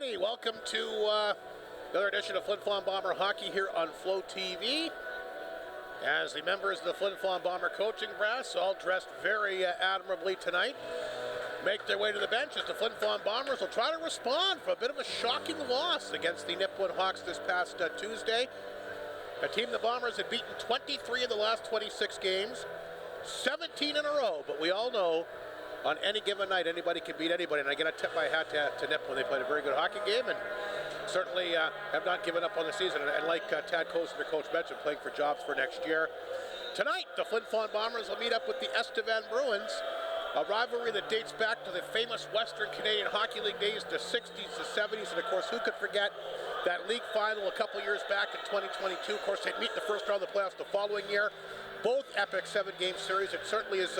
righty, welcome to another edition of Flin Flon Bomber Hockey here on Flow TV. As the members of the Flin Flon Bomber coaching brass, all dressed very admirably tonight, make their way to the bench as the Flin Flon Bombers will try to respond for a bit of a shocking loss against the Nipawin Hawks this past Tuesday. A team the Bombers had beaten 23 of the last 26 games, 17 in a row, but we all know on any given night anybody can beat anybody, and I got to tip my hat to Nipawin. They played a very good hockey game and certainly have not given up on the season, and like Tad Coase, their coach, mentioned, playing for jobs for next year. Tonight, the Flin Flon Bombers will meet up with the Estevan Bruins, a rivalry that dates back to the famous Western Canadian Hockey League days, the 60s, the 70s, and of course, who could forget that league final a couple years back in 2022. Of course, they'd meet in the first round of the playoffs the following year. Both epic 7-game series. It certainly has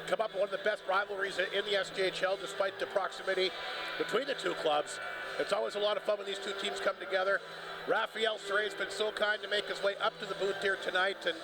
come up with one of the best rivalries in the SJHL, despite the proximity between the two clubs. It's always a lot of fun when these two teams come together. Raphael Serre has been so kind to make his way up to the booth here tonight, and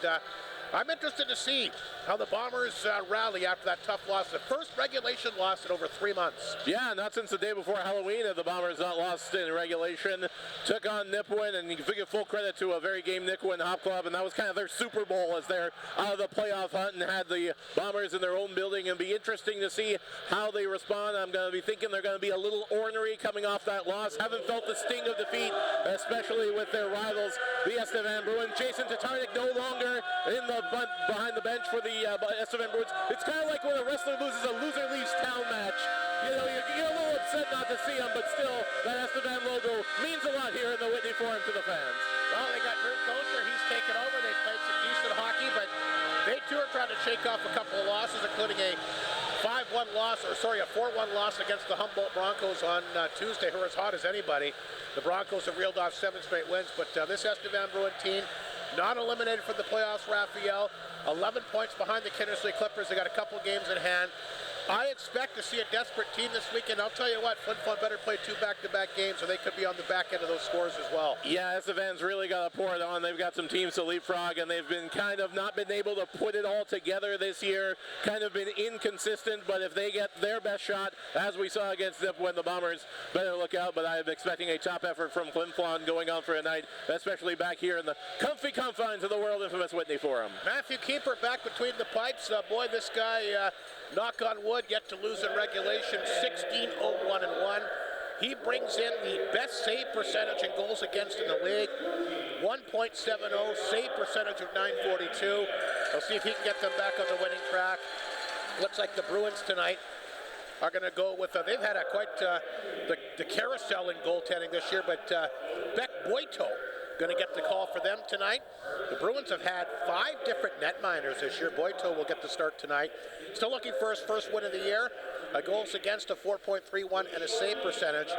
I'm interested to see how the Bombers rally after that tough loss, the first regulation loss in over 3 months. Yeah, not since the day before Halloween have the Bombers not lost in regulation. Took on Nipawin, and you can give full credit to a very game Nipawin Hop Club, and that was kind of their Super Bowl as they're out of the playoff hunt and had the Bombers in their own building. It'll be interesting to see how they respond. I'm going to be thinking they're going to be a little ornery coming off that loss. Haven't felt the sting of defeat, especially with their rivals, the Estevan Bruins. Jason Tatarnik no longer in the behind the bench for the Estevan Bruins. It's kind of like when a wrestler loses a loser leaves town match. You know, you get a little upset not to see him, but still, that Estevan logo means a lot here in the Whitney Forum to the fans. Well, they got Drew Kosher. He's taken over. They've played some decent hockey, but they too are trying to shake off a couple of losses, including a 5-1 loss, or sorry, a 4-1 loss against the Humboldt Broncos on Tuesday, who are as hot as anybody. The Broncos have reeled off 7 straight wins, but this Estevan Bruin team, not eliminated from the playoffs, Raphael. 11 points behind the Kindersley Clippers. They got a couple games in hand. I expect to see a desperate team this weekend. I'll tell you what, Flin Flon better play 2 back-to-back games, or they could be on the back end of those scores as well. Yeah, Estevan's really got to pour it on. They've got some teams to leapfrog, and they've been kind of not been able to put it all together this year. Kind of been inconsistent, but if they get their best shot, as we saw against Nipawin, the Bombers better look out. But I'm expecting a top effort from Flin Flon going on for a night, especially back here in the comfy confines of the world-infamous Whitney Forum. Matthew Keeper back between the pipes. Boy, this guy, knock on wood, yet to lose in regulation, 16-0-1-1. He brings in the best save percentage and goals against in the league, 1.70, save percentage of 942. We'll see if he can get them back on the winning track. Looks like the Bruins tonight are going to go with, they've had quite the carousel in goaltending this year, but Beck Boito going to get the call for them tonight. The Bruins have had 5 different netminders this year. Boito will get the start tonight. Still looking for his first win of the year. Goals against of 4.31 and a save percentage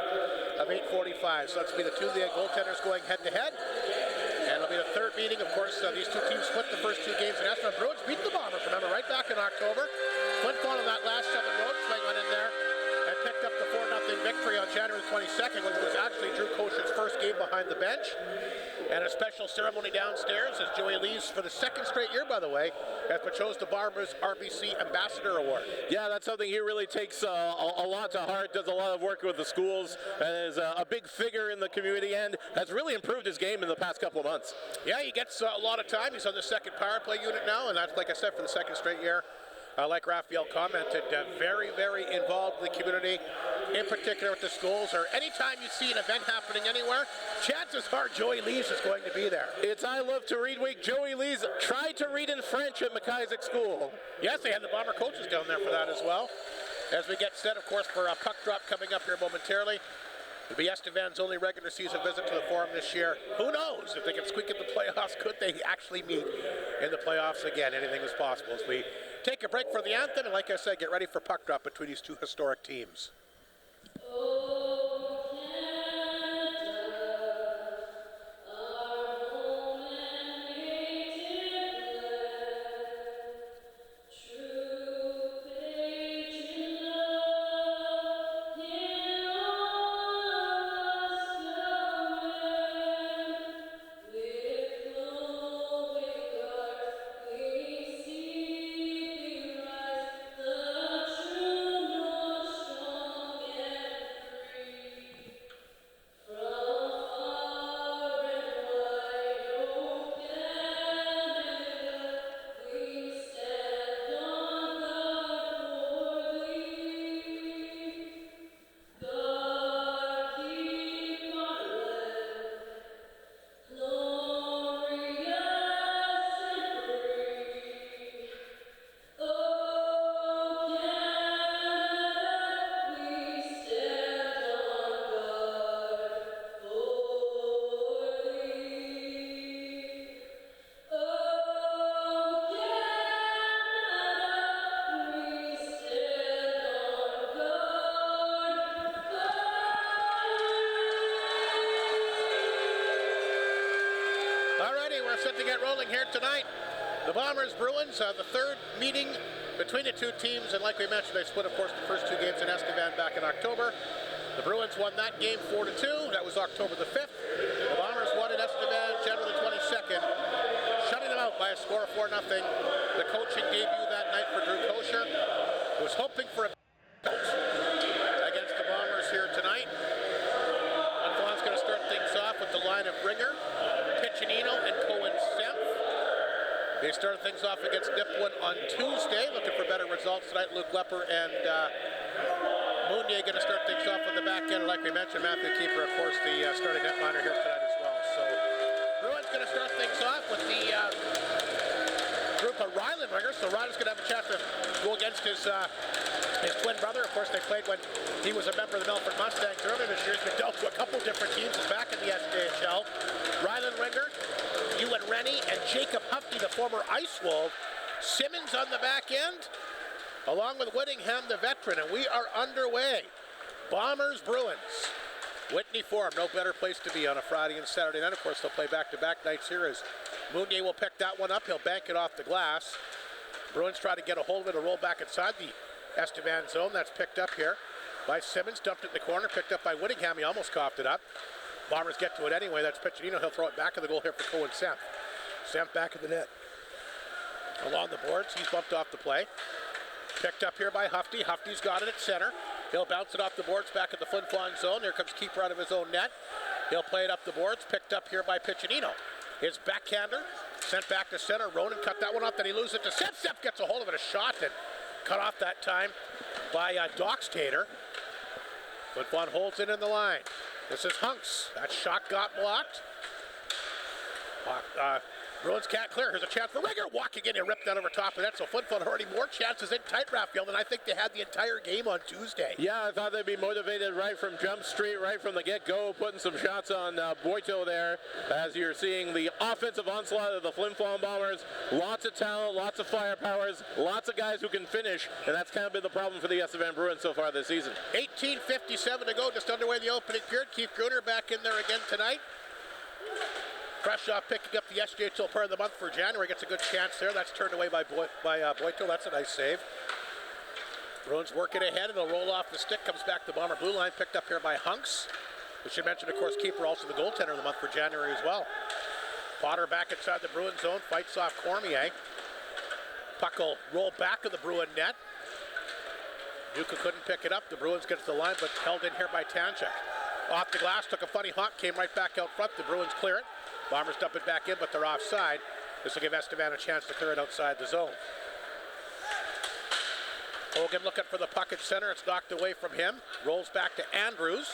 of 845. So that's be the two goaltenders going head-to-head. And it'll be the third meeting. Of course, these two teams split the first 2 games. And Estevan Bruins beat the Bombers, remember, right back in October. Flin Flon on that last 7 road swing went in there and picked up the 4-0 victory on January 22nd, which was actually Drew Kosher's first game behind the bench. And a special ceremony downstairs as Joey Lees, for the 2nd straight year, by the way, has been chosen the Bombers RBC Ambassador Award. Yeah, that's something he really takes a lot to heart, does a lot of work with the schools, and is a big figure in the community, and has really improved his game in the past couple of months. Yeah, he gets a lot of time. He's on the 2nd power play unit now, and that's, like I said, for the 2nd straight year. Like Raphael commented, very, very involved in the community, in particular with the schools, or anytime you see an event happening anywhere, chances are Joey Lees is going to be there. It's I Love to Read Week. Joey Lees tried to read in French at McIsaac School. Yes, they had the Bomber coaches down there for that as well. As we get set, of course, for a puck drop coming up here momentarily. It'll be Estevan's only regular season visit to the Forum this year. Who knows if they can squeak in the playoffs? Could they actually meet in the playoffs again? Anything is possible as we take a break for the anthem, and like I said, get ready for puck drop between these two historic teams. building here tonight. The Bombers-Bruins, the third meeting between the two teams, and like we mentioned, they split, of course, the first two games in Estevan back in October. The Bruins won that game 4-2. That was October the 5th. The Bombers won in Estevan January the 22nd, shutting them out by a score of 4-0. The coaching debut that night for Drew Kosher was hoping for a against the Bombers here tonight. Flin Flon's going to start things off with the line of Ringer, Piccinino, and Cohen-Semp. They started things off against Nipawin on Tuesday, looking for better results tonight. Luke Lepper and Mounier going to start things off on the back end. Like we mentioned, Matthew Keeper, of course, the starting netminder here tonight as well. So Bruins going to start things off with the group of Ryland Ringers. So Ryland's going to have a chance to go against his twin brother. Of course, they played when he was a member of the Melfort Mustangs earlier this year. He's been dealt to a couple different teams. He's back in the SJHL. Ryland Ringer, Ewan Rennie, and Jacob Hufty, the former Ice Wolf. Simmons on the back end, along with Whittingham, the veteran, and we are underway. Bombers, Bruins. Whitney Forum, no better place to be on a Friday and Saturday night. Of course, they'll play back-to-back nights here as Mounier will pick that one up. He'll bank it off the glass. Bruins try to get a hold of it, a roll back inside the Estevan zone. That's picked up here by Simmons, dumped it in the corner, picked up by Whittingham. He almost coughed it up. Bombers get to it anyway. That's Piccinino. He'll throw it back in the goal here for Cohen-Semp. Semp back in the net. Along the boards, he's bumped off the play. Picked up here by Hufty. Hufty's got it at center. He'll bounce it off the boards back at the Flin Flon zone. Here comes Keeper out of his own net. He'll play it up the boards. Picked up here by Piccinino. His backhander sent back to center. Ronan cut that one off. Then he loses it to Semp. Semp gets a hold of it. A shot and cut off that time by Dockstader. Flin Flon holds it in the line. This is Hunks. That shot got blocked. Bruins can't clear. Here's a chance for Ringer. Walking in and ripped that over top of that. So Flin Flon already more chances in tight Raphael than I think they had the entire game on Tuesday. Yeah, I thought they'd be motivated right from Jump Street, right from the get-go, putting some shots on Boito there. As you're seeing the offensive onslaught of the Flin Flon Bombers. Lots of talent, lots of firepowers, lots of guys who can finish, and that's kind of been the problem for the Estevan Bruins so far this season. 18:57 to go, just underway the opening period. Keith Gruner back in there again tonight. Krashoff picking up the SJHL Player of the Month for January. Gets a good chance there. That's turned away by Boito. That's a nice save. Bruins working ahead, and they'll roll off the stick. Comes back to the Bomber blue line. Picked up here by Hunks. We should mention, of course, Keeper also the goaltender of the month for January as well. Potter back inside the Bruin zone. Fights off Cormier. Puck will roll back of the Bruin net. Nuka couldn't pick it up. The Bruins get to the line, but held in here by Tanchuk. Off the glass, took a funny hop, came right back out front. The Bruins clear it. Bombers dump it back in, but they're offside. This will give Estevan a chance to clear it outside the zone. Hogan looking for the puck at center. It's knocked away from him. Rolls back to Andrews,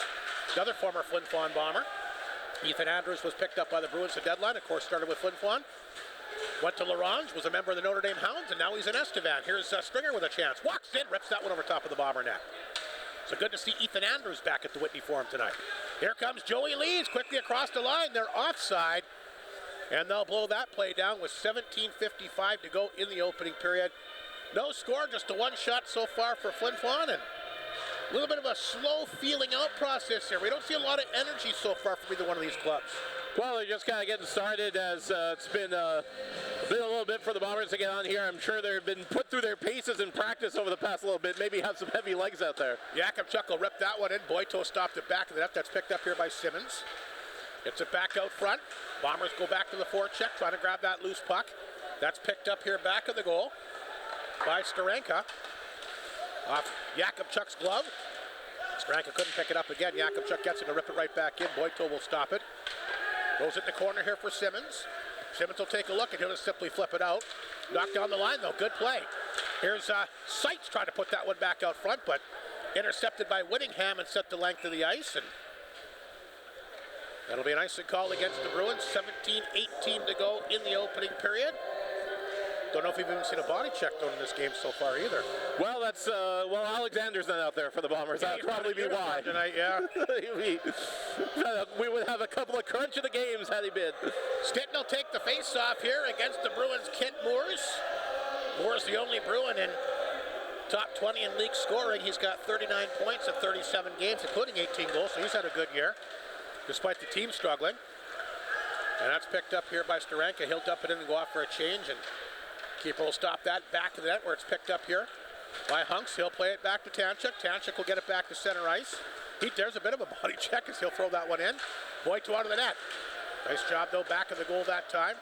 another former Flin Flon Bomber. Ethan Andrews was picked up by the Bruins at deadline. Of course, started with Flin Flon. Went to Larange, was a member of the Notre Dame Hounds, and now he's in Estevan. Here's Stringer with a chance. Walks in, rips that one over top of the Bomber net. So good to see Ethan Andrews back at the Whitney Forum tonight. Here comes Joey Lees quickly across the line. They're offside, and they'll blow that play down with 17:55 to go in the opening period. No score, just a one shot so far for Flin Flon, and a little bit of a slow feeling out process here. We don't see a lot of energy so far from either one of these clubs. Well, they're just kind of getting started as it's been a little bit for the Bombers to get on here. I'm sure they've been put through their paces in practice over the past little bit. Maybe have some heavy legs out there. Jakubchuk will rip that one in. Boito stopped it back of the net. That's picked up here by Simmons. Gets it back out front. Bombers go back to the forecheck, trying to grab that loose puck. That's picked up here back of the goal by Steranka. Off Jakubchuk's glove. Steranka couldn't pick it up again. Jakubchuk gets it to rip it right back in. Boito will stop it. Goes it in the corner here for Simmons. Simmons will take a look, and he'll just simply flip it out. Knocked down the line, though. Good play. Here's Seitz trying to put that one back out front, but intercepted by Whittingham and set the length of the ice. And that'll be an icing call against the Bruins. 17:18 to go in the opening period. Don't know if we've even seen a body check done in this game so far either. Well, that's Alexander's not out there for the Bombers. That would probably be why. Tonight, yeah. We would have a couple of crunch of the games had he been. Stinton will take the face-off here against the Bruins' Kent Moores. Moores, the only Bruin in top 20 in league scoring. He's got 39 points in 37 games, including 18 goals, so he's had a good year, despite the team struggling. And that's picked up here by Steranka. He'll dump it in and go off for a change, and keeper will stop that back of the net where it's picked up here by Hunks. He'll play it back to Tanchuk. Tanchuk will get it back to center ice. There's a bit of a body check as he'll throw that one in. Boito out of the net. Nice job, though, back of the goal that time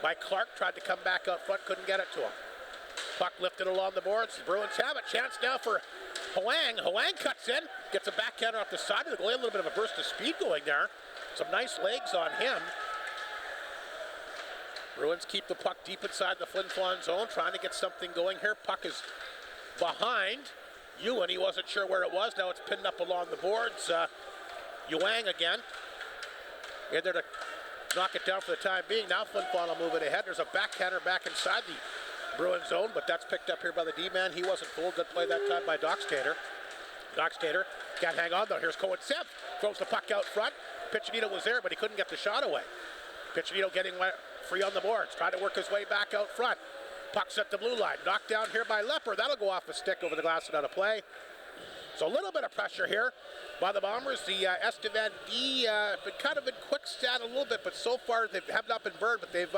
by Clark. Tried to come back up front, couldn't get it to him. Puck lifted along the boards. The Bruins have a chance now for Hwang. Hwang cuts in, gets a backhander off the side of the goal. A little bit of a burst of speed going there. Some nice legs on him. Bruins keep the puck deep inside the Flin Flon zone, trying to get something going here. Puck is behind Ewan. He wasn't sure where it was. Now it's pinned up along the boards. Hwang again. In there to knock it down for the time being. Now Flin Flon will move it ahead. There's a backhander back inside the Bruins zone, but that's picked up here by the D-man. He wasn't fooled. Good play that time by Dockstader. Dockstader can't hang on though. Here's Cohen Semp. Throws the puck out front. Piccinino was there, but he couldn't get the shot away. Piccinino getting free on the boards. Trying to work his way back out front. Puck's at the blue line. Knocked down here by Lepper. That'll go off a stick over the glass and out of play. So a little bit of pressure here by the Bombers. The Estevan D been kind of in quick stat a little bit, but so far they have not been burned, but they've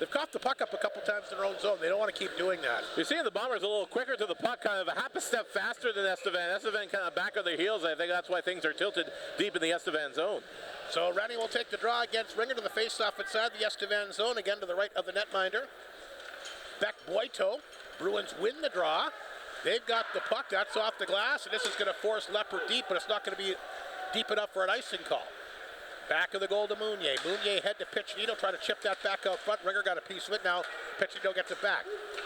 coughed the puck up a couple times in their own zone. They don't want to keep doing that. You're seeing the Bombers a little quicker to the puck, kind of a half a step faster than Estevan. Estevan kind of back on their heels. I think that's why things are tilted deep in the Estevan zone. So Rennie will take the draw against Ringer to the faceoff inside the Estevan zone, again to the right of the netminder. Beck Boito. Bruins win the draw. They've got the puck. That's off the glass, and this is going to force Lepper deep, but it's not going to be deep enough for an icing call. Back of the goal to Meunier. Meunier head to Piccinino, try to chip that back out front. Ringer got a piece of it. Now Piccinino gets it back.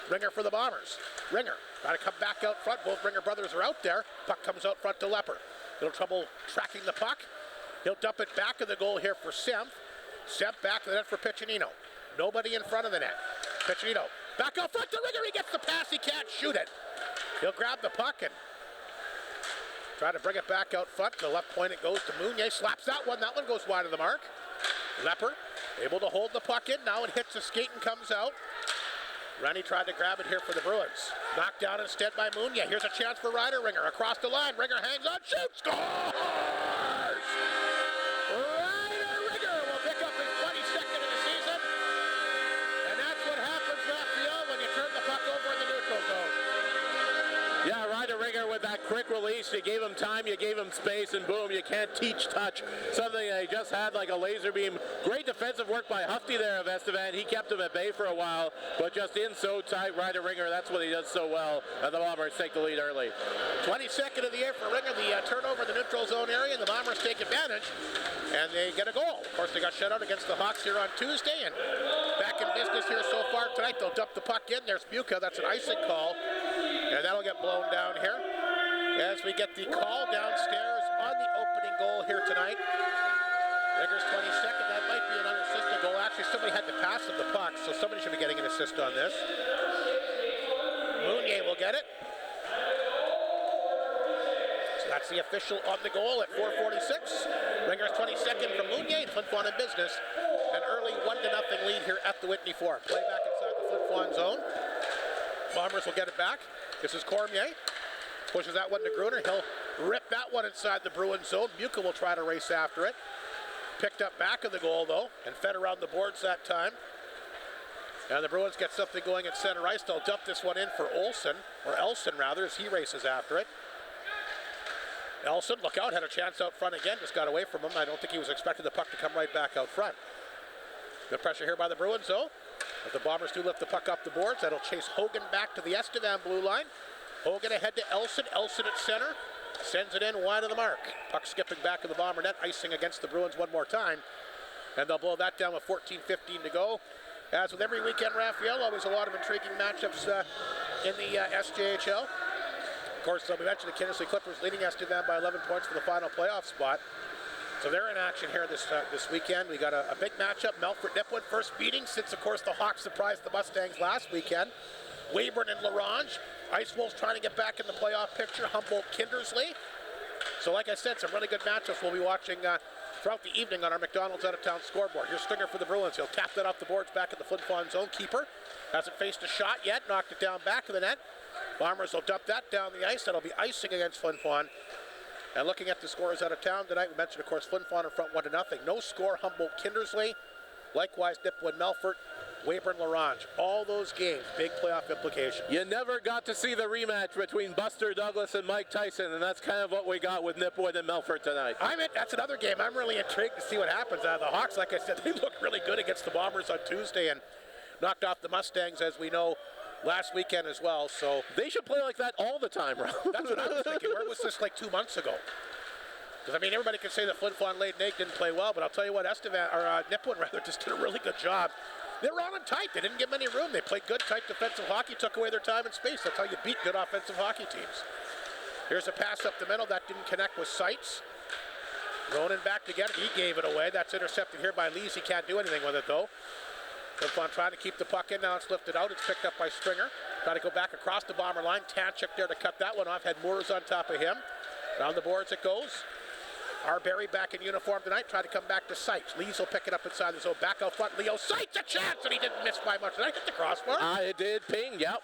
Ringer for the Bombers. Ringer trying to come back out front. Both Ringer brothers are out there. Puck comes out front to Lepper. Little trouble tracking the puck. He'll dump it back of the goal here for Semp. Semp back to the net for Piccinino. Nobody in front of the net. Piccinino back out front to Ringer. He gets the pass. He can't shoot it. He'll grab the puck and try to bring it back out front. To the left point it goes to Meunier. Slaps that one. That one goes wide of the mark. Lepper able to hold the puck in. Now it hits the skate and comes out. Rennie tried to grab it here for the Bruins. Knocked down instead by Meunier. Here's a chance for Ryder Ringer. Across the line. Ringer hangs on. Shoots. Scores! Ryder Ringer will pick up his 22nd of the season. And that's what happens, Raphael, when you turn the puck over in the neutral zone. Yeah, Ryder Ringer with that quick release. You gave him time, you gave him space, and boom, you can't teach touch. Something they just had like a laser beam. Great defensive work by Hufty there of Estevan. He kept him at bay for a while, but just in so tight, Ryder Ringer, that's what he does so well. And the Bombers take the lead early. 22nd of the year for Ringer. The turnover in the neutral zone area, and the Bombers take advantage, and they get a goal. Of course, they got shut out against the Hawks here on Tuesday, and back in business here so far tonight. They'll dump the puck in. There's Buka. That's an icing call. And that'll get blown down here as we get the call downstairs on the opening goal here tonight. Ringer's 22nd. That might be an unassisted goal. Actually, somebody had to pass him the puck, so somebody should be getting an assist on this. Meunier will get it. So that's the official on the goal at 4:46. Ringer's 22nd from Meunier. Flin Flon in business. An early 1-0 lead here at the Whitney Forum. Play back inside the Flin Flon zone. Bombers will get it back. This is Cormier. Pushes that one to Gruner. He'll rip that one inside the Bruins zone. Buka will try to race after it. Picked up back of the goal, though, and fed around the boards that time. And the Bruins get something going at center ice. They'll dump this one in for Olsen, or Elson, rather, as he races after it. Elson, look out, had a chance out front again. Just got away from him. I don't think he was expecting the puck to come right back out front. Good pressure here by the Bruins, though. But the Bombers do lift the puck up the boards. That'll chase Hogan back to the Estevan blue line. Hogan ahead to Elson. Elson at center. Sends it in wide of the mark. Puck skipping back to the Bomber net. Icing against the Bruins one more time. And they'll blow that down with 14:15 to go. As with every weekend, Raphael, always a lot of intriguing matchups in the SJHL. Of course, we mentioned the Kindersley Clippers leading Estevan by 11 points for the final playoff spot. So they're in action here this weekend. We got a big matchup. Melfort Nipwood, first beating since, of course, the Hawks surprised the Mustangs last weekend. Weyburn and Larange. Ice Wolves trying to get back in the playoff picture. Humboldt Kindersley. So like I said, some really good matchups we'll be watching throughout the evening on our McDonald's out-of-town scoreboard. Here's Stringer for the Bruins. He'll tap that off the boards back at the Flin Flon zone. Keeper hasn't faced a shot yet. Knocked it down back of the net. Bombers will dump that down the ice. That'll be icing against Flin Flon. And looking at the scores out of town tonight, we mentioned, of course, Flin Flon in front 1-0. No score, Humboldt Kindersley. Likewise, Nipwood, Melfort, Weyburn, Larange. All those games, big playoff implications. You never got to see the rematch between Buster Douglas and Mike Tyson, and that's kind of what we got with Nipwood and Melfort tonight. That's another game. I'm really intrigued to see what happens. The Hawks, like I said, they look really good against the Bombers on Tuesday and knocked off the Mustangs, as we know, last weekend as well. So they should play like that all the time, Rob. That's what I was thinking. Where was this like 2 months ago? Because, everybody can say that Flin Flon laid an egg, didn't play well, but I'll tell you what, Nipwood just did a really good job. They were on them tight. They didn't give them any room. They played good, tight defensive hockey, took away their time and space. That's how you beat good offensive hockey teams. Here's a pass up the middle. That didn't connect with Seitz. Ronan back to get it. He gave it away. That's intercepted here by Lees. He can't do anything with it, though. Flin Flon trying to keep the puck in. Now it's lifted out. It's picked up by Stringer. Trying to go back across the Bomber line. Tanchuk there to cut that one off. Had Moores on top of him. Down the boards it goes. Arbery back in uniform tonight, trying to come back to Seitz. Lees will pick it up inside the zone. Back out front, Leo Seitz, a chance, and he didn't miss by much. Did I hit the crossbar? It did ping, yep.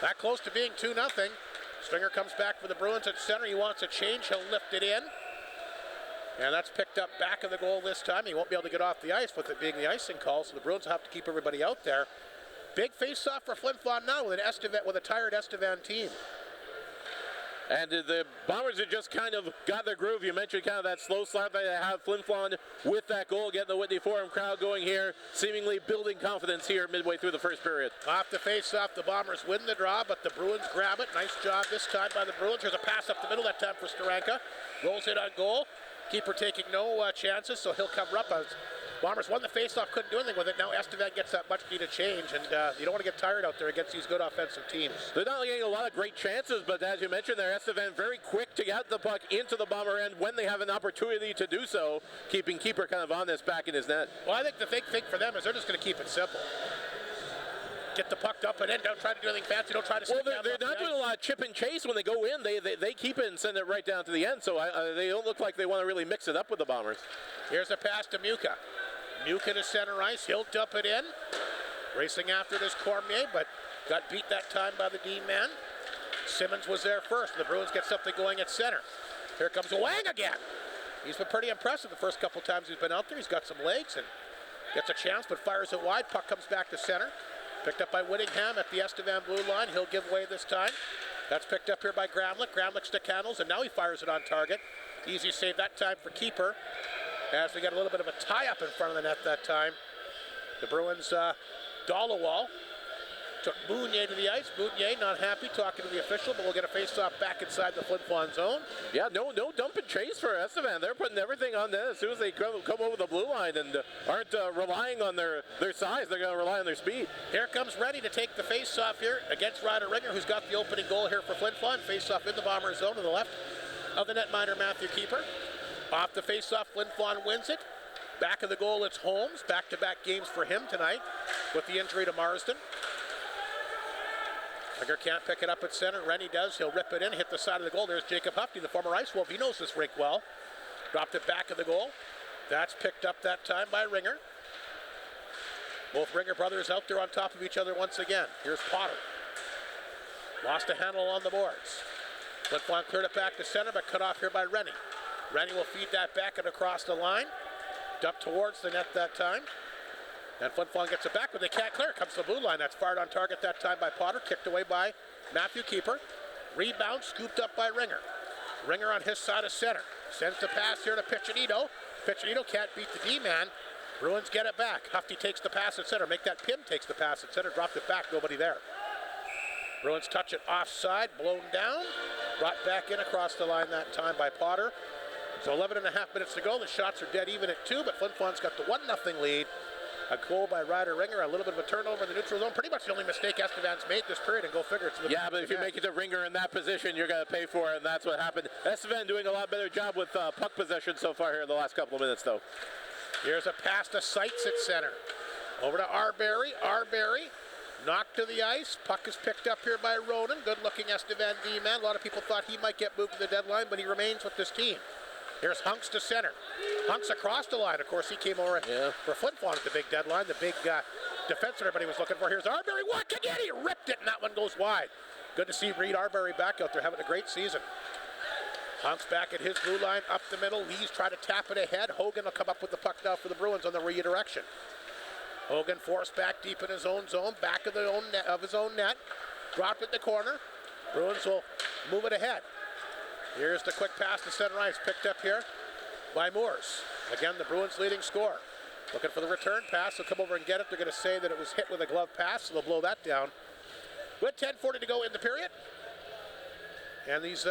That close to being 2-0. Stringer comes back for the Bruins at center. He wants a change. He'll lift it in. And that's picked up back of the goal this time. He won't be able to get off the ice with it being the icing call, so the Bruins will have to keep everybody out there. Big face-off for Flin Flon now with a tired Estevan team. And the Bombers have just kind of got their groove. You mentioned kind of that slow start that they have. Flin Flon with that goal, getting the Whitney Forum crowd going here, seemingly building confidence here midway through the first period. Off the face-off, the Bombers win the draw, but the Bruins grab it. Nice job this time by the Bruins. Here's a pass up the middle that time for Steranka. Rolls it on goal. Keeper taking no chances, so he'll cover up. Bombers won the face-off, couldn't do anything with it. Now Estevan gets that much-needed change, and you don't want to get tired out there against these good offensive teams. They're not getting a lot of great chances, but as you mentioned there, Estevan very quick to get the puck into the Bomber end when they have an opportunity to do so, keeping keeper kind of on this back in his net. Well, I think the big thing for them is they're just going to keep it simple. Get the puck up and in. Don't try to do anything fancy. Don't try to. Well, they're not doing a lot of chip and chase when they go in. They keep it and send it right down to the end. So they don't look like they want to really mix it up with the Bombers. Here's a pass to Muka. Muka to center ice. He'll dump it in. Racing after it is Cormier, but got beat that time by the D-man. Simmons was there first. The Bruins get something going at center. Here comes Wang again. He's been pretty impressive the first couple times he's been out there. He's got some legs and gets a chance, but fires it wide. Puck comes back to center. Picked up by Whittingham at the Estevan blue line. He'll give way this time. That's picked up here by Gramlich. Gramlich stick handles, and now he fires it on target. Easy save that time for keeper. As we got a little bit of a tie-up in front of the net that time. The Bruins, Dollawall took Mounier to the ice. Mounier not happy talking to the official, but we'll get a face-off back inside the Flin Flon zone. Yeah, no dump and chase for Estevan. They're putting everything on that as soon as they come over the blue line and aren't relying on their size. They're going to rely on their speed. Here comes Rennie to take the face-off here against Ryder Ringer, who's got the opening goal here for Flin Flon. Face-off in the Bomber zone to the left of the netminder, Matthew Keeper. Off the face-off, Flin Flon wins it. Back of the goal, it's Holmes. Back-to-back games for him tonight with the injury to Marsden. Ringer can't pick it up at center. Rennie does. He'll rip it in, hit the side of the goal. There's Jacob Hufty, the former Ice Wolf. He knows this rink well. Dropped it back of the goal. That's picked up that time by Ringer. Both Ringer brothers out there on top of each other once again. Here's Potter. Lost a handle on the boards. Flin Flon cleared it back to center, but cut off here by Rennie. Rennie will feed that back and across the line. Dumped towards the net that time. And Flin Flon gets it back, but they can't clear. Comes to the blue line. That's fired on target that time by Potter. Kicked away by Matthew Keeper. Rebound scooped up by Ringer. Ringer on his side of center. Sends the pass here to Piccinino. Piccinino can't beat the D-man. Bruins get it back. Hufty takes the pass at center. Make that Pim takes the pass at center. Dropped it back. Nobody there. Bruins touch it offside. Blown down. Brought back in across the line that time by Potter. So 11 and a half minutes to go. The shots are dead even at 2, but Flin Flon's got the 1-0 lead. A goal by Ryder Ringer, a little bit of a turnover in the neutral zone. Pretty much the only mistake Estevan's made this period, and go figure. It's yeah, but if you make it to Ringer in that position, you're going to pay for it, and that's what happened. Estevan doing a lot better job with puck possession so far here in the last couple of minutes, though. Here's a pass to Seitz at center. Over to Arbery. Arbery knocked to the ice. Puck is picked up here by Ronan. Good-looking Estevan D-man. A lot of people thought he might get moved to the deadline, but he remains with this team. Here's Hunks to center. Hunks across the line. Of course, he came over for Flin Flon at the big deadline, the big defense everybody was looking for. Here's Arbery. What again? He ripped it, and that one goes wide. Good to see Reed Arbery back out there having a great season. Hunks back at his blue line, up the middle. Lee's trying to tap it ahead. Hogan will come up with the puck now for the Bruins on the redirection. Hogan forced back deep in his own zone, back of his own net. Dropped it in the corner. Bruins will move it ahead. Here's the quick pass to center ice, picked up here by Moores. Again, the Bruins leading scorer. Looking for the return pass. They'll come over and get it. They're going to say that it was hit with a glove pass, so they'll blow that down. With 10:40 to go in the period. And these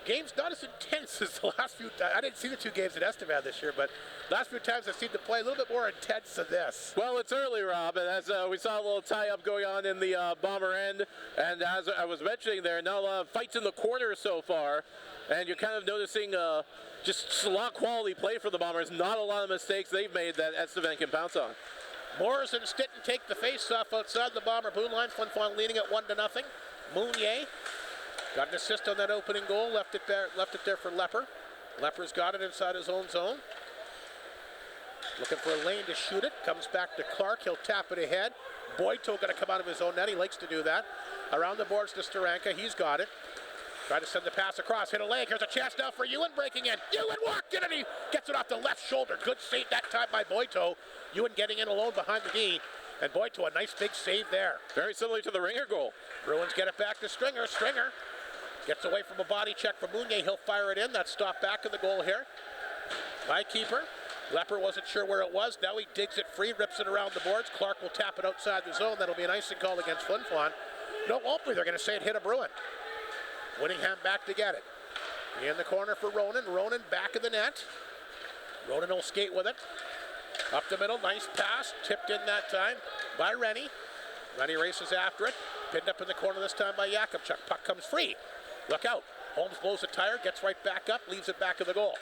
games not as intense as the last few times. I didn't see the two games at Estevan this year, but last few times I seemed to play a little bit more intense than this. Well, it's early, Rob, and as we saw a little tie-up going on in the Bomber end, and as I was mentioning there, not a lot of fights in the corner so far, and you're kind of noticing just a lot of quality play for the Bombers, not a lot of mistakes they've made that Estevan can pounce on. Morris and Stitton take the face-off outside the Bomber blue line. Flin Flon leading at 1-0. Mounier got an assist on that opening goal, left it there for Lepper. Lepper's got it inside his own zone. Looking for a lane to shoot it. Comes back to Clark. He'll tap it ahead. Boito going to come out of his own net. He likes to do that. Around the boards to Steranka. He's got it. Try to send the pass across. Hit a leg. Here's a chance now for Ewan breaking in. Ewan walked in and he gets it off the left shoulder. Good save that time by Boito. Ewan getting in alone behind the D. And Boito, a nice big save there. Very similar to the Ringer goal. Bruins get it back to Stringer. Stringer gets away from a body check from Mounier. He'll fire it in. That's stopped back of the goal here by keeper. Lepper wasn't sure where it was. Now he digs it free, rips it around the boards. Clark will tap it outside the zone. That'll be an icing call against Flin Flon. No, won't be. They're going to say it hit a Bruin. Winningham back to get it. In the corner for Ronan. Ronan back of the net. Ronan will skate with it. Up the middle, nice pass. Tipped in that time by Rennie. Rennie races after it. Pinned up in the corner this time by Jakubchuk. Puck comes free. Look out. Holmes blows a tire, gets right back up, leaves it back of the goal.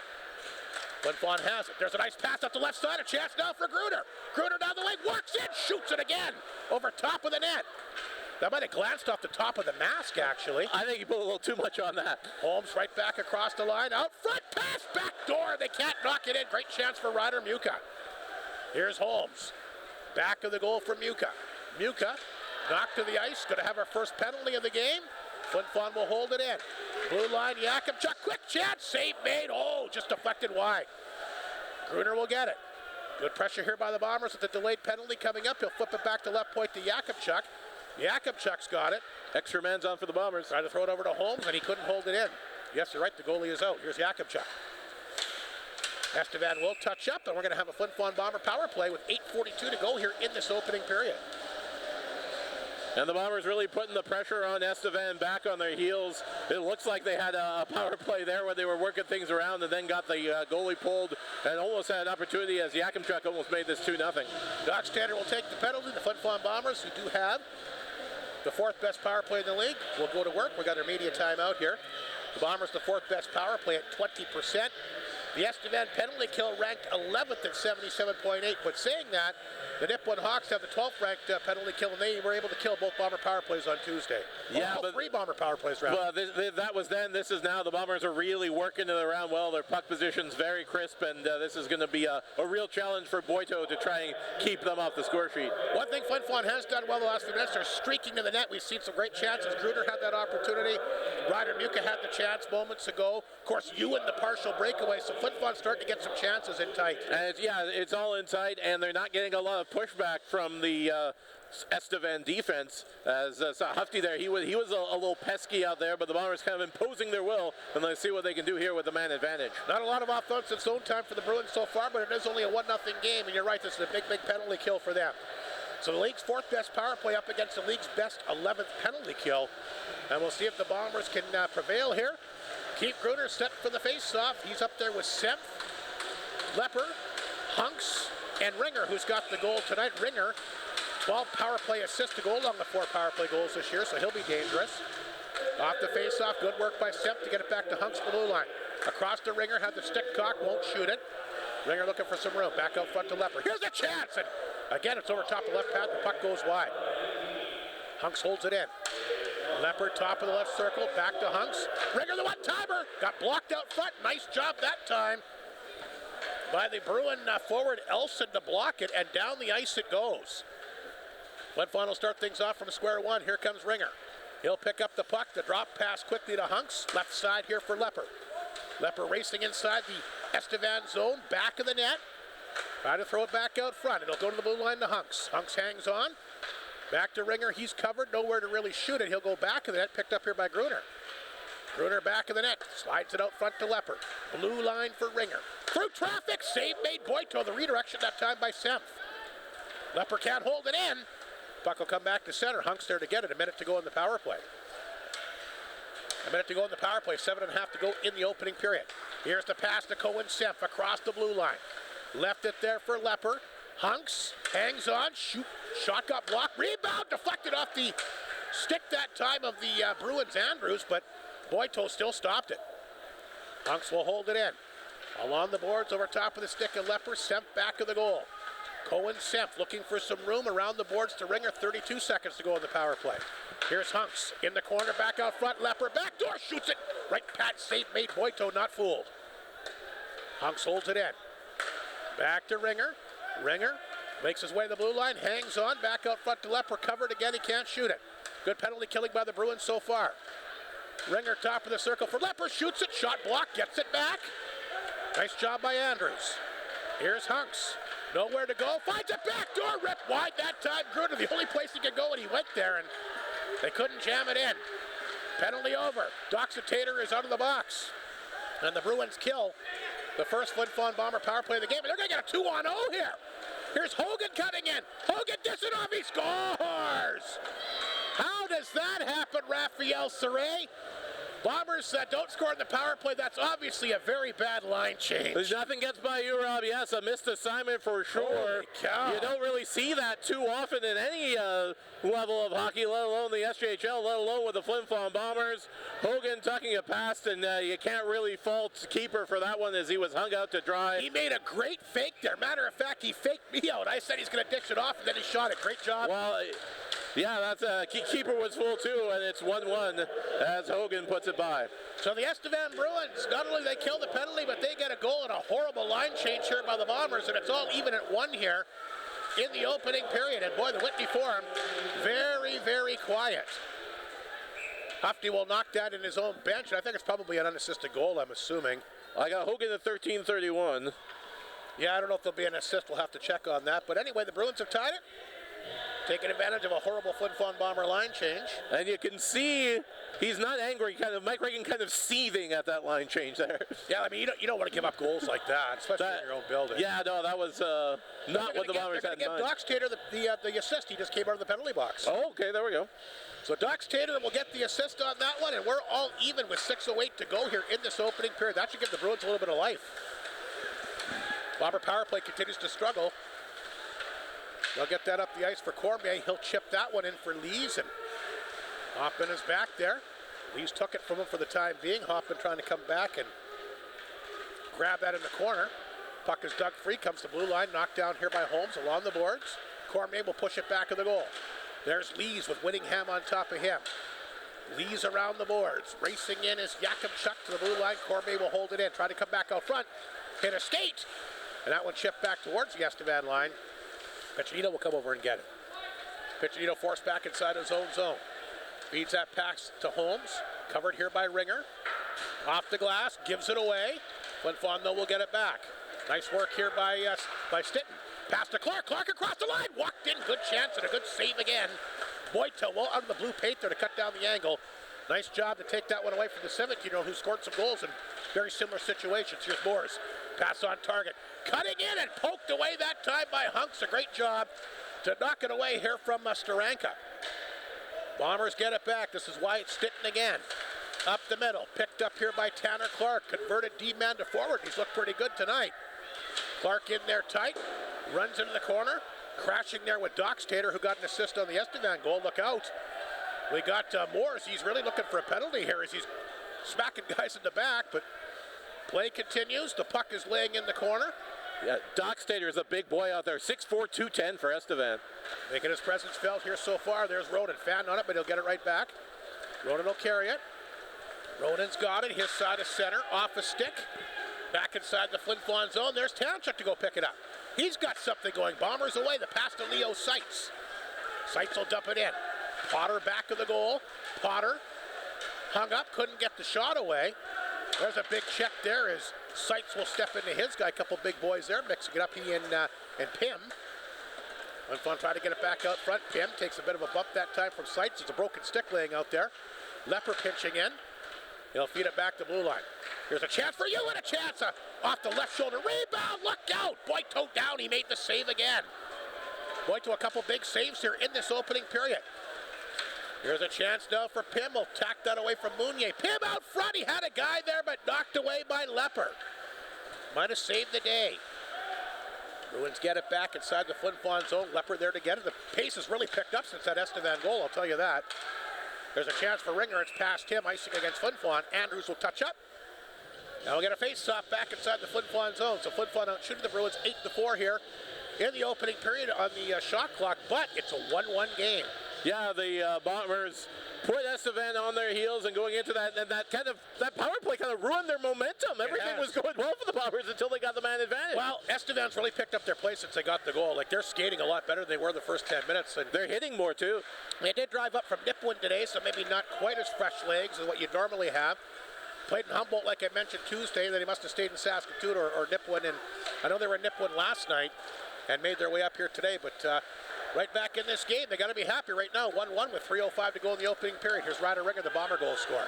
Flin Flon has it. There's a nice pass up the left side. A chance now for Gruner. Gruner down the lane, works in, shoots it again. Over top of the net. That might have glanced off the top of the mask, actually. I think he put a little too much on that. Holmes right back across the line. Out front, pass, back door. They can't knock it in. Great chance for Ryder Muka. Here's Holmes. Back of the goal for Muka. Muka knocked to the ice. Going to have our first penalty of the game. Flin Flon will hold it in. Blue line, Jakubchuk. Quick chance. Save made. Oh, just deflected wide. Gruner will get it. Good pressure here by the Bombers with the delayed penalty coming up. He'll flip it back to left point to Jakubchuk. Jakubchuk's got it. Extra man's on for the Bombers. Tried to throw it over to Holmes, and he couldn't hold it in. Yes, you're right, the goalie is out. Here's Jakubchuk. Estevan will touch up, and we're going to have a Flin Flon Bomber power play with 8:42 to go here in this opening period. And the Bombers really putting the pressure on Estevan back on their heels. It looks like they had a power play there where they were working things around and then got the goalie pulled and almost had an opportunity as Jakubchuk almost made this 2-0. Doc Standard will take the penalty. The Flin Flon Bombers, who do have the fourth best power play in the league, will go to work. We got our media timeout here. The Bombers, the fourth best power play at 20%. The Estevan penalty kill ranked 11th at 77.8. But saying that, the Nipawin Hawks have the 12th ranked penalty kill, and they were able to kill both Bomber power plays on Tuesday. Yeah, but three Bomber power plays, rather. Well, that was then. This is now. The Bombers are really working it around well. Their puck position's very crisp, and this is going to be a real challenge for Boito to try and keep them off the score sheet. One thing Flin Flon has done well the last few minutes, they're streaking to the net. We've seen some great chances. Gruner had that opportunity. Ryder Muka had the chance moments ago. Of course, Ewan the partial breakaway. So Flin Flon's starting to get some chances in tight. And it's all in tight, and they're not getting a lot of pushback from the Estevan defense. As Hufty there, he was a little pesky out there, but the Bombers kind of imposing their will, and let's see what they can do here with the man advantage. Not a lot of offensive zone time for the Bruins so far, but it is only a 1-0 game, and you're right, this is a big penalty kill for them. So the league's fourth best power play up against the league's best 11th penalty kill, and we'll see if the Bombers can prevail here. Keith Gruner set for the face-off. He's up there with Semp, Lepper, Hunks, and Ringer, who's got the goal tonight. Ringer, 12 power play assists to go along the 4 power play goals this year, so he'll be dangerous. Off the face-off, good work by Semp to get it back to Hunks for the blue line. Across to Ringer, had the stick cock, won't shoot it. Ringer looking for some room, back out front to Lepper. Here's a chance, and again, it's over top the left pad, the puck goes wide. Hunks holds it in. Lepper, top of the left circle, back to Hunks. Ringer, the one-timer, got blocked out front. Nice job that time by the Bruin forward Elson to block it, and down the ice it goes. Flin Flon will start things off from square one. Here comes Ringer. He'll pick up the puck, the drop pass quickly to Hunks. Left side here for Lepper. Lepper racing inside the Estevan zone, back of the net. Trying to throw it back out front. It'll go to the blue line to Hunks. Hunks hangs on. Back to Ringer. He's covered. Nowhere to really shoot it. He'll go back of the net. Picked up here by Gruner. Gruner back of the net. Slides it out front to Lepper. Blue line for Ringer. Through traffic. Save made Boito. The redirection that time by Semp. Lepper can't hold it in. Puck will come back to center. Hunks there to get it. A minute to go in the power play. A minute to go in the power play. 7.5 to go in the opening period. Here's the pass to Cohen Semp across the blue line. Left it there for Lepper. Hunks hangs on. Shoot. Shot got blocked. Rebound deflected off the stick that time of the Bruins Andrews, but Boito still stopped it. Hunks will hold it in. Along the boards over top of the stick of Lepper. Semp back of the goal. Cohen Semp looking for some room around the boards to Ringer. 32 seconds to go in the power play. Here's Hunks in the corner, back out front. Lepper backdoor shoots it. Right pat save made Boito not fooled. Hunks holds it in. Back to Ringer. Ringer makes his way to the blue line, hangs on, back out front to Lepper, covered again, he can't shoot it. Good penalty killing by the Bruins so far. Ringer top of the circle for Lepper, shoots it, shot blocked, gets it back. Nice job by Andrews. Here's Hunks, nowhere to go, finds a backdoor, ripped wide that time. Gruner, the only place he could go, and he went there, and they couldn't jam it in. Penalty over. Doxatator is out of the box. And the Bruins kill the first Flin Flon Bomber power play of the game. And they're going to get a 2-on-0 here. Here's Hogan cutting in. Hogan dishing off. He scores. How does that happen, Raphael Serre? Bombers don't score in the power play. That's obviously a very bad line change. Nothing gets by you, Rob. Yes, a missed assignment for sure. You don't really see that too often in any level of hockey, let alone the SJHL, let alone with the Flin Flon Bombers. Hogan tucking it past, and you can't really fault keeper for that one as he was hung out to dry. He made a great fake there. Matter of fact, he faked me out. I said he's going to dish it off, and then he shot it. Great job. Well, yeah, that's keeper was full too, and it's 1-1 as Hogan puts it by. So the Estevan Bruins, not only they kill the penalty, but they get a goal and a horrible line change here by the Bombers, and it's all even at 1 here in the opening period. And boy, the Whitney Forum, very, very quiet. Hufty will knock that in his own bench, and I think it's probably an unassisted goal, I'm assuming. I got Hogan at 13:31. Yeah, I don't know if there'll be an assist. We'll have to check on that. But anyway, the Bruins have tied it. Taking advantage of a horrible Flin Flon Bomber line change. And you can see he's not angry, Mike Reagan kind of seething at that line change there. Yeah, I mean, you don't want to give up goals like that, especially in your own building. Yeah, no, that was not what the Bombers had in mind. Doxatator the assist. He just came out of the penalty box. Oh, okay, there we go. So Doxatator will get the assist on that one, and we're all even with 6:08 to go here in this opening period. That should give the Bruins a little bit of life. Bomber power play continues to struggle. They'll get that up the ice for Cormier. He'll chip that one in for Lees, and Hoffman is back there. Lees took it from him for the time being. Hoffman trying to come back and grab that in the corner. Puck is dug free, comes to blue line, knocked down here by Holmes along the boards. Cormier will push it back of the goal. There's Lees with Whittingham on top of him. Lees around the boards. Racing in is Yakimchuk to the blue line. Cormier will hold it in, try to come back out front. Hit a skate, and that one chipped back towards the Estevan line. Piccinino will come over and get it. Piccinino forced back inside his own zone. Feeds that pass to Holmes. Covered here by Ringer. Off the glass, gives it away. Flin Flon, though, will get it back. Nice work here by Stitton. Pass to Clark. Clark across the line. Walked in. Good chance and a good save again. Boito, well, out of the blue paint there to cut down the angle. Nice job to take that one away from the 17-year-old who scored some goals in very similar situations. Here's Moores. Pass on target. Cutting in and poked away that time by Hunks. A great job to knock it away here from Steranka. Bombers get it back. This is Wyatt Stitton again. Up the middle. Picked up here by Tanner Clark. Converted D-man to forward. He's looked pretty good tonight. Clark in there tight. Runs into the corner. Crashing there with Doxatator, who got an assist on the Estevan goal. Look out. We got Moores. He's really looking for a penalty here as he's smacking guys in the back, but play continues. The puck is laying in the corner. Yeah, Doxatator is a big boy out there. 6'4", 210 for Estevan. Making his presence felt here so far. There's Ronan. Fan on it, but he'll get it right back. Ronan will carry it. Ronan's got it. His side of center. Off a stick. Back inside the Flin Flon zone. There's Township to go pick it up. He's got something going. Bombers away. The pass to Leo Seitz. Seitz will dump it in. Potter back of the goal. Potter hung up. Couldn't get the shot away. There's a big check there as Seitz will step into his guy. A couple big boys there, mixing it up, he and Pym. Flin Flon trying to get it back out front. Pym takes a bit of a bump that time from Seitz. It's a broken stick laying out there. Lepper pinching in. He'll feed it back to blue line. Here's a chance for you and a chance off the left shoulder. Rebound, look out! Boito down, he made the save again. Boito a couple big saves here in this opening period. Here's a chance now for Pym. He'll tack that away from Mounier. Pym out front, he had a guy there but knocked away by Lepper. Might have saved the day. Bruins get it back inside the Flin Flon zone. Lepper there to get it. The pace has really picked up since that Estevan goal, I'll tell you that. There's a chance for Ringer. It's past him. Icing against Flin Flon. Andrews will touch up. Now we'll get a face-off back inside the Flin Flon zone. So Flin Flon out shooting the Bruins 8-4 here in the opening period on the shot clock, but it's a 1-1 game. Yeah, the Bombers put Estevan on their heels and going into that, and that power play kind of ruined their momentum. Everything was going well for the Bombers until they got the man advantage. Well, Estevan's really picked up their play since they got the goal. Like, they're skating a lot better than they were the first 10 minutes. And they're hitting more, too. They did drive up from Nipawin today, so maybe not quite as fresh legs as what you'd normally have. Played in Humboldt, like I mentioned, Tuesday. Then he must have stayed in Saskatoon or Nipawin. And I know they were in Nipawin last night and made their way up here today. But right back in this game, they got to be happy right now. 1-1 with 3:05 to go in the opening period. Here's Ryder Ringer, the Bomber goal scorer.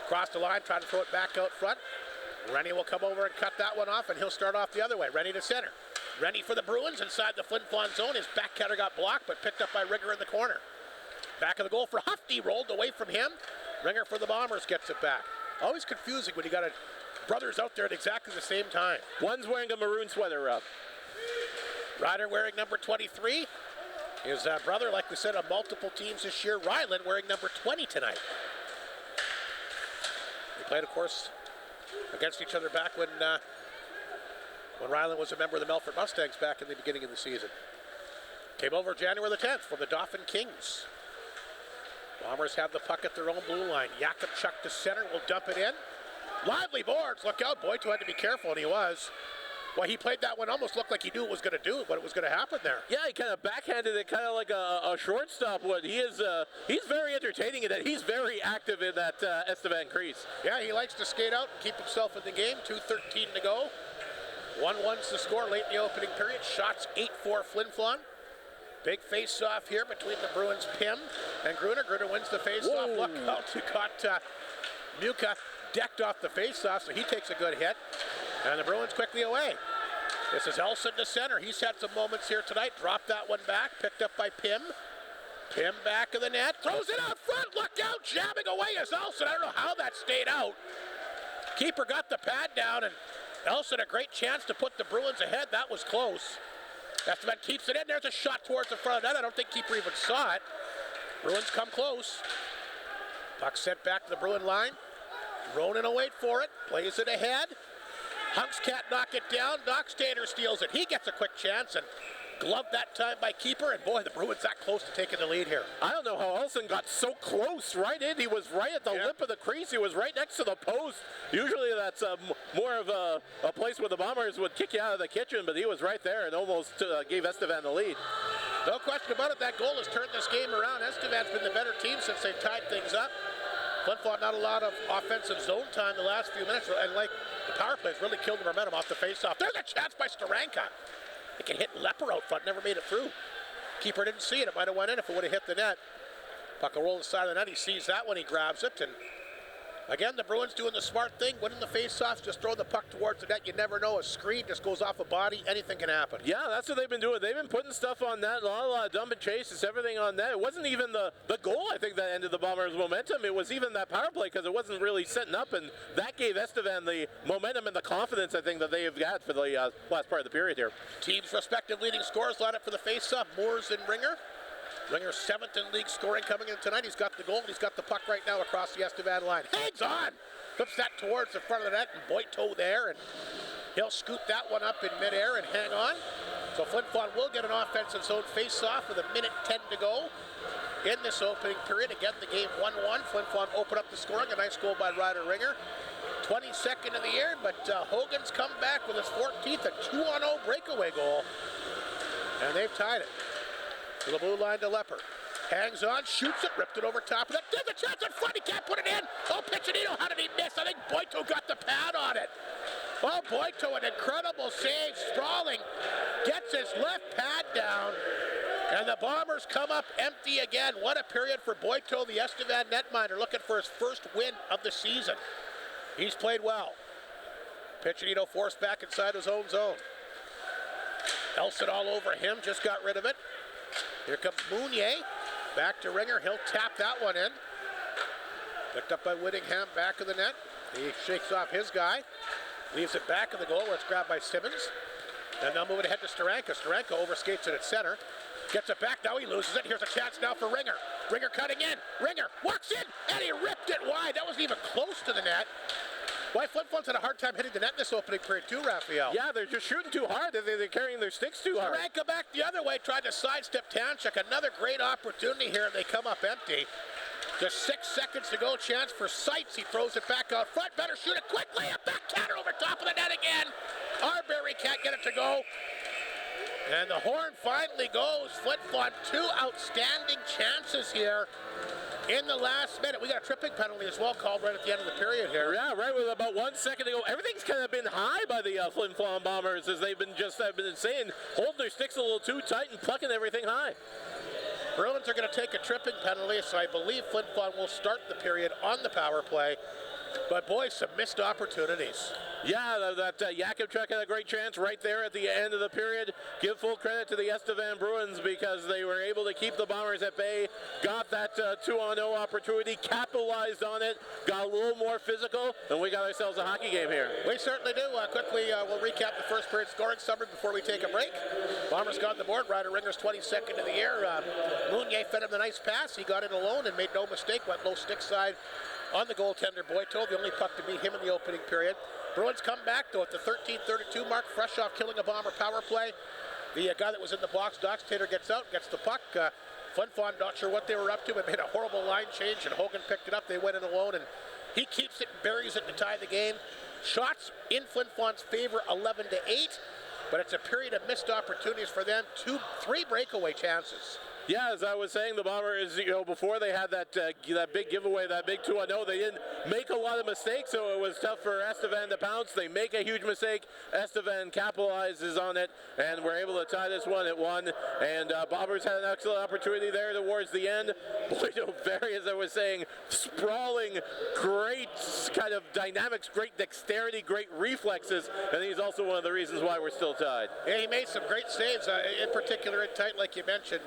Across the line, trying to throw it back out front. Rennie will come over and cut that one off, and he'll start off the other way. Rennie to center. Rennie for the Bruins inside the Flin Flon zone. His backhander got blocked, but picked up by Ringer in the corner. Back of the goal for Hufty, rolled away from him. Ringer for the Bombers gets it back. Always confusing when you got brothers out there at exactly the same time. One's wearing a maroon sweater up. Ryder wearing number 23. His brother, like we said, on multiple teams this year, Ryland, wearing number 20 tonight. They played, of course, against each other back when Ryland was a member of the Melfort Mustangs back in the beginning of the season. Came over January the 10th for the Dauphin Kings. Bombers have the puck at their own blue line. Yakupchuk to center, will dump it in. Lively boards, look out, Boito had to be careful, and he was. Well, he played that one, almost looked like he knew what was going to do, what it was going to happen there. Yeah, he kind of backhanded it, kind of like a shortstop would. He's very entertaining in that. He's very active in that Estevan crease. Yeah, he likes to skate out and keep himself in the game. 2:13 to go. 1-1's the score late in the opening period. Shots 8-4 Flin Flon. Big face-off here between the Bruins' Pym and Gruner. Gruner wins the face-off. Look out, he caught Muka decked off the face-off, so he takes a good hit. And the Bruins quickly away. This is Elson to center. He's had some moments here tonight. Dropped that one back, picked up by Pym. Pym back of the net, throws it out front. Look out, jamming away is Elson. I don't know how that stayed out. Keeper got the pad down, and Elson a great chance to put the Bruins ahead. That was close. Estevan keeps it in. There's a shot towards the front of that. I don't think keeper even saw it. Bruins come close. Puck sent back to the Bruin line. Ronan will wait for it. Plays it ahead. Hunks can't knock it down. Dockstader steals it. He gets a quick chance and gloved that time by keeper. And boy, the Bruins that close to taking the lead here. I don't know how Elson got so close right in. He was right at the lip of the crease. He was right next to the post. Usually that's more of a place where the Bombers would kick you out of the kitchen, but he was right there and almost gave Estevan the lead. No question about it. That goal has turned this game around. Estevan's been the better team since they tied things up. Flin Flon not a lot of offensive zone time the last few minutes, and like the power plays really killed the momentum off the faceoff. There's a chance by Steranka. It can hit Lepper out front, never made it through. Keeper didn't see it. It might have went in if it would have hit the net. Puck will roll the side of the net. He sees that when he grabs it, and again, the Bruins doing the smart thing, winning the faceoffs, just throw the puck towards the net. You never know. A screen just goes off a body. Anything can happen. Yeah, that's what they've been doing. They've been putting stuff on net, a lot of dump and chases, everything on net. It wasn't even the goal, I think, that ended the Bombers' momentum. It was even that power play because it wasn't really setting up, and that gave Estevan the momentum and the confidence, I think, that they have got for the last part of the period here. Teams' respective leading scorers line up for the faceoff. Moores and Ringer. Ringer 7th in league scoring coming in tonight. He's got the goal. He's got the puck right now across the Estevan line. Hangs on! Flips that towards the front of the net, and Boito there, and he'll scoot that one up in midair and hang on. So Flin Flon will get an offensive zone face-off with 1:10 to go in this opening period. Again, the game 1-1. Flin Flon open up the scoring. A nice goal by Ryder Ringer. 22nd of the year, but Hogan's come back with his 14th, a 2-on-0 breakaway goal, and they've tied it. To the blue line to Lepper. Hangs on, shoots it, ripped it over top of it. There's a chance in front, he can't put it in. Oh, Piccinino, how did he miss? I think Boito got the pad on it. Oh, Boito, an incredible save, sprawling, gets his left pad down, and the Bombers come up empty again. What a period for Boito, the Estevan netminder, looking for his first win of the season. He's played well. Piccinino forced back inside his own zone. Elson all over him, just got rid of it. Here comes Mounier, back to Ringer, he'll tap that one in. Picked up by Whittingham, back of the net. He shakes off his guy, leaves it back in the goal where it's grabbed by Simmons. Then they'll move it ahead to Steranka. Steranka overskates it at center. Gets it back, now he loses it. Here's a chance now for Ringer. Ringer cutting in. Ringer walks in, and he ripped it wide. That wasn't even close to the net. Why Flin Flon's had a hard time hitting the net this opening period too, Raphael. Yeah, they're just shooting too hard. They're carrying their sticks too hard. Steranka back the other way, tried to sidestep Tanchuk. Another great opportunity here, and they come up empty. Just 6 seconds to go, chance for Seitz. He throws it back out front. Better shoot it quickly. A backhander over top of the net again. Arbery can't get it to go. And the horn finally goes. Flin Flon, 2 outstanding chances here in the last minute. We got a tripping penalty as well called right at the end of the period here. Yeah, right with about 1 second to go. Everything's kind of been high by the Flin Flon Bombers as they've been saying, holding their sticks a little too tight and plucking everything high. Bruins are going to take a tripping penalty, so I believe Flin Flon will start the period on the power play. But boy, some missed opportunities. Yeah, that Yakubchuk had a great chance right there at the end of the period. Give full credit to the Estevan Bruins because they were able to keep the Bombers at bay, got that 2-on-0 opportunity, capitalized on it, got a little more physical, and we got ourselves a hockey game here. We certainly do. Quickly, we'll recap the first period scoring summary before we take a break. Bombers got on the board. Ryder Ringer's 22nd of the year. Mounier fed him the nice pass. He got in alone and made no mistake, went low stick side on the goaltender Boito, the only puck to beat him in the opening period. Bruins come back though at the 13:32 mark, fresh off killing a Bomber power play. The guy that was in the box, Doxtator, gets out, gets the puck. Flin Flon, not sure what they were up to, but made a horrible line change, and Hogan picked it up. They went in alone, and he keeps it and buries it to tie the game. Shots in Flin Flon's favor, 11-8, but it's a period of missed opportunities for them. 3 breakaway chances. Yeah, as I was saying, the Bombers, before they had that big giveaway, that big 2-0, they didn't make a lot of mistakes, so it was tough for Estevan to pounce. They make a huge mistake. Estevan capitalizes on it, and we're able to tie this one at 1. And Bombers had an excellent opportunity there towards the end. Boito, very, as I was saying, sprawling, great kind of dynamics, great dexterity, great reflexes, and he's also one of the reasons why we're still tied. Yeah, he made some great saves, in particular in tight, like you mentioned.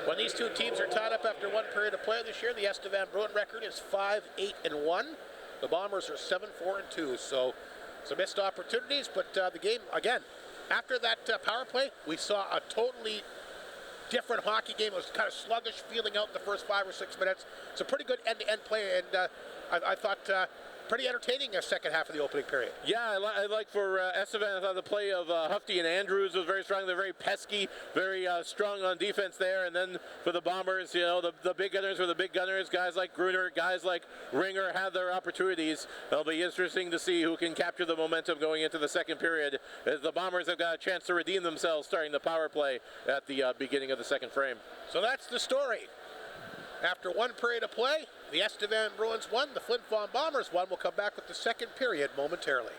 When these two teams are tied up after one period of play this year, the Estevan Bruin record is 5-8-1. The Bombers are 7-4-2. So some missed opportunities, but the game, again, after that power play, we saw a totally different hockey game. It was kind of sluggish feeling out in the first 5 or 6 minutes. It's a pretty good end-to-end play, and I thought pretty entertaining second half of the opening period. Yeah, I like for Estevan, I thought the play of Hufty and Andrews was very strong. They're very pesky, very strong on defense there. And then for the Bombers, the big gunners were the big gunners. Guys like Gruner, guys like Ringer had their opportunities. It'll be interesting to see who can capture the momentum going into the second period, as the Bombers have got a chance to redeem themselves starting the power play at the beginning of the second frame. So that's the story. After one period of play, the Estevan Bruins won, the Flin Flon Bombers won. We'll come back with the second period momentarily.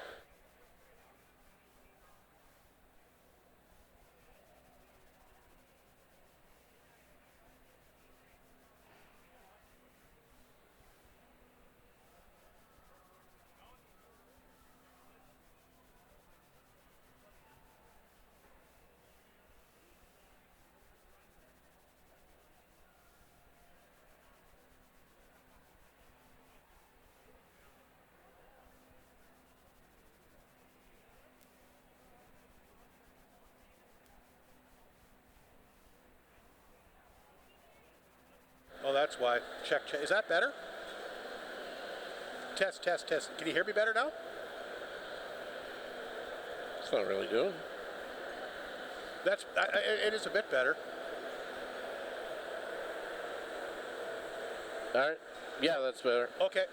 Oh, that's why. Check. Is that better? Test. Can you hear me better now? It's not really doing. It is a bit better. All right. Yeah, that's better. Okay.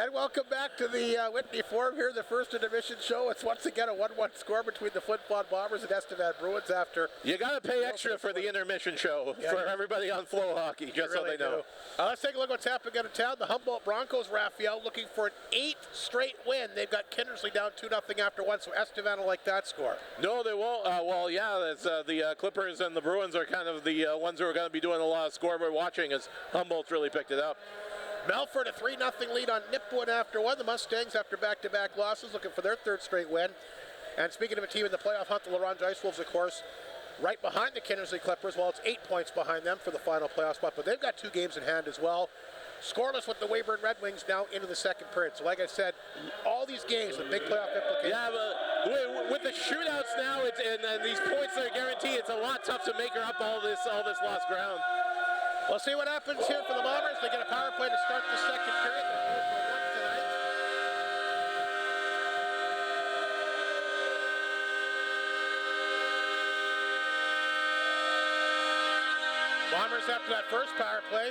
And welcome back to the Whitney Forum here, the first intermission show. It's once again a 1-1 score between the Flin Flon Bombers and Estevan Bruins after... You got to pay extra for the intermission show for everybody on Flow Hockey, just really so they know. Let's take a look at what's happening out of town. The Humboldt Broncos, Raphael, looking for an 8th straight win. They've got Kindersley down 2-0 after one, so Estevan will like that score. No, they won't. It's, the Clippers and the Bruins are kind of the ones who are going to be doing a lot of scoreboard watching as Humboldt's really picked it up. Melford a 3-0 lead on Nipwood after one. The Mustangs, after back-to-back losses, looking for their 3rd straight win. And speaking of a team in the playoff hunt, the LaRonge Ice Wolves, of course, right behind the Kindersley Clippers. Well, it's 8 points behind them for the final playoff spot, but they've got 2 games in hand as well. Scoreless with the Weyburn Red Wings now into the 2nd period. So like I said, all these games with big playoff implications. Yeah, but with the shootouts now, and these points that are guaranteed, it's a lot tough to make her up all this lost ground. We'll see what happens here for the Bombers. They get a power play to start the 2nd period. They're 0 for 1 tonight. Bombers, after that first power play,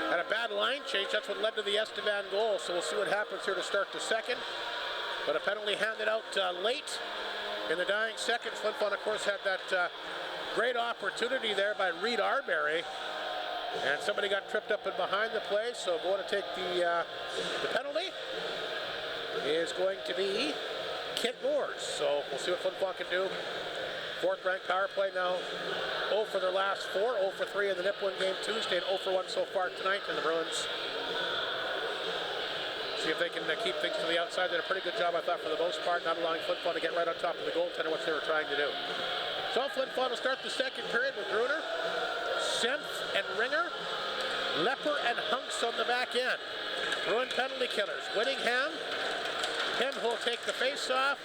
had a bad line change. That's what led to the Estevan goal. So we'll see what happens here to start the 2nd. But a penalty handed out late in the dying seconds. Flin Flon, of course, had that great opportunity there by Reed Arbery. And somebody got tripped up and behind the play, so going to take the penalty is going to be Kent Moores. So we'll see what Flin Flon can do. 4th ranked power play now. 0 for their last 4, 0 for 3 in the Nipwood game Tuesday, and 0 for 1 so far tonight. And the Bruins see if they can keep things to the outside. They did a pretty good job, I thought, for the most part, not allowing Flin Flon to get right on top of the goaltender, which they were trying to do. So Flin Flon will start the 2nd period with Gruner, Senf and Ringer, Lepper and Hunks on the back end. Bruin penalty killers. Whittingham, Pym who will take the face-off.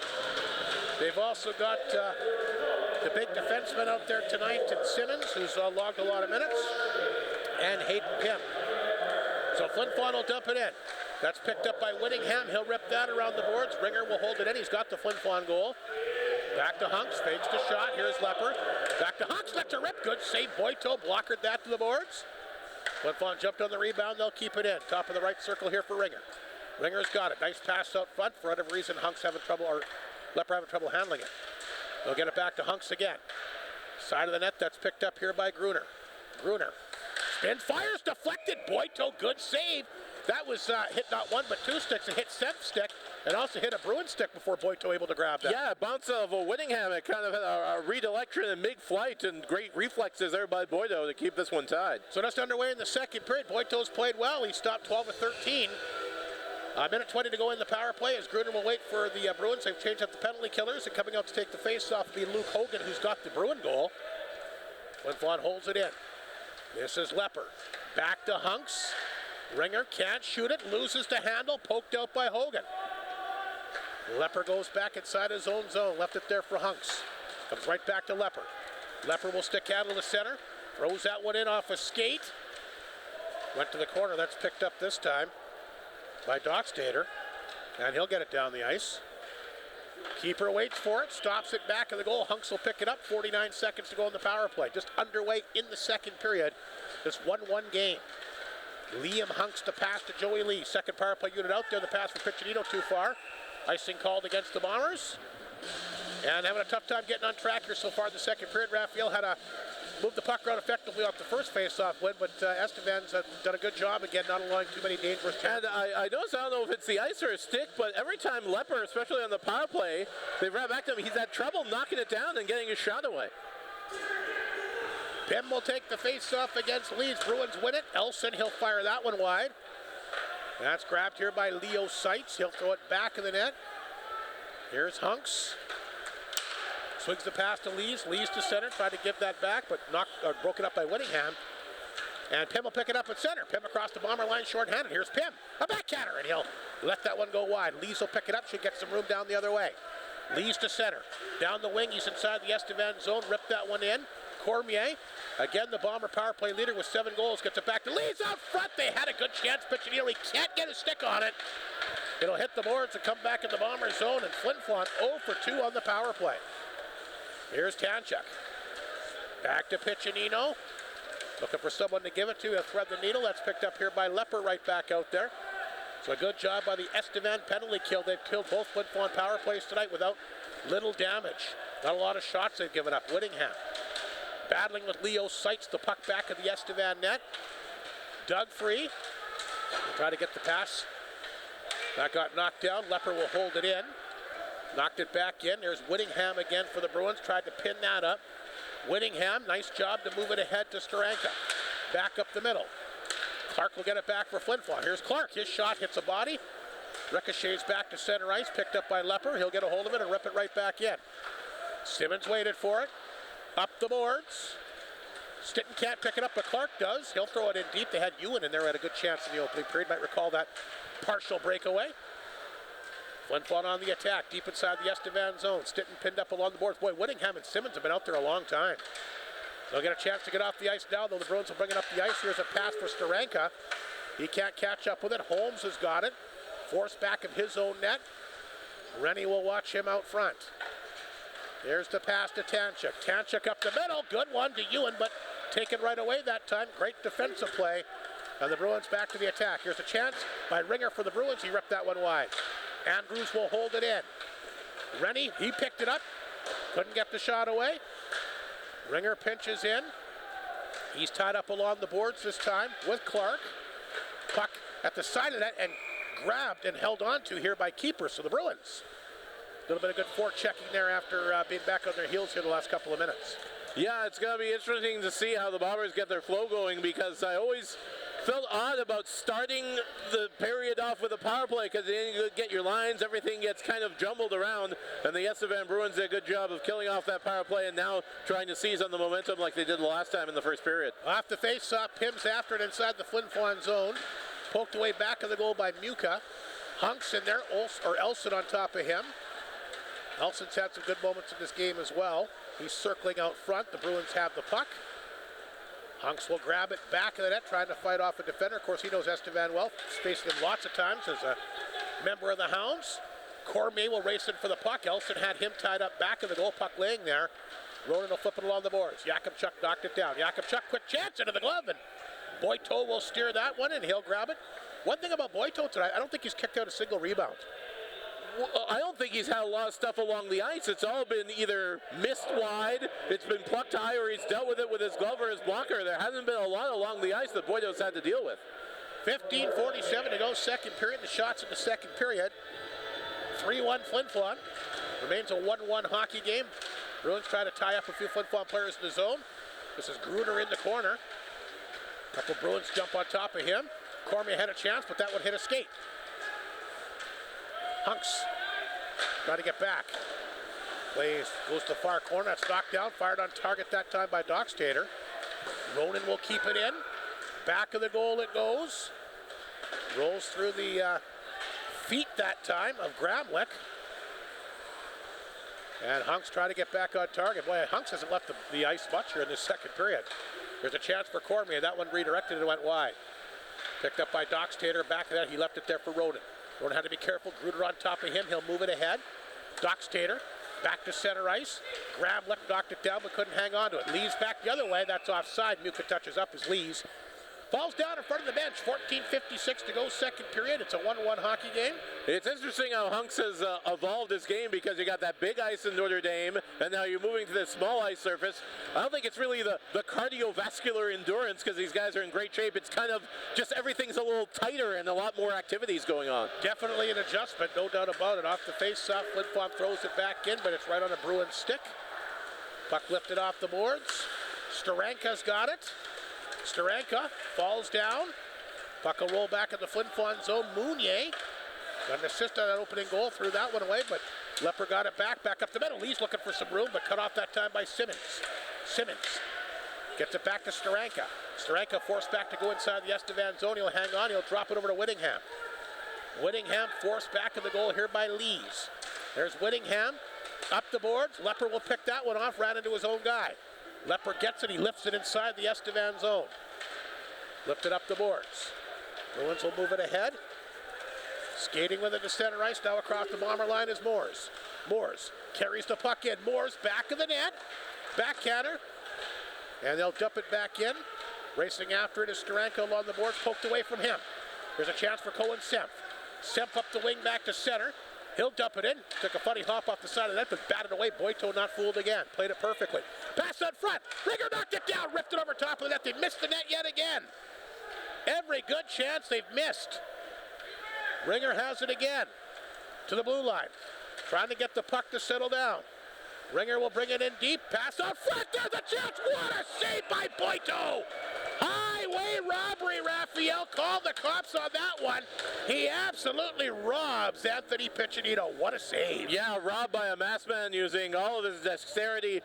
They've also got the big defenseman out there tonight, and Simmons, who's logged a lot of minutes, and Hayden Pym. So Flin Flon will dump it in. That's picked up by Whittingham. He'll rip that around the boards. Ringer will hold it in. He's got the Flin Flon goal. Back to Hunks, fakes the shot. Here's Lepper. Back to Hunks, lets a rip. Good save. Boito blockered that to the boards. Flin Flon jumped on the rebound. They'll keep it in. Top of the right circle here for Ringer. Ringer's got it. Nice pass out front. For whatever reason, Hunks having trouble, or Lepper having trouble handling it. They'll get it back to Hunks again. Side of the net, that's picked up here by Gruner. Gruner spins, fires, deflected. Boito, good save. That was hit not 1 but 2 sticks. It hit Senf's stick and also hit a Bruin stick before Boito able to grab that. Yeah, bounce of Whittingham. It kind of had a redirection and mid-flight and great reflexes there by Boito to keep this one tied. So just underway in the 2nd period. Boito's played well. He stopped 12 of 13. A minute 20 to go in the power play as Gruner will wait for the Bruins. They've changed up the penalty killers, and coming out to take the face-off will be Luke Hogan, who's got the Bruin goal. Flin Flon holds it in. This is Lepper. Back to Hunks. Ringer can't shoot it, loses the handle, poked out by Hogan. Lepper goes back inside his own zone, left it there for Hunks. Comes right back to Lepper. Lepper will stick handle to center, throws that one in off a skate. Went to the corner, that's picked up this time by Dockstader, and he'll get it down the ice. Keeper waits for it, stops it back of the goal. Hunks will pick it up, 49 seconds to go in the power play. Just underway in the 2nd period, this 1-1 game. Liam Hunks to pass to Joey Lee. 2nd power play unit out there. The pass for Piccinino too far. Icing called against the Bombers. And having a tough time getting on track here so far in the 2nd period. Raphael had to move the puck around effectively off the first face-off win, but Estevan's done a good job again, not allowing too many dangerous chances. And I don't know if it's the ice or a stick, but every time Lepper, especially on the power play, they run back to him, he's had trouble knocking it down and getting his shot away. Pym will take the face-off against Leeds. Bruins win it. Elson, he'll fire that one wide. That's grabbed here by Leo Seitz. He'll throw it back in the net. Here's Hunks. Swings the pass to Lees. Lees to center. Tried to give that back, but broken up by Whittingham. And Pym will pick it up at center. Pym across the Bomber line, short-handed. Here's Pym. A backhander, and he'll let that one go wide. Lees will pick it up. Should get some room down the other way. Lees to center. Down the wing. He's inside the Estevan zone. Ripped that one in. Cormier, again the Bomber power play leader with 7 goals, gets it back to Leeds out front. They had a good chance. Piccinino, he can't get a stick on it. It'll hit the boards and come back in the Bomber zone, and Flin Flon 0 for 2 on the power play. Here's Tanchuk. Back to Piccinino. Looking for someone to give it to. He'll thread the needle. That's picked up here by Lepper right back out there. So a good job by the Estevan penalty kill. They've killed both Flin Flon power plays tonight without little damage. Not a lot of shots they've given up. Whittingham battling with Leo, sights the puck back at the Estevan net. Dug free. He'll try to get the pass. That got knocked down. Lepper will hold it in. Knocked it back in. There's Whittingham again for the Bruins. Tried to pin that up. Whittingham, nice job to move it ahead to Steranka. Back up the middle. Clark will get it back for Flin Flon. Here's Clark. His shot hits a body. Ricochets back to center ice. Picked up by Lepper. He'll get a hold of it and rip it right back in. Simmons waited for it. Up the boards. Stitton can't pick it up, but Clark does. He'll throw it in deep. They had Ewan in there, had a good chance in the opening period. Might recall that partial breakaway. Flin Flon on the attack, deep inside the Estevan zone. Stitton pinned up along the boards. Boy, Whittingham and Simmons have been out there a long time. They'll get a chance to get off the ice now, though the Bruins will bring it up the ice. Here's a pass for Steranka. He can't catch up with it. Holmes has got it. Forced back of his own net. Rennie will watch him out front. There's the pass to Tanchuk. Tanchuk up the middle. Good one to Ewan, but taken right away that time. Great defensive play. And the Bruins back to the attack. Here's a chance by Ringer for the Bruins. He ripped that one wide. Andrews will hold it in. Rennie, he picked it up. Couldn't get the shot away. Ringer pinches in. He's tied up along the boards this time with Clark. Puck at the side of that and grabbed and held on to here by keeper. So the Bruins, a little bit of good forechecking there after being back on their heels here the last couple of minutes. Yeah, it's going to be interesting to see how the Bombers get their flow going, because I always felt odd about starting the period off with a power play, because then you get your lines, everything gets kind of jumbled around, and the Estevan Bruins did a good job of killing off that power play and now trying to seize on the momentum like they did the last time in the first period. Off the face-off, Pims after it inside the Flin Flon zone. Poked away back of the goal by Muka. Hunks in there, Elson on top of him. Elson's had some good moments in this game as well. He's circling out front. The Bruins have the puck. Hunks will grab it back of the net, trying to fight off a defender. Of course, he knows Estevan well. He's faced him lots of times as a member of the Hounds. Cormier will race in for the puck. Elson had him tied up back of the goal, puck laying there. Ronan will flip it along the boards. Yakupchuk knocked it down. Yakupchuk, quick chance into the glove, and Boito will steer that one, and he'll grab it. One thing about Boito tonight, I don't think he's kicked out a single rebound. Well, I don't think he's had a lot of stuff along the ice. It's all been either missed wide, it's been plucked high, or he's dealt with it with his glove or his blocker. There hasn't been a lot along the ice that Boito's had to deal with. 15:47 to go, second period. The shots in the second period. 3-1 Flin Flon. Remains a 1-1 hockey game. Bruins try to tie up a few Flin Flon players in the zone. This is Gruner in the corner. Couple Bruins jump on top of him. Cormier had a chance, but that one hit a skate. Hunks trying to get back. Plays, goes to the far corner. That's knocked down. Fired on target that time by Dockstader. Ronan will keep it in. Back of the goal it goes. Rolls through the feet that time of Gramlich. And Hunks trying to get back on target. Boy, Hunks hasn't left the ice much here in this second period. There's a chance for Cormier. That one redirected and went wide. Picked up by Dockstader. Back of that, he left it there for Ronan. Ronan had to be careful. Gruder on top of him. He'll move it ahead. Dockstader back to center ice. Gramlich knocked it down but couldn't hang on to it. Lees back the other way. That's offside. Muka touches up as Lees falls down in front of the bench. 14:56 to go, second period. It's a 1-1 hockey game. It's interesting how Hunks has evolved his game, because you got that big ice in Notre Dame, and now you're moving to this small ice surface. I don't think it's really the cardiovascular endurance, because these guys are in great shape. It's kind of just everything's a little tighter and a lot more activities going on. Definitely an adjustment, no doubt about it. Off the face-off, Flin Flon throws it back in, but it's right on a Bruins stick. Puck lifted off the boards. Steranka's got it. Steranka falls down. Puck will roll back in the Flin Flon zone. Mounier got an assist on that opening goal, threw that one away, but Lepper got it back up the middle. Lee's looking for some room, but cut off that time by Simmons. Simmons gets it back to Steranka. Steranka forced back to go inside the Estevan zone. He'll hang on. He'll drop it over to Whittingham. Whittingham forced back in the goal here by Lees. There's Whittingham up the boards. Lepper will pick that one off, ran into his own guy. Lepper gets it, he lifts it inside the Estevan zone. Lifted up the boards. Bruins will move it ahead. Skating with it to center ice, now across the Bomber line is Moores. Moores carries the puck in. Moores back of the net. Backhander. And they'll dump it back in. Racing after it is Steranka along the boards, poked away from him. There's a chance for Cohen Semp. Semp up the wing back to center. He'll dump it in. Took a funny hop off the side of the net, but batted away. Boito not fooled again. Played it perfectly. Pass out front. Ringer knocked it down. Ripped it over top of the net. They missed the net yet again. Every good chance they've missed. Ringer has it again. To the blue line. Trying to get the puck to settle down. Ringer will bring it in deep. Pass out front. There's a chance. What a save by Boito. Highway robbery. Raphael called the cops on that one. He absolutely robs Anthony Piccinino. What a save. Yeah, robbed by a masked man using all of his dexterity,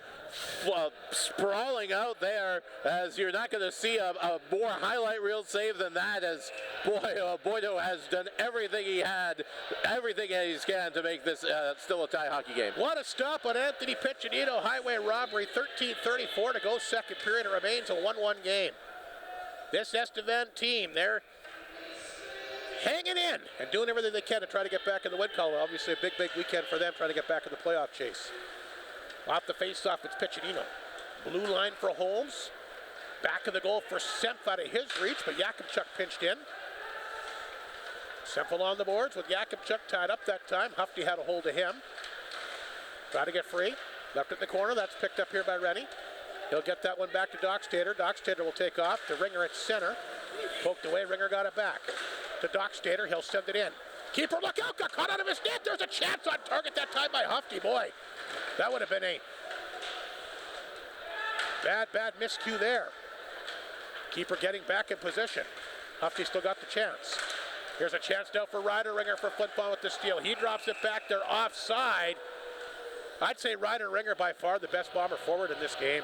sprawling out there, as you're not going to see a more highlight reel save than that, as Boito has done everything he can to make this still a tie hockey game. What a stop on Anthony Piccinino. Highway robbery. 13:34 to go second period. It remains a 1-1 game. This Estevan team, they're hanging in and doing everything they can to try to get back in the win column. Obviously a big weekend for them trying to get back in the playoff chase. Off the face-off, it's Piccinino. Blue line for Holmes. Back of the goal for Semp out of his reach, but Yakupchuk pinched in. Semp along the boards with Yakupchuk tied up that time. Hufty had a hold of him. Try to get free. Left it in the corner. That's picked up here by Rennie. He'll get that one back to Dockstader. Dockstader will take off to Ringer at center. Poked away. Ringer got it back. To Dockstader. He'll send it in. Keeper, look out. Got caught out of his net. There's a chance on target that time by Hufty. Boy, that would have been a bad miscue there. Keeper getting back in position. Hufty still got the chance. Here's a chance now for Ryder. Ringer for Flin Flon with the steal. He drops it back. They're offside. I'd say Ryder Ringer by far the best Bomber forward in this game.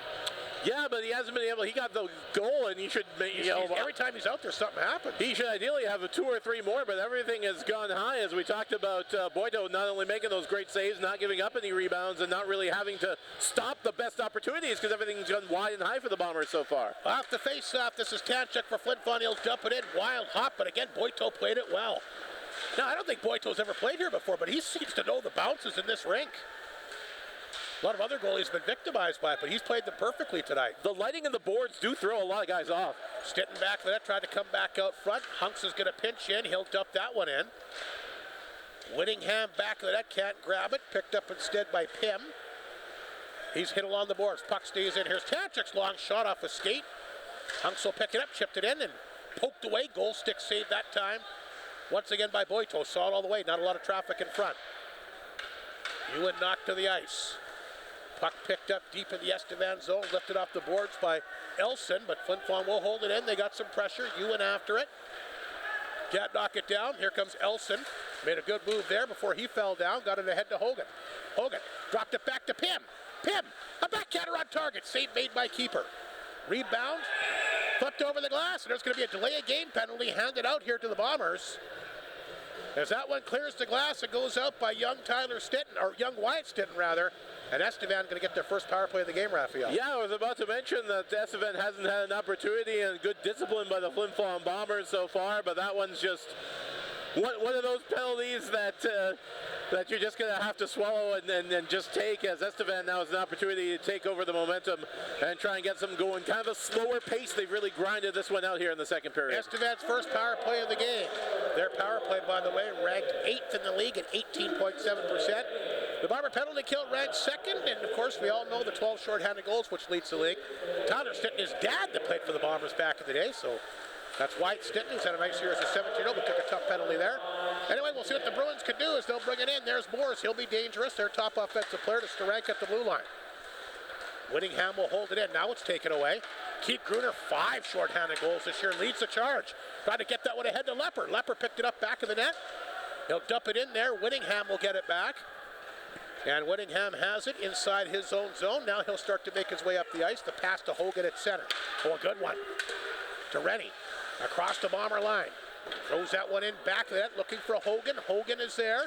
Yeah, but he hasn't been able. He got the goal, and he should. Every time he's out there, something happens. He should ideally have a 2 or 3 more, but everything has gone high, as we talked about. Boito not only making those great saves, not giving up any rebounds, and not really having to stop the best opportunities, because everything's gone wide and high for the Bombers so far. Off the face-off, this is Tanchuk for Flin Flon. He'll dump it in, wild hop, but again, Boito played it well. Now, I don't think Boito's ever played here before, but he seems to know the bounces in this rink. A lot of other goalies have been victimized by it, but he's played them perfectly tonight. The lighting and the boards do throw a lot of guys off. Stinton back for that, tried to come back out front. Hunks is going to pinch in. He'll dump that one in. Whittingham back of the net, can't grab it. Picked up instead by Pym. He's hit along the boards. Puck stays in. Here's Tanchuk's long shot off a skate. Hunks will pick it up, chipped it in, and poked away. Goal stick saved that time. Once again by Boito. Saw it all the way. Not a lot of traffic in front. Ewan knocked to the ice. Puck picked up deep in the Estevan zone, lifted off the boards by Elson, but Flin Flon will hold it in. They got some pressure. Ewan after it. Can't knock it down. Here comes Elson. Made a good move there before he fell down. Got it ahead to Hogan. Hogan dropped it back to Pym. Pym, a backhander on target. Save made by keeper. Rebound. Flipped over the glass, and there's going to be a delay of game penalty handed out here to the Bombers. As that one clears the glass, it goes out by young Wyatt Stinton rather. And Estevan going to get their first power play of the game, Raphael. Yeah, I was about to mention that Estevan hasn't had an opportunity, and good discipline by the Flin Flon Bombers so far, but that one's just one of those penalties that you're just going to have to swallow and just take, as Estevan now has an opportunity to take over the momentum and try and get some going. Kind of a slower pace. They've really grinded this one out here in the second period. Estevan's first power play of the game. Their power play, by the way, ranked 8th in the league at 18.7%. The Bomber penalty kill ranked 2nd, and of course we all know the 12 shorthanded goals, which leads the league. Tyler Stinton, his dad that played for the Bombers back in the day, so that's Wyatt Stinton. He's had a nice year as a 17-year-old, but took a tough penalty there. Anyway, we'll see what the Bruins can do as they'll bring it in. There's Morris. He'll be dangerous. Their top offensive player to Sterank at the blue line. Whittingham will hold it in. Now it's taken away. Keith Gruner, 5 shorthanded goals this year, leads the charge. Trying to get that one ahead to Lepper. Lepper picked it up back of the net. He'll dump it in there. Whittingham will get it back. And Whittingham has it inside his own zone. Now he'll start to make his way up the ice. The pass to Hogan at center. Oh, a good one. To Rennie. Across the Bomber line. Throws that one in back of that, looking for Hogan. Hogan is there.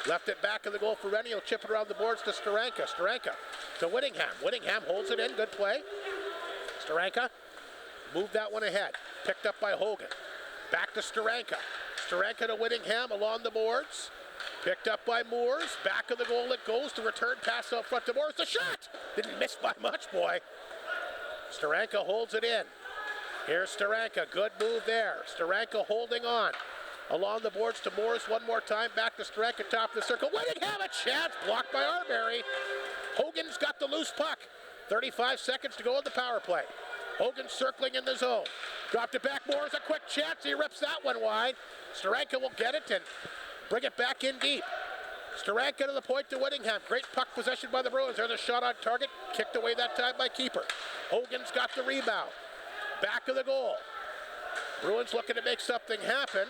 Left it back of the goal for Rennie. He'll chip it around the boards to Steranka. Steranka to Whittingham. Whittingham holds it in. Good play. Steranka moved that one ahead. Picked up by Hogan. Back to Steranka. Steranka to Whittingham along the boards. Picked up by Moores. Back of the goal it goes. To return pass out front to Moores. The shot! Didn't miss by much, boy. Steranka holds it in. Here's Steranka. Good move there. Steranka holding on. Along the boards to Morris one more time. Back to Steranka, top of the circle. Whittingham, a chance. Blocked by Arbery. Hogan's got the loose puck. 35 seconds to go in the power play. Hogan circling in the zone. Dropped it back. Morris, a quick chance. He rips that one wide. Steranka will get it and bring it back in deep. Steranka to the point to Whittingham. Great puck possession by the Bruins. There's a shot on target. Kicked away that time by keeper. Hogan's got the rebound. Back of the goal. Bruins looking to make something happen.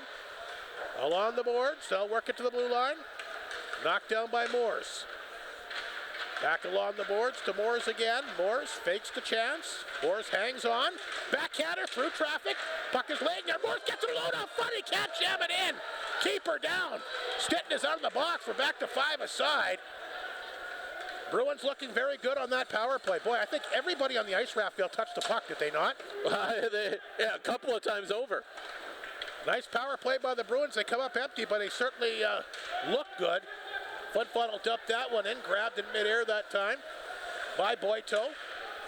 Along the boards, they'll work it to the blue line. Knocked down by Morris. Back along the boards to Morris again. Morris fakes the chance. Morris hangs on. Backhander through traffic. Puck is laying there. Morris gets a load out front. He can't jam it in. Keeper down. Stetton is out of the box. We're back to 5 aside. Bruins looking very good on that power play. Boy, I think everybody on the ice raft field touched the puck, did they not? Yeah, a couple of times over. Nice power play by the Bruins. They come up empty, but they certainly look good. Flin Flon will dump that one in. Grabbed in midair that time by Boito.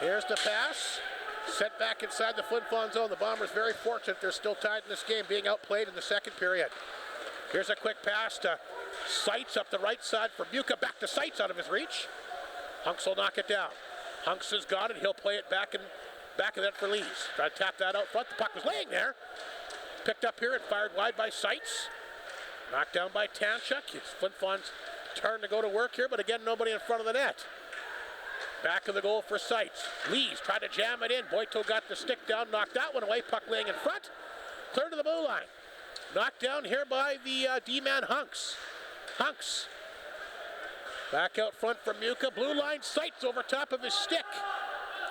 Here's the pass. Sent back inside the Flin Flon zone. The Bombers very fortunate they're still tied in this game, being outplayed in the second period. Here's a quick pass to Seitz up the right side for Buka. Back to Seitz out of his reach. Hunks will knock it down. Hunks has got it. He'll play it back in net for Lees. Try to tap that out front. The puck was laying there. Picked up here and fired wide by Seitz. Knocked down by Tanchuk. It's Flin Flon's turn to go to work here, but again, nobody in front of the net. Back of the goal for Seitz. Lees tried to jam it in. Boito got the stick down, knocked that one away. Puck laying in front. Clear to the blue line. Knocked down here by the D-man Hunks. Hunks. Back out front from Muka. Blue line, Seitz over top of his stick.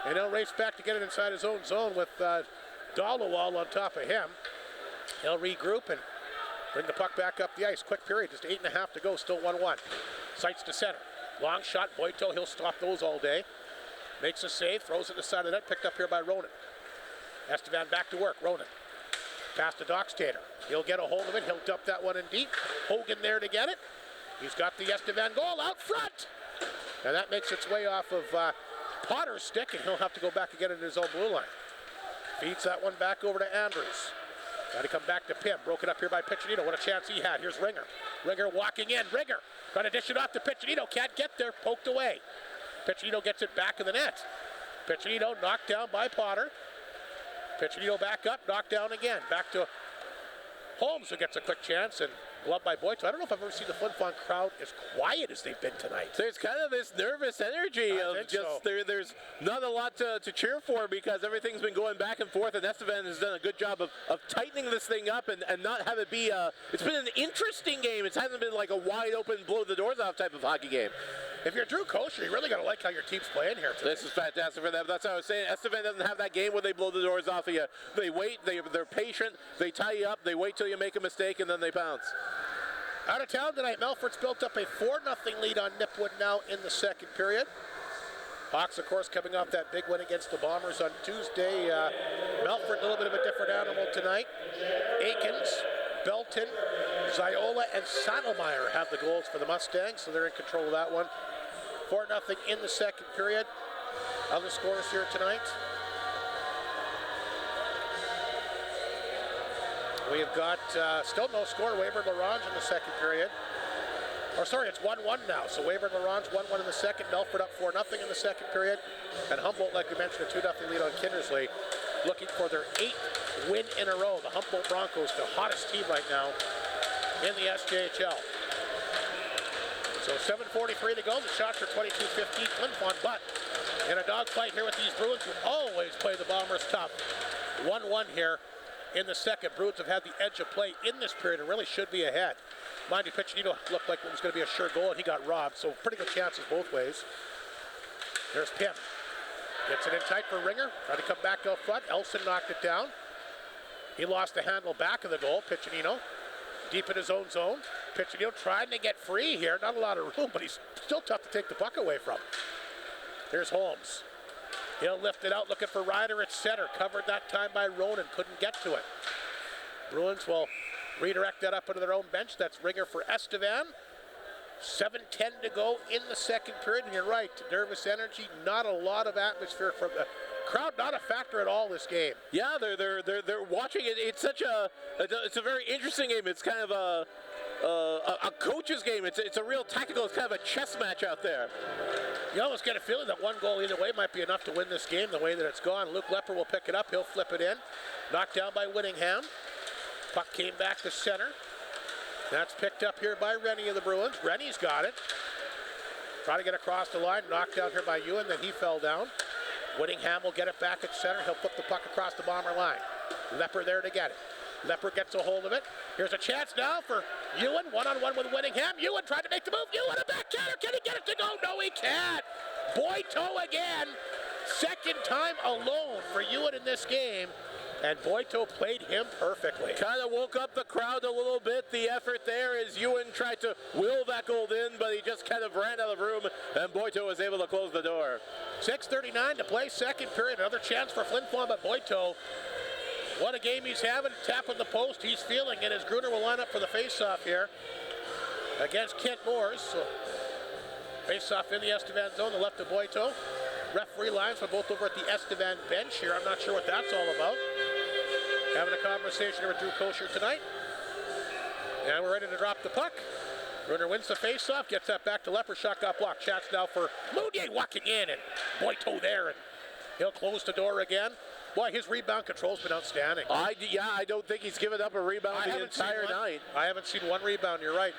And he'll race back to get it inside his own zone with Dahlewall on top of him. He'll regroup and bring the puck back up the ice. Quick period, just 8.5 to go, still 1-1. Seitz to center. Long shot, Boito, he'll stop those all day. Makes a save, throws it to the side of the net, picked up here by Ronan. Estevan back to work, Ronan. Pass to Dockstader. He'll get a hold of it, he'll dump that one in deep. Hogan there to get it. He's got the Estevan goal out front. And that makes its way off of Potter's stick, and he'll have to go back and get it in his own blue line. Feeds that one back over to Andrews. Got to come back to Pim. Broken up here by Piccinino. What a chance he had. Here's Ringer. Ringer walking in. Ringer trying to dish it off to Piccinino. Can't get there. Poked away. Piccinino gets it back in the net. Piccinino knocked down by Potter. Piccinino back up. Knocked down again. Back to Holmes, who gets a quick chance, and gloved by Boito. I don't know if I've ever seen the Flin Flon crowd as quiet as they've been tonight. There's kind of this nervous energy of just so. There's not a lot to cheer for because everything's been going back and forth, and Estevan has done a good job of tightening this thing up and not have it be it's been an interesting game. It hasn't been like a wide open, blow the doors off type of hockey game. If you're Drew Kosher, you really got to like how your team's playing here today. This is fantastic for them. That's what I was saying. Estevan doesn't have that game where they blow the doors off of you. They wait, they're patient, they tie you up, they wait till you make a mistake, and then they pounce. Out of town tonight, Melford's built up a 4-0 lead on Nipwood now in the second period. Hawks, of course, coming off that big win against the Bombers on Tuesday. Melford, a little bit of a different animal tonight. Aikens, Belton, Ziola, and Saddlemeyer have the goals for the Mustangs, so they're in control of that one. 4-0 in the second period. Other scores here tonight. We have got still no score. Weyburn LaRange in the second period. Or sorry, it's 1-1 now. So Weyburn LaRange 1-1 in the second. Melford up 4-0 in the second period. And Humboldt, like we mentioned, a 2-0 lead on Kindersley, looking for their 8th win in a row. The Humboldt Broncos, the hottest team right now in the SJHL. So 7:43 to go. The shots are 22-15 Flin Flon, but in a dogfight here with these Bruins, who always play the Bombers tough. 1-1 here in the second. Bruins have had the edge of play in this period and really should be ahead. Mind you, Piccinino looked like it was going to be a sure goal, and he got robbed, so pretty good chances both ways. There's Pim. Gets it in tight for Ringer. Trying to come back out front. Elson knocked it down. He lost the handle back of the goal. Piccinino deep in his own zone. Piccinino trying to get free here. Not a lot of room, but he's still tough to take the puck away from. Here's Holmes. He'll lift it out, looking for Ryder at center. Covered that time by Ronan, couldn't get to it. Bruins will redirect that up into their own bench. That's Ringer for Estevan. 7:10 to go in the second period, and you're right, nervous energy, not a lot of atmosphere from the crowd, not a factor at all this game. Yeah, they're watching it. It's a very interesting game. It's kind of a coach's game. It's a real tactical. It's kind of a chess match out there. You almost get a feeling that one goal either way might be enough to win this game the way that it's gone. Luke Lepper will pick it up. He'll flip it in. Knocked down by Whittingham. Puck came back to center. That's picked up here by Rennie of the Bruins. Rennie's got it. Trying to get across the line. Knocked down here by Ewan, then he fell down. Whittingham will get it back at center. He'll flip the puck across the Bomber line. Lepper there to get it. Lepper gets a hold of it. Here's a chance now for Ewan. One-on-one with Whittingham. Ewan tried to make the move. Ewan, a backhander. Can he get it to go? No, he can't. Boito again. Second time alone for Ewan in this game. And Boito played him perfectly. Kind of woke up the crowd a little bit. The effort there as Ewan tried to will that goal in, but he just kind of ran out of the room, and Boito was able to close the door. 6:39 to play, second period. Another chance for Flin Flon, but Boito, what a game he's having. Tapping the post, he's feeling it as Gruner will line up for the face-off here against Kent Moores. So, face-off in the Estevan zone, the left of Boito. Referee lines for both over at the Estevan bench here. I'm not sure what that's all about. Having a conversation here with Drew Kosher tonight. And we're ready to drop the puck. Gruner wins the face-off, gets that back to Lepper. Shot got blocked. Chance now for Mounier walking in, and Boito there, and he'll close the door again. Boy, his rebound control's been outstanding. I don't think he's given up a rebound the entire night. I haven't seen one rebound, you're right.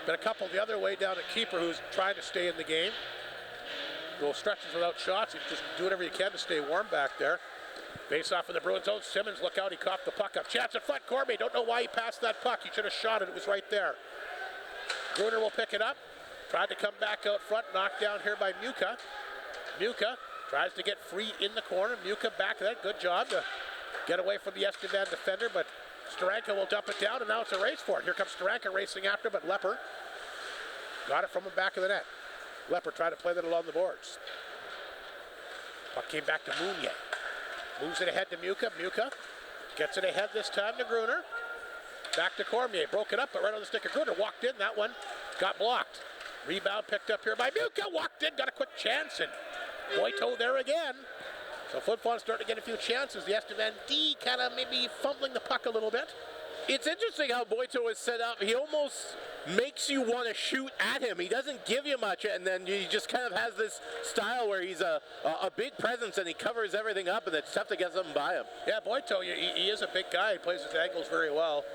Been a couple the other way down at keeper who's trying to stay in the game. Go stretches without shots. You just do whatever you can to stay warm back there. Face off in the Bruins zone. Simmons, look out. He caught the puck up. Chance in front. Cormier. Don't know why he passed that puck. He should have shot it. It was right there. Gruner will pick it up. Tried to come back out front. Knocked down here by Muka. Muka tries to get free in the corner. Muka back to that. Good job to get away from the Estevan defender, but Steranka will dump it down, and now it's a race for it. Here comes Steranka racing after, but Lepper got it from the back of the net. Lepper tried to play that along the boards. Puck came back to Mounier. Moves it ahead to Muka. Muka gets it ahead this time to Gruner. Back to Cormier. Broke it up, but right on the stick of Gruner. Walked in. That one got blocked. Rebound picked up here by Muka. Walked in. Got a quick chance. And Boito there again. So Flin Flon starting to get a few chances. The Estevan D kind of maybe fumbling the puck a little bit. It's interesting how Boito is set up. He almost makes you want to shoot at him. He doesn't give you much, and then he just kind of has this style where he's a big presence and he covers everything up, and it's tough to get something by him. Yeah, Boito, he is a big guy. He plays his angles very well.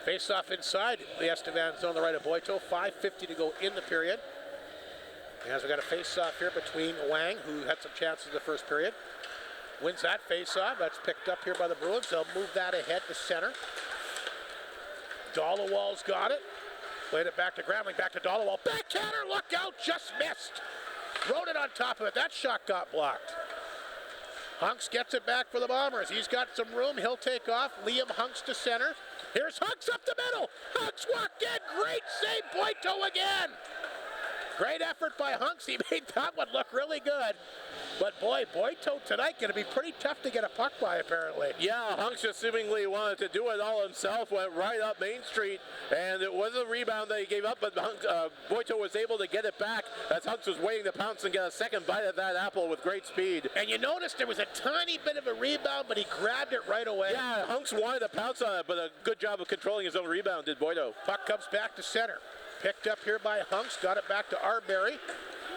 Face off inside the Estevan zone, the right of Boito. 5:50 to go in the period. As we got a face off here between Wang, who had some chances in the first period. Wins that face off. That's picked up here by the Bruins. They'll move that ahead to center. Dollawall's got it. Played it back to Gramling, back to Dollawall. Backhander, look out, just missed. Wrote it on top of it. That shot got blocked. Hunks gets it back for the Bombers. He's got some room. He'll take off. Liam Hunks to center. Here's Hunks up the middle. Hunks walked in. Great save. Boito again. Great effort by Hunks. He made that one look really good. But boy, Boito tonight going to be pretty tough to get a puck by, apparently. Yeah, Hunks just seemingly wanted to do it all himself, went right up Main Street, and it was a rebound that he gave up, but Boito was able to get it back as Hunks was waiting to pounce and get a second bite at that apple with great speed. And you noticed there was a tiny bit of a rebound, but he grabbed it right away. Yeah, Hunks wanted to pounce on it, but a good job of controlling his own rebound did Boito. Puck comes back to center. Picked up here by Hunks, got it back to Arbery.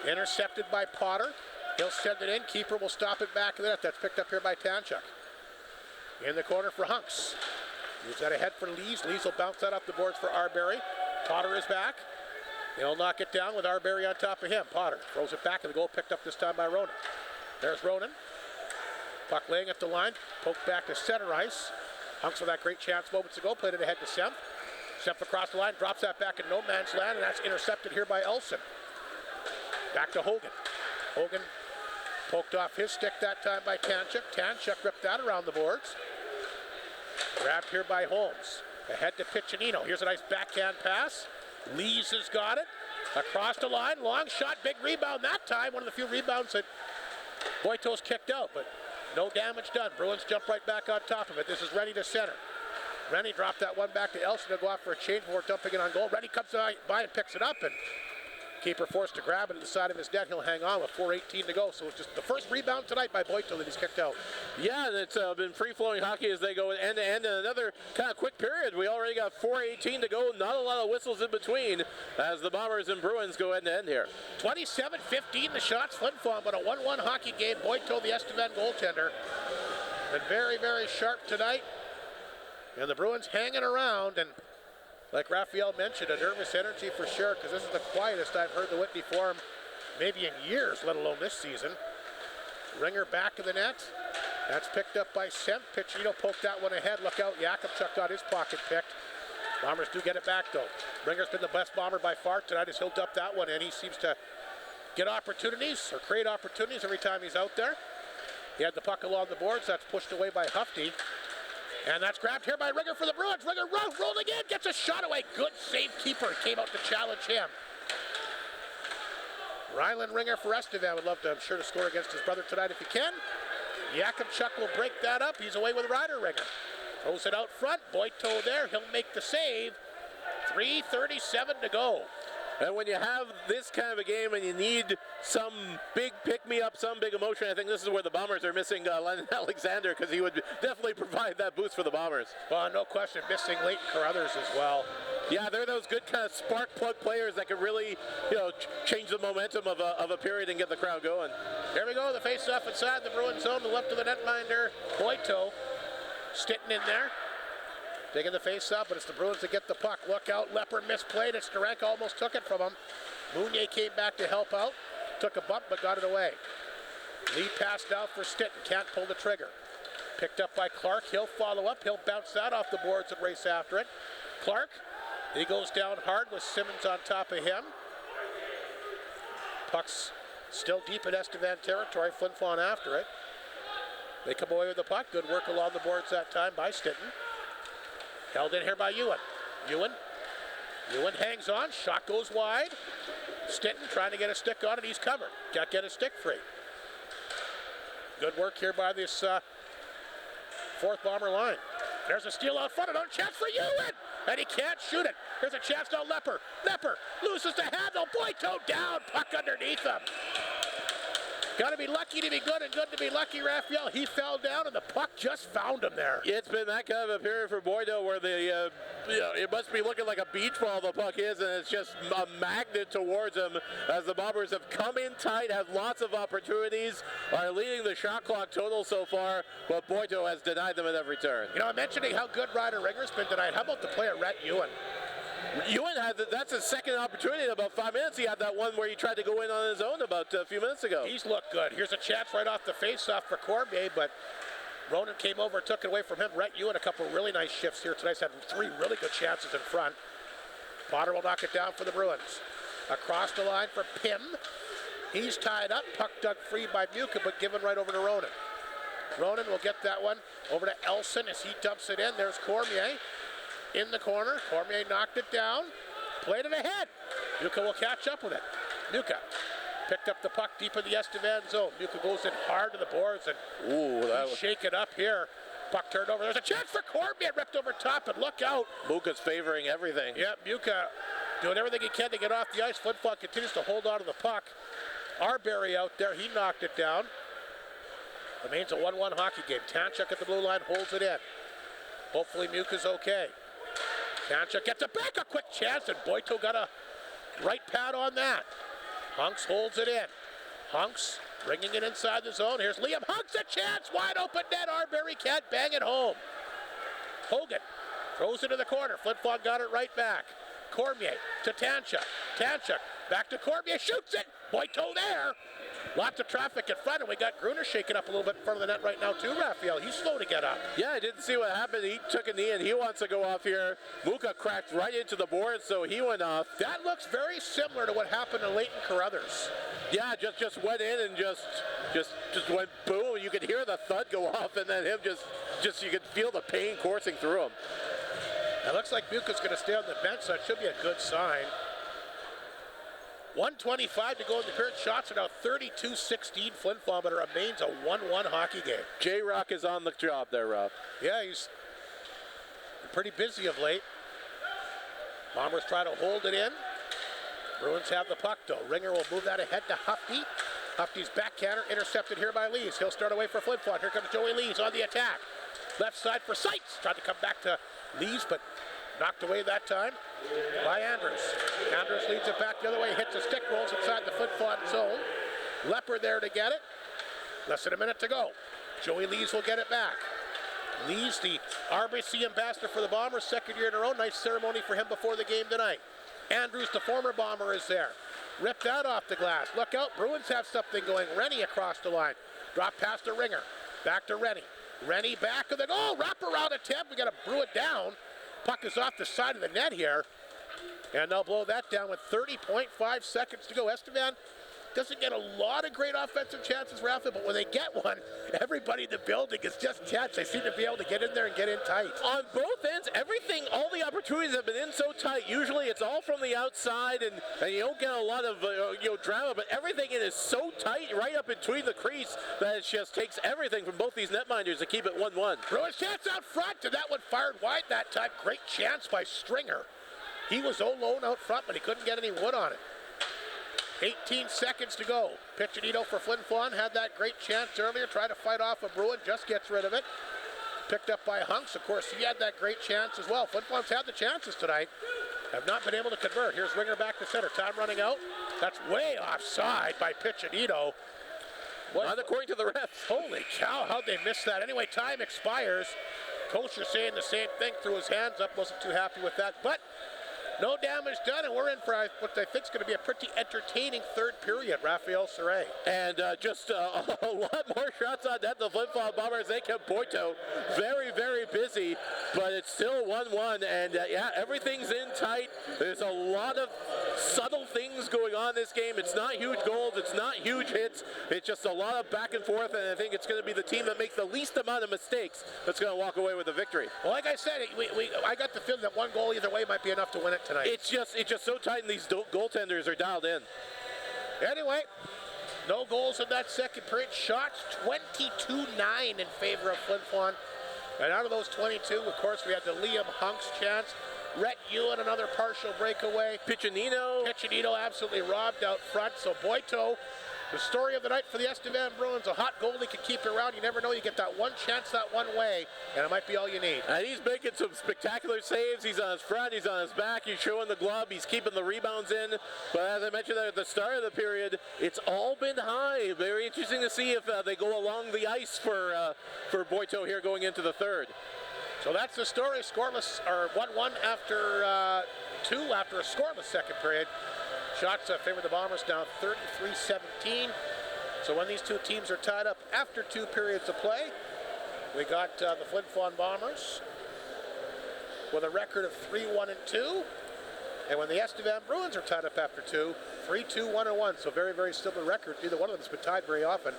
Intercepted by Potter. He'll send it in. Keeper will stop it back in the net. That's picked up here by Tanchuk. In the corner for Hunks. Moves that ahead for Lees. Lees will bounce that up the boards for Arbery. Potter is back. He'll knock it down with Arbery on top of him. Potter throws it back, and the goal picked up this time by Ronan. There's Ronan. Puck laying at the line. Poked back to center ice. Hunks with that great chance moments ago. Played it ahead to Semp. Semp across the line. Drops that back in no man's land, and that's intercepted here by Elson. Back to Hogan. Hogan poked off his stick that time by Tanchuk. Tanchuk ripped that around the boards. Grabbed here by Holmes. Ahead to Piccinino. Here's a nice backhand pass. Lees has got it. Across the line. Long shot. Big rebound that time. One of the few rebounds that Boito's kicked out, but no damage done. Bruins jump right back on top of it. This is ready to center. Rennie dropped that one back to Elson to go out for a change before dumping it on goal. Rennie comes by and picks it up, and keeper forced to grab it at the side of his net. He'll hang on with 4:18 to go. So it's just the first rebound tonight by Boito that he's kicked out. Yeah, and it's been free-flowing hockey as they go end to end. And another kind of quick period. We already got 4:18 to go. Not a lot of whistles in between as the Bombers and Bruins go end to end here. 27-15 the shots. Flin Flon, but a 1-1 hockey game. Boito, the Estevan goaltender. Been very, very sharp tonight. And the Bruins hanging around, and like Raphael mentioned, a nervous energy for sure, because this is the quietest I've heard the Whitney Forum maybe in years, let alone this season. Ringer back of the net. That's picked up by Semp. Piccinino poked that one ahead. Look out, Jakubchuk got his pocket picked. Bombers do get it back, though. Ringer's been the best Bomber by far tonight as he'll dump that one in. He seems to get opportunities or create opportunities every time he's out there. He had the puck along the boards. That's pushed away by Hufty. And that's grabbed here by Ringer for the Bruins. Ringer rolling in, gets a shot away. Good save, keeper came out to challenge him. Rylan Ringer for Estevan would love to, I'm sure, to score against his brother tonight if he can. Jakubchuk will break that up. He's away with Ryder Ringer. Throws it out front. Boito there. He'll make the save. 3:37 to go. And when you have this kind of a game and you need some big pick-me-up, some big emotion, I think this is where the Bombers are missing Lennon Alexander, because he would definitely provide that boost for the Bombers. Well, no question, missing Leighton Carruthers as well. Yeah, they're those good kind of spark plug players that can really, change the momentum of a period and get the crowd going. Here we go, the face-off inside the Bruins zone, the left of the netminder, Boito, Stinton in there. Taking the face up, but it's the Bruins that get the puck. Look out, Lepper misplayed it. Starenka almost took it from him. Mounier came back to help out. Took a bump, but got it away. Lee passed out for Stinton. Can't pull the trigger. Picked up by Clark. He'll follow up. He'll bounce that off the boards and race after it. Clark, he goes down hard with Simmons on top of him. Puck's still deep in Estevan territory. Flin Flon after it. They come away with the puck. Good work along the boards that time by Stinton. Held in here by Ewan. Ewan hangs on. Shot goes wide. Stinton trying to get a stick on it. He's covered. Can't get a stick free. Good work here by this fourth Bomber line. There's a steal out front. Another chance for Ewan. And he can't shoot it. Here's a chance now. Lepper loses the handle. Boito down. Puck underneath him. Got to be lucky to be good and good to be lucky, Raphael. He fell down and the puck just found him there. It's been that kind of a period for Boito where it must be looking like a beach ball the puck is, and it's just a magnet towards him as the Bombers have come in tight, have lots of opportunities, are leading the shot clock total so far, but Boito has denied them at every turn. I'm mentioning how good Ryder Ringer's been tonight. How about the play of Rhett Ewan? Ewan that's his second opportunity in about 5 minutes. He had that one where he tried to go in on his own about a few minutes ago. He's looked good. Here's a chance right off the face-off for Cormier, but Ronan came over and took it away from him. Rhett Ewan, a couple of really nice shifts here tonight. He's had 3 really good chances in front. Potter will knock it down for the Bruins. Across the line for Pym. He's tied up. Puck dug free by Muka, but given right over to Ronan. Ronan will get that one over to Elson as he dumps it in. There's Cormier. In the corner, Cormier knocked it down, played it ahead. Muka will catch up with it. Muka picked up the puck deep in the Estevan zone. Muka goes in hard to the boards and shake it up here. Puck turned over. There's a chance for Cormier, ripped over top, and look out. Muka's favoring everything. Yeah, Muka doing everything he can to get off the ice. Flin Flon continues to hold on to the puck. Arbery out there, he knocked it down. Remains a 1-1 hockey game. Tanchuk at the blue line holds it in. Hopefully Muka's okay. Tanchuk gets it back, a quick chance, and Boito got a right pad on that. Hunks holds it in. Hunks bringing it inside the zone. Here's Liam Hunks, a chance, wide open net. Arbery can't bang it home. Hogan throws it to the corner. Flin Flon got it right back. Cormier to Tanchuk. Tanchuk back to Cormier, shoots it. Boito there. Lots of traffic in front, and we got Gruner shaking up a little bit in front of the net right now too, Raphael. He's slow to get up. Yeah, I didn't see what happened. He took a knee, and he wants to go off here. Muka cracked right into the board, so he went off. That looks very similar to what happened to Leighton Carruthers. Yeah, just went in and just went boom. You could hear the thud go off, and then him just you could feel the pain coursing through him. It looks like Muka's going to stay on the bench, so it should be a good sign. 1:25 to go in the period. Shots are now 32-16 Flin Flon, but it remains a 1-1 hockey game. J-Rock is on the job there, Rob. Yeah, Pretty busy of late. Bombers try to hold it in. Bruins have the puck though. Ringer will move that ahead to Hufty. Hufty's backhander intercepted here by Lees. He'll start away for Flin Flon. Here comes Joey Lees on the attack. Left side for Seitz. Tried to come back to Lees, but knocked away that time by Andrews. Andrews leads it back the other way, hits a stick, rolls inside the Flin Flon zone. Leper there to get it. Less than a minute to go. Joey Lees will get it back. Lees, the RBC ambassador for the Bombers, second year in a row. Nice ceremony for him before the game tonight. Andrews, the former Bomber, is there. Ripped out off the glass. Look out, Bruins have something going. Rennie across the line. Drop past to Ringer. Back to Rennie. Rennie back of the goal. Wrap around attempt. We got to brew it down. Puck is off the side of the net here. And they'll blow that down with 30.5 seconds to go. Estevan doesn't get a lot of great offensive chances, Rafa, but when they get one, everybody in the building is just tense. They seem to be able to get in there and get in tight. On both ends, everything, all the opportunities have been in so tight. Usually it's all from the outside, and you don't get a lot of drama, but everything in is so tight right up between the crease that it just takes everything from both these netminders to keep it 1-1. Bruins chance out front, and that one fired wide that time. Great chance by Stringer. He was alone out front, but he couldn't get any wood on it. 18 seconds to go. Piccinino for Flin Flon had that great chance earlier. Tried to fight off a Bruin, just gets rid of it. Picked up by Hunks. Of course, he had that great chance as well. Flin Flon's had the chances tonight. Have not been able to convert. Here's Ringer back to center. Time running out. That's way offside by Piccinino. Not according to the refs. Holy cow, how'd they miss that? Anyway, time expires. Kosher saying the same thing, threw his hands up, wasn't too happy with that. But no damage done, and we're in for what I think is going to be a pretty entertaining third period. Raphael Saray. And just a lot more shots on net. The Flin Flon Bombers, they kept Boito very, very busy, but it's still 1-1. And yeah, everything's in tight. There's a lot of subtle things going on in this game. It's not huge goals. It's not huge hits. It's just a lot of back and forth, and I think it's going to be the team that makes the least amount of mistakes that's going to walk away with the victory. Well, like I said, I got the feeling that one goal either way might be enough to win it tonight. It's just so tight, and these goaltenders are dialed in. Anyway, no goals in that second period. Shots 22-9 in favor of Flin Flon. And out of those 22, of course, we had the Liam Hunks chance. Rhett Ewan, another partial breakaway. Piccinino absolutely robbed out front. So Boito, the story of the night for the Estevan Bruins. A hot goalie can keep it around. You never know. You get that one chance that one way, and it might be all you need. And he's making some spectacular saves. He's on his front. He's on his back. He's showing the glove. He's keeping the rebounds in. But as I mentioned at the start of the period, it's all been high. Very interesting to see if they go along the ice for Boito here going into the third. So that's the story. Scoreless, or 1-1 after 2 after a scoreless second period. Shots favor the Bombers down 33-17. So when these two teams are tied up after 2 periods of play, we got the Flin Flon Bombers with a record of 3-1-2. And when the Estevan Bruins are tied up after 2, 3-2, 1-1. So very, very similar record. Neither one of them has been tied very often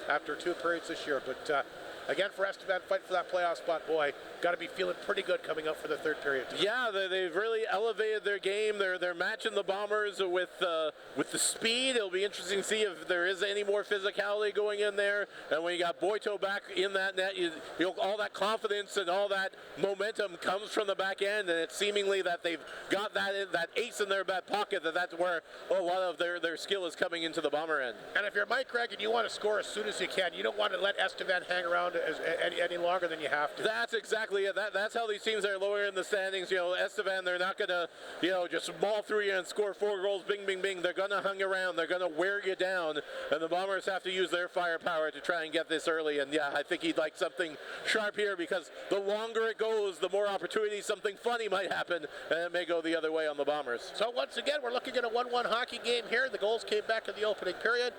after 2 periods this year. But again, for Estevan, fight for that playoff spot, boy, got to be feeling pretty good coming up for the third period. Yeah, they've really elevated their game. They're matching the Bombers with the speed. It'll be interesting to see if there is any more physicality going in there. And when you got Boito back in that net, all that confidence and all that momentum comes from the back end, and it's seemingly that they've got that ace in their back pocket. That's where a lot of their skill is coming into the Bomber end. And if you're Mike Craig and you want to score as soon as you can, you don't want to let Estevan hang around any longer than you have to. That's exactly it. That's how these teams are lower in the standings. Estevan, they're not going to, just maul through you and score 4 goals, bing, bing, bing. They're going to hang around. They're going to wear you down. And the Bombers have to use their firepower to try and get this early. And yeah, I think he'd like something sharp here, because the longer it goes, the more opportunities something funny might happen, and it may go the other way on the Bombers. So once again, we're looking at a 1-1 hockey game here. The goals came back in the opening period.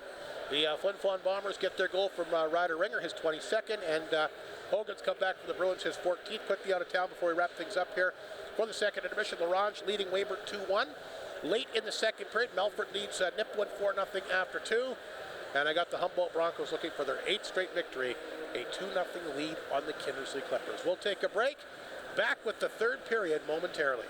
The Flin Flon Bombers get their goal from Ryder Ringer, his 22nd, and Hogan's come back for the Bruins, his 14th. Quickly out of town before we wrap things up here. For the second intermission, Larange leading Weyburn 2-1. Late in the second period, Melfort leads Nipwood 4-0 after 2. And I got the Humboldt Broncos looking for their 8th straight victory, a 2-0 lead on the Kindersley Clippers. We'll take a break. Back with the third period momentarily.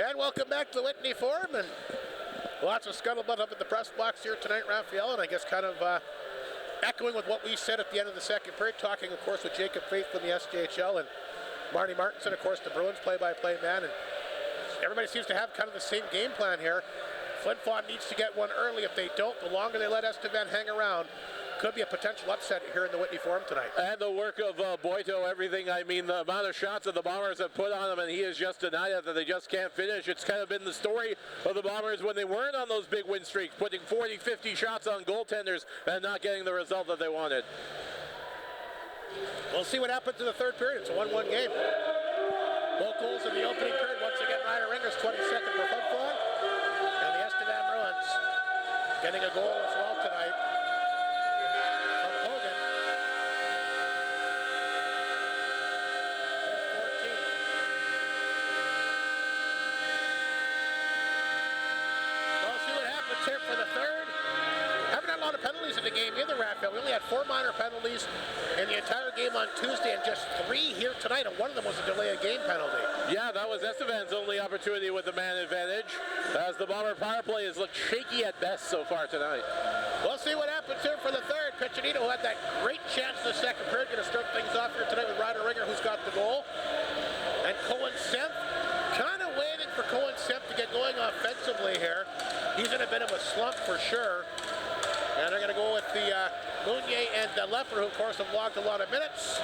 And welcome back to the Whitney Forum, and lots of scuttlebutt up at the press box here tonight, Raphael, and I guess kind of echoing with what we said at the end of the second period, talking, of course, with Jacob Faith from the SJHL and Marty Martinson, of course, the Bruins play-by-play man, and everybody seems to have kind of the same game plan here. Flin Flon needs to get one early. If they don't, the longer they let Estevan hang around, could be a potential upset here in the Whitney Forum tonight. And the work of Boito, everything. I mean, the amount of shots that the Bombers have put on him, and he has just denied it, that they just can't finish. It's kind of been the story of the Bombers when they weren't on those big win streaks, putting 40, 50 shots on goaltenders and not getting the result that they wanted. We'll see what happens in the third period. It's a 1-1 game. Both goals in the opening period. Once again, Ryder Ringer's 22nd for Flin Flon. And the Estevan Bruins getting a goal as well tonight. Penalties in the game either, Raphael. We only had 4 minor penalties in the entire game on Tuesday and just 3 here tonight, and one of them was a delay of game penalty. Yeah, that was Estevan's only opportunity with the man advantage, as the Bomber power play has looked shaky at best so far tonight. We'll see what happens here for the third. Piccinino, who had that great chance in the second period, going to start things off here tonight with Ryder Ringer, who's got the goal. And Cohen Semp, kind of waiting for Cohen Semp to get going offensively here. He's in a bit of a slump for sure. And they're going to go with the Mounier and Lepper, who, of course, have logged a lot of minutes.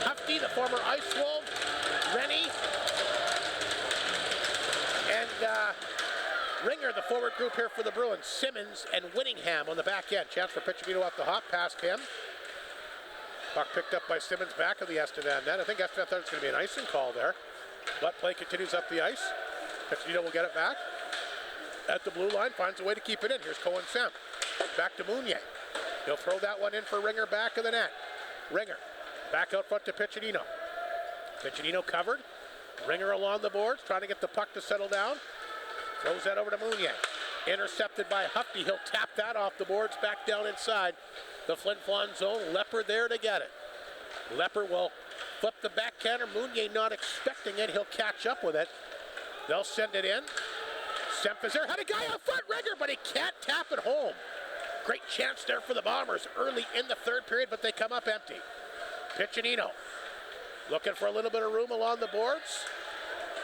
Hufty, the former Ice Wolf. Rennie. And Ringer, the forward group here for the Bruins. Simmons and Winningham on the back end. Chance for Piccinino off the hop, past him. Puck picked up by Simmons back of the Estevan net. I think Estevan thought it was going to be an icing call there. But play continues up the ice. Piccinino will get it back. At the blue line, finds a way to keep it in. Here's Cohen Semp. Back to Mounier. He'll throw that one in for Ringer back of the net. Ringer back out front to Piccinino. Piccinino covered. Ringer along the boards, trying to get the puck to settle down. Throws that over to Mounier. Intercepted by Hufty. He'll tap that off the boards back down inside the Flin Flon zone. Lepper there to get it. Lepper will flip the backhander. Mounier not expecting it. He'll catch up with it. They'll send it in. Semp is there. Had a guy out front, Ringer, but he can't tap it home. Great chance there for the Bombers early in the third period, but they come up empty. Piccinino looking for a little bit of room along the boards.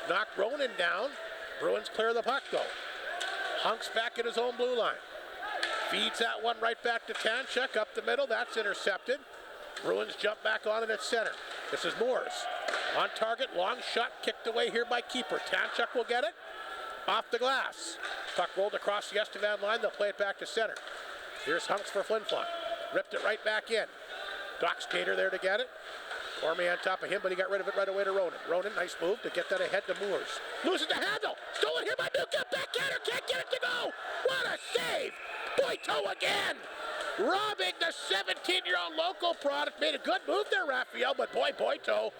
Knocked Ronan down. Bruins clear the puck, though. Hunks back at his own blue line. Feeds that one right back to Tanchuk up the middle. That's intercepted. Bruins jump back on it at center. This is Moores. On target, long shot kicked away here by keeper. Tanchuk will get it. Off the glass. Puck rolled across the Estevan line. They'll play it back to center. Here's Hunks for Flin Flon. Ripped it right back in. Doc Skater there to get it. Cormier on top of him, but he got rid of it right away to Ronan. Ronan, nice move to get that ahead to Moores. Loses the handle. Stolen here by Nuka. Backhander. Can't get it to go. What a save. Boito again. Robbing the 17-year-old local product. Made a good move there, Raphael, but boy, Boito,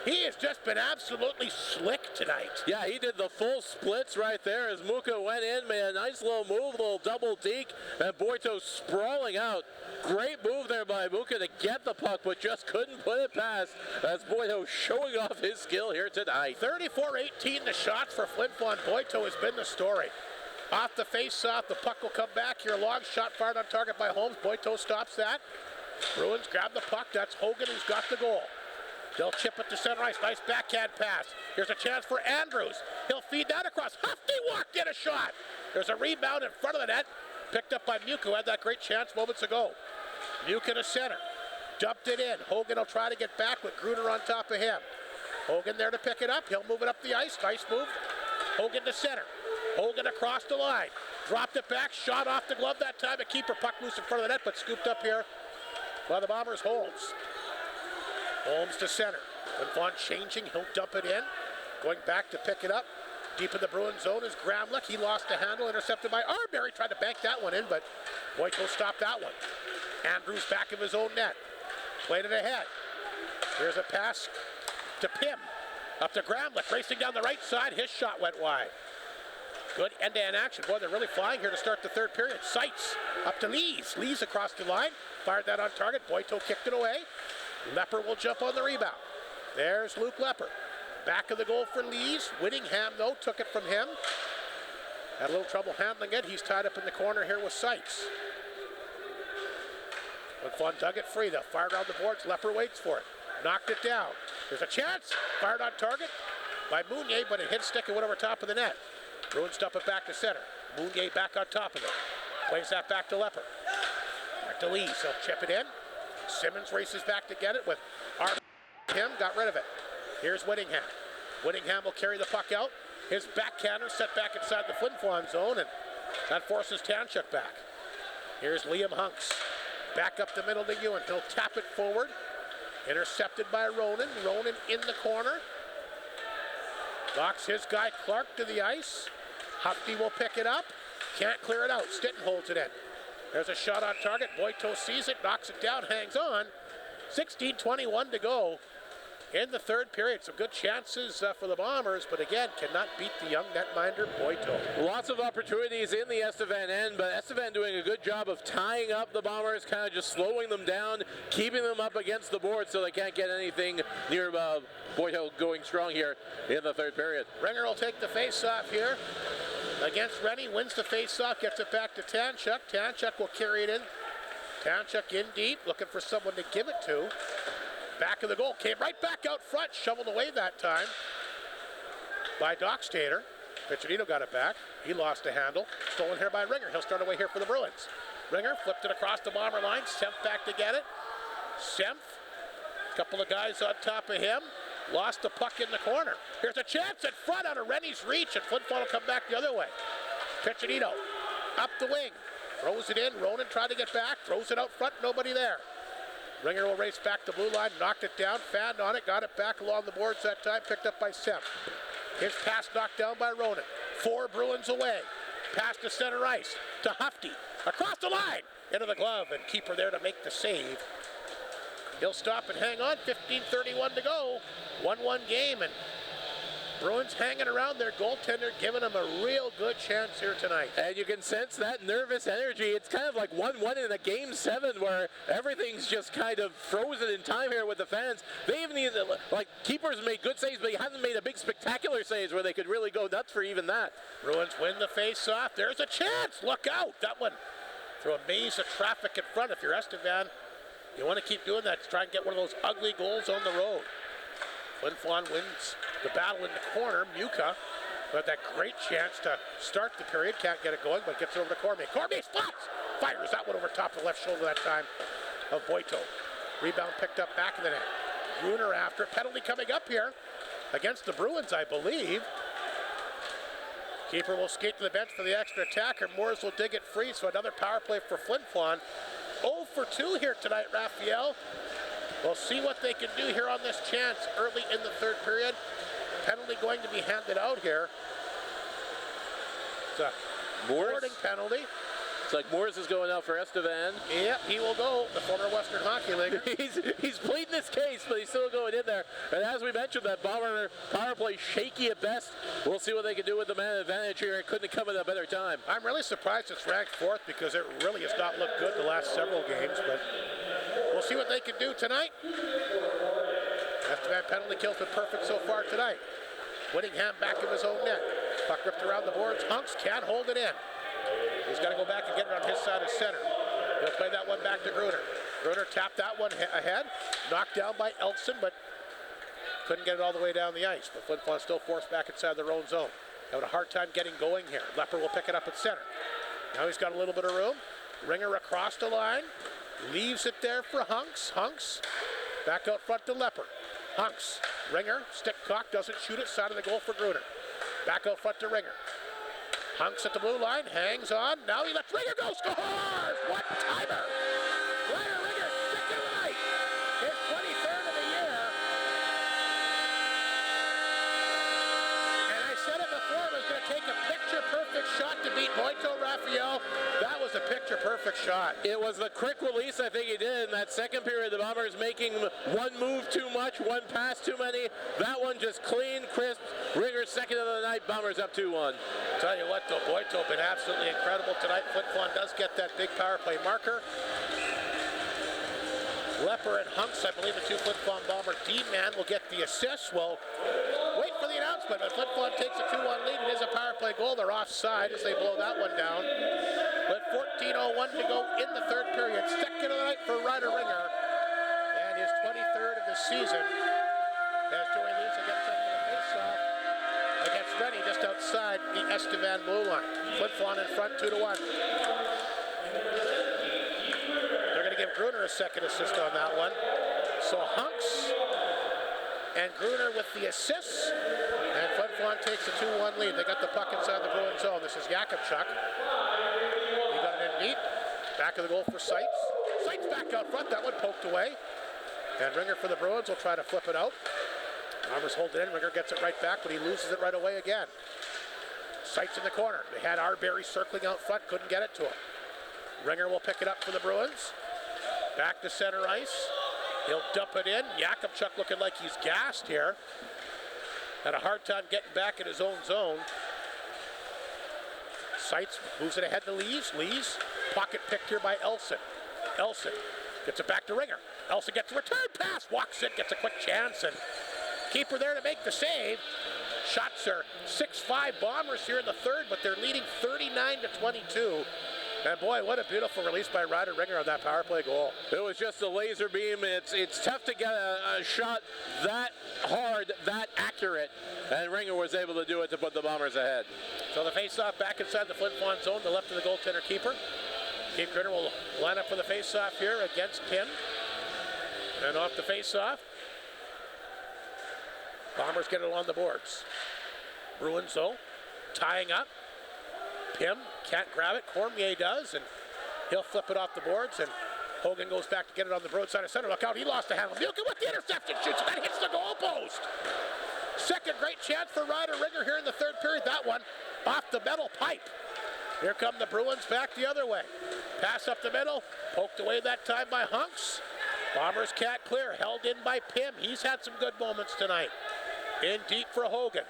he has just been absolutely slick tonight. Yeah, he did the full splits right there as Muka went in, made a nice little move, little double deke, and Boito sprawling out. Great move there by Muka to get the puck, but just couldn't put it past. That's Boito showing off his skill here tonight. 34-18 the shots for Flin Flon. Boito has been the story. Off the face-off, the puck will come back here. Long shot fired on target by Holmes. Boito stops that. Bruins grab the puck. That's Hogan who's got the goal. They'll chip it to center ice. Nice backhand pass. Here's a chance for Andrews. He'll feed that across. Hufty walked in a shot. There's a rebound in front of the net. Picked up by Muke, who had that great chance moments ago. Muke in the center. Dumped it in. Hogan will try to get back with Gruner on top of him. Hogan there to pick it up. He'll move it up the ice. Nice move. Hogan to center. Hogan across the line. Dropped it back. Shot off the glove that time. A keeper puck loose in front of the net, but scooped up here by the Bombers. Holmes. Holmes to center. Flin Flon changing. He'll dump it in. Going back to pick it up. Deep in the Bruins zone is Gramlich. He lost the handle. Intercepted by Arbery. Tried to bank that one in, but Boyko stopped that one. Andrews back of his own net. Played it ahead. Here's a pass to Pym. Up to Gramlich. Racing down the right side. His shot went wide. Good end-to-end action. Boy, they're really flying here to start the third period. Seitz up to Lees. Lees across the line. Fired that on target. Boyto kicked it away. Lepper will jump on the rebound. There's Luke Lepper. Back of the goal for Lees. Whittingham, though, took it from him. Had a little trouble handling it. He's tied up in the corner here with Sykes. Flin Flon dug it free. They'll fire around the boards. Lepper waits for it. Knocked it down. There's a chance. Fired on target by Mounier, but it hit stick and went over top of the net. Bruins dump it back to center. Mounier back on top of it. Plays that back to Lepper. Back to Lees. He'll chip it in. Simmons races back to get it with him. Got rid of it. Here's Whittingham. Whittingham will carry the puck out. His backhander set back inside the Flin Flon zone, and that forces Tanchuk back. Here's Liam Hunks. Back up the middle to Ewan. He'll tap it forward. Intercepted by Ronan. Ronan in the corner. Knocks his guy Clark to the ice. Hufty will pick it up. Can't clear it out. Stinton holds it in. There's a shot on target. Boito sees it, knocks it down, hangs on. 16:21 to go in the third period. Some good chances for the Bombers, but again, cannot beat the young netminder Boito. Lots of opportunities in the Estevan end, but Estevan doing a good job of tying up the Bombers, kind of just slowing them down, keeping them up against the board so they can't get anything near Boito going strong here in the third period. Ringer will take the face-off here against Rennie, wins the face-off, gets it back to Tanchuk. Tanchuk will carry it in. Tanchuk in deep, looking for someone to give it to. Back of the goal, came right back out front, shoveled away that time by Dockstader. Piccinino got it back. He lost a handle. Stolen here by Ringer. He'll start away here for the Bruins. Ringer flipped it across the Bomber line. Semp back to get it. Semp, a couple of guys on top of him. Lost the puck in the corner. Here's a chance in front out of Rennie's reach, and Flin Flon will come back the other way. Piccinino up the wing. Throws it in. Ronan tried to get back. Throws it out front. Nobody there. Ringer will race back the blue line. Knocked it down. Fanned on it. Got it back along the boards that time. Picked up by Semp. His pass knocked down by Ronan. 4 Bruins away. Pass to center ice. To Hufty. Across the line. Into the glove. And keeper there to make the save. He'll stop and hang on. 15:31 to go. 1-1 game. And Bruins hanging around their goaltender, giving them a real good chance here tonight. And you can sense that nervous energy. It's kind of like 1-1 in a Game 7 where everything's just kind of frozen in time here with the fans. They even need, like, keepers made good saves, but he hasn't made a big spectacular saves where they could really go nuts for even that. Bruins win the face-off. There's a chance. Look out. That one through a maze of traffic in front. If you're Estevan, you want to keep doing that to try and get one of those ugly goals on the road. Flin Flon wins the battle in the corner. Muka got that great chance to start the period. Can't get it going, but gets it over to Cormier. Cormier spots! Fires that one over top the left shoulder that time of Boito. Rebound picked up back in the net. Gruner after it. Penalty coming up here against the Bruins, I believe. Keeper will skate to the bench for the extra attacker. Moores will dig it free, so another power play for Flin Flon. 0 for 2 here tonight, Raphael. We'll see what they can do here on this chance early in the third period. Penalty going to be handed out here. It's a boarding penalty. It's like Morris is going out for Estevan. Yep, he will go, the former Western Hockey League. he's pleading his case, but he's still going in there. And as we mentioned, that Bomber power play shaky at best. We'll see what they can do with the man advantage here. It couldn't have come at a better time. I'm really surprised it's ranked 4th because it really has not looked good the last several games, but we'll see what they can do tonight. Estevan penalty kill's been perfect so far tonight. Whittingham back of his own net. Puck ripped around the boards. Hunks can't hold it in. He's got to go back and get it on his side of center. He'll play that one back to Gruner. Gruner tapped that one ahead. Knocked down by Elkson, but couldn't get it all the way down the ice. But Flin Flon still forced back inside their own zone. Having a hard time getting going here. Lepper will pick it up at center. Now he's got a little bit of room. Ringer across the line. Leaves it there for Hunks. Hunks back out front to Lepper. Hunks. Ringer. Stick cock. Doesn't shoot it. Side of the goal for Gruner. Back out front to Ringer. Hunks at the blue line, hangs on. Now he lets Ringer go, scores! What timer! Ryder Ringer, second night. His 23rd of the year. And I said it before, it was going to take a picture-perfect shot to beat Boito, Raphael. That was a picture-perfect shot. It was the quick release I think he did in that second period. The Bombers making one move too much, one pass too many. That one just clean, crisp. Ringer's second of the night. Bombers up 2-1. Tell you what, though, Boito been absolutely incredible tonight. Flin Flon does get that big power play marker. Lepper and Hunks, I believe the 2 Flin Flon Bomber D-man will get the assists. Well, for the announcement, but Flin Flon takes a 2-1 lead. It is a power play goal. They're offside as they blow that one down. But 14:01 to go in the third period. Second of the night for Ryder Ringer. And his 23rd of the season. As Joey Lees gets up for the face-off against Rennie just outside the Estevan blue line. Flin Flon in front 2-1. They're going to give Gruner a second assist on that one. So Hunks and Gruner with the assists, and Flin Flon takes a 2-1 lead. They got the puck inside the Bruins zone. This is Yakupchuk. He got it in deep. Back of the goal for Seitz. Seitz back out front. That one poked away. And Ringer for the Bruins will try to flip it out. Bombers hold it in. Ringer gets it right back, but he loses it right away again. Seitz in the corner. They had Arbery circling out front. Couldn't get it to him. Ringer will pick it up for the Bruins. Back to center ice. He'll dump it in. Yakupchuk looking like he's gassed here. Had a hard time getting back in his own zone. Seitz moves it ahead to Lees. Lees, pocket picked here by Elson. Elson gets it back to Ringer. Elson gets a return pass, walks in, gets a quick chance, and keeper there to make the save. Shots are 6-5 Bombers here in the third, but they're leading 39-22. And boy, what a beautiful release by Ryder Ringer on that power play goal. It was just a laser beam. It's tough to get a shot that hard, that accurate, and Ringer was able to do it to put the Bombers ahead. So the face-off back inside the Flin Flon zone, the left of the goaltender keeper. Keith Gruner will line up for the face-off here against Pym. And off the face-off, Bombers get it on the boards. Bruins though, tying up. Pym can't grab it. Cormier does, and he'll flip it off the boards, and Hogan goes back to get it on the broad side of center. Look out, he lost the handle. Milken with the interception, shoots, and that hits the goal post. Second great chance for Ryder Ringer here in the third period. That one off the metal pipe. Here come the Bruins back the other way. Pass up the middle, poked away that time by Hunks. Bombers can't clear, held in by Pym. He's had some good moments tonight. In deep for Hogan.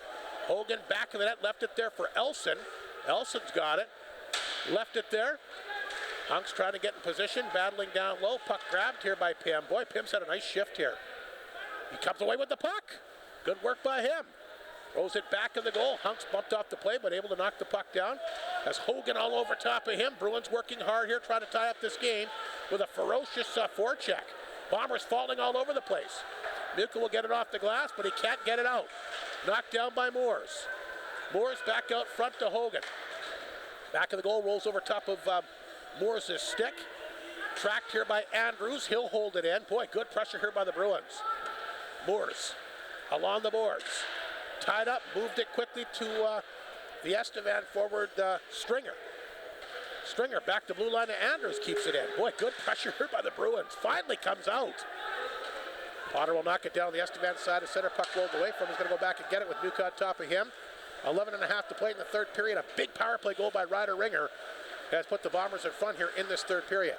Hogan back of the net, left it there for Elson. Elson's got it, left it there. Hunks trying to get in position, battling down low. Puck grabbed here by Pym. Boy, Pym's had a nice shift here. He comes away with the puck. Good work by him. Throws it back in the goal. Hunks bumped off the play, but able to knock the puck down. As Hogan all over top of him. Bruins working hard here, trying to tie up this game with a ferocious forecheck. Bombers falling all over the place. Milken will get it off the glass, but he can't get it out. Knocked down by Moores. Moores back out front to Hogan. Back of the goal, rolls over top of Moores' stick. Tracked here by Andrews. He'll hold it in. Boy, good pressure here by the Bruins. Moores along the boards. Tied up, moved it quickly to the Estevan forward, Stringer. Stringer back to blue line to Andrews, keeps it in. Boy, good pressure here by the Bruins. Finally comes out. Potter will knock it down the Estevan side. The center puck rolled away from him. He's going to go back and get it with Nuke on top of him. 11 and a half to play in the third period. A big power play goal by Ryder Ringer has put the Bombers in front here in this third period.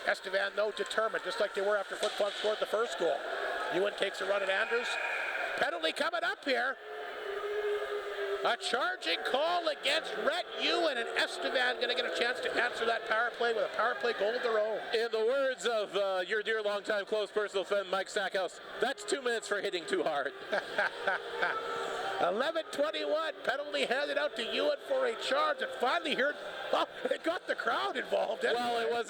Estevan, though, determined, just like they were after Flin Flon scored the first goal. Ewan takes a run at Andrews. Penalty coming up here. A charging call against Rhett Ewan, and Estevan going to get a chance to answer that power play with a power play goal of their own. In the words of your dear longtime close personal friend Mike Stackhouse, that's 2 minutes for hitting too hard. 11:21, penalty handed out to Ewan for a charge, and finally here, it got the crowd involved. Well, it was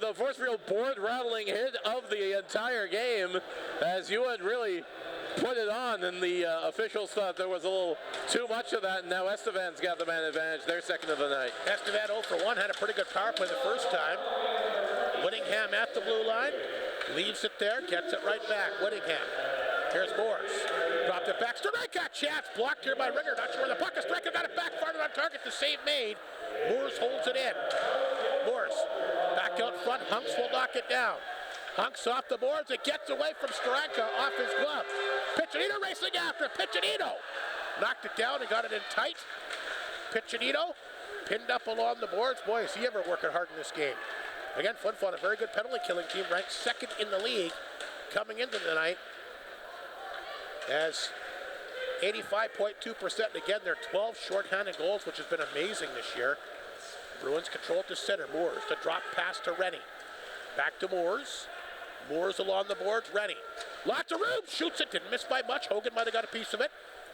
the first real board rattling hit of the entire game, as Ewan really put it on, and the officials thought there was a little too much of that, and now Estevan's got the man advantage. Their second of the night. Estevan 0 for 1, had a pretty good power play the first time. Whittingham at the blue line, leaves it there, gets it right back. Whittingham, here's Moores. Dropped it back, Straka, chance, blocked here by Ringer, not sure where the puck is. Straka got it back, farther on target, the save made. Moores holds it in. Moores, back out front, Hunks will knock it down. Hunks off the boards, it gets away from Straka off his glove. Piccinino racing after, Piccinino knocked it down and got it in tight. Piccinino pinned up along the boards. Boy, is he ever working hard in this game. Again, Flin Flon, a very good penalty killing team, ranked second in the league coming into the night. As 85.2%, again, they're 12 shorthanded goals, which has been amazing this year. Bruins control to center. Moores, the drop pass to Rennie. Back to Moores. Moores along the boards. Rennie Lots of room. Shoots it. Didn't miss by much. Hogan might have got a piece of it.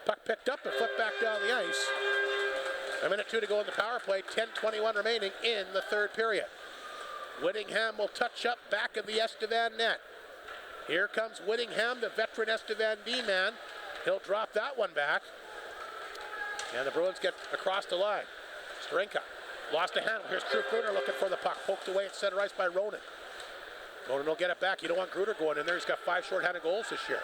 Puck picked up and flipped back down the ice. A minute 2 to go in the power play. 10:21 remaining in the third period. Whittingham will touch up back of the Estevan net. Here comes Whittingham, the veteran Estevan D-man. He'll drop that one back. And the Bruins get across the line. Sterenka lost a handle. Here's Gruder looking for the puck. Poked away at center ice by Ronan. Ronan will get it back. You don't want Gruder going in there. He's got 5 shorthanded goals this year.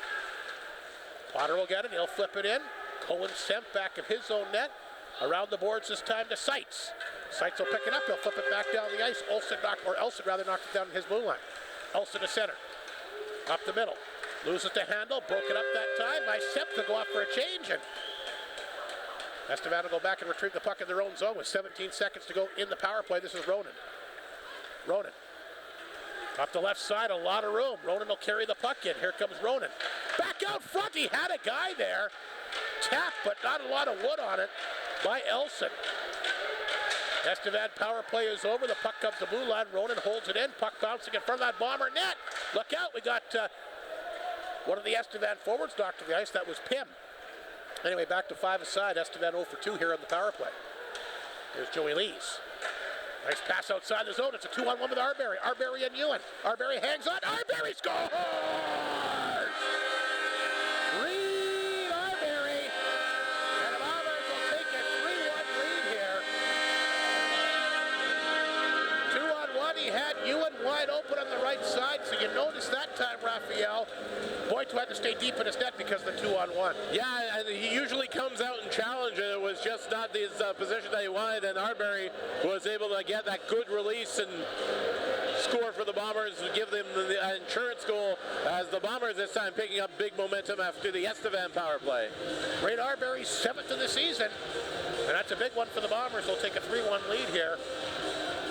Potter will get it. He'll flip it in. Cohen sent back of his own net. Around the boards this time to Seitz. Seitz will pick it up. He'll flip it back down the ice. Elson knocked it down in his blue line. Elson to center. Up the middle. Loses the handle. Broke it up that time by Sepp to go off for a change. And Estevan will go back and retrieve the puck in their own zone with 17 seconds to go in the power play. This is Ronan. Ronan. Up the left side, a lot of room. Ronan will carry the puck in. Here comes Ronan. Back out front. He had a guy there. Tap, but not a lot of wood on it by Elson. Estevan power play is over. The puck comes to blue line. Ronan holds it in. Puck bouncing in front of that Bomber net. Look out. We got one of the Estevan forwards knocked to the ice. That was Pym. Anyway, back to 5 aside. Estevan 0 for 2 here on the power play. Here's Joey Lees. Nice pass outside the zone. It's a 2-on-1 with Arbery. Arbery and Ewan. Arbery hangs on. Arbery scores! Reed Arbery. And the Bombers will take a 3-1 lead here. 2-on-1. He had Ewan wide open on the right side. So you notice that time, Raphael. Boyto had to stay deep in his net because of the 2-on-1. Yeah, and he usually comes out and challenges. It was just not his position that he wanted, and Arbery was able to get that good release and score for the Bombers and give them the insurance goal as the Bombers this time picking up big momentum after the Estevan power play. Ray Arbery's 7th of the season, and that's a big one for the Bombers. They'll take a 3-1 lead here.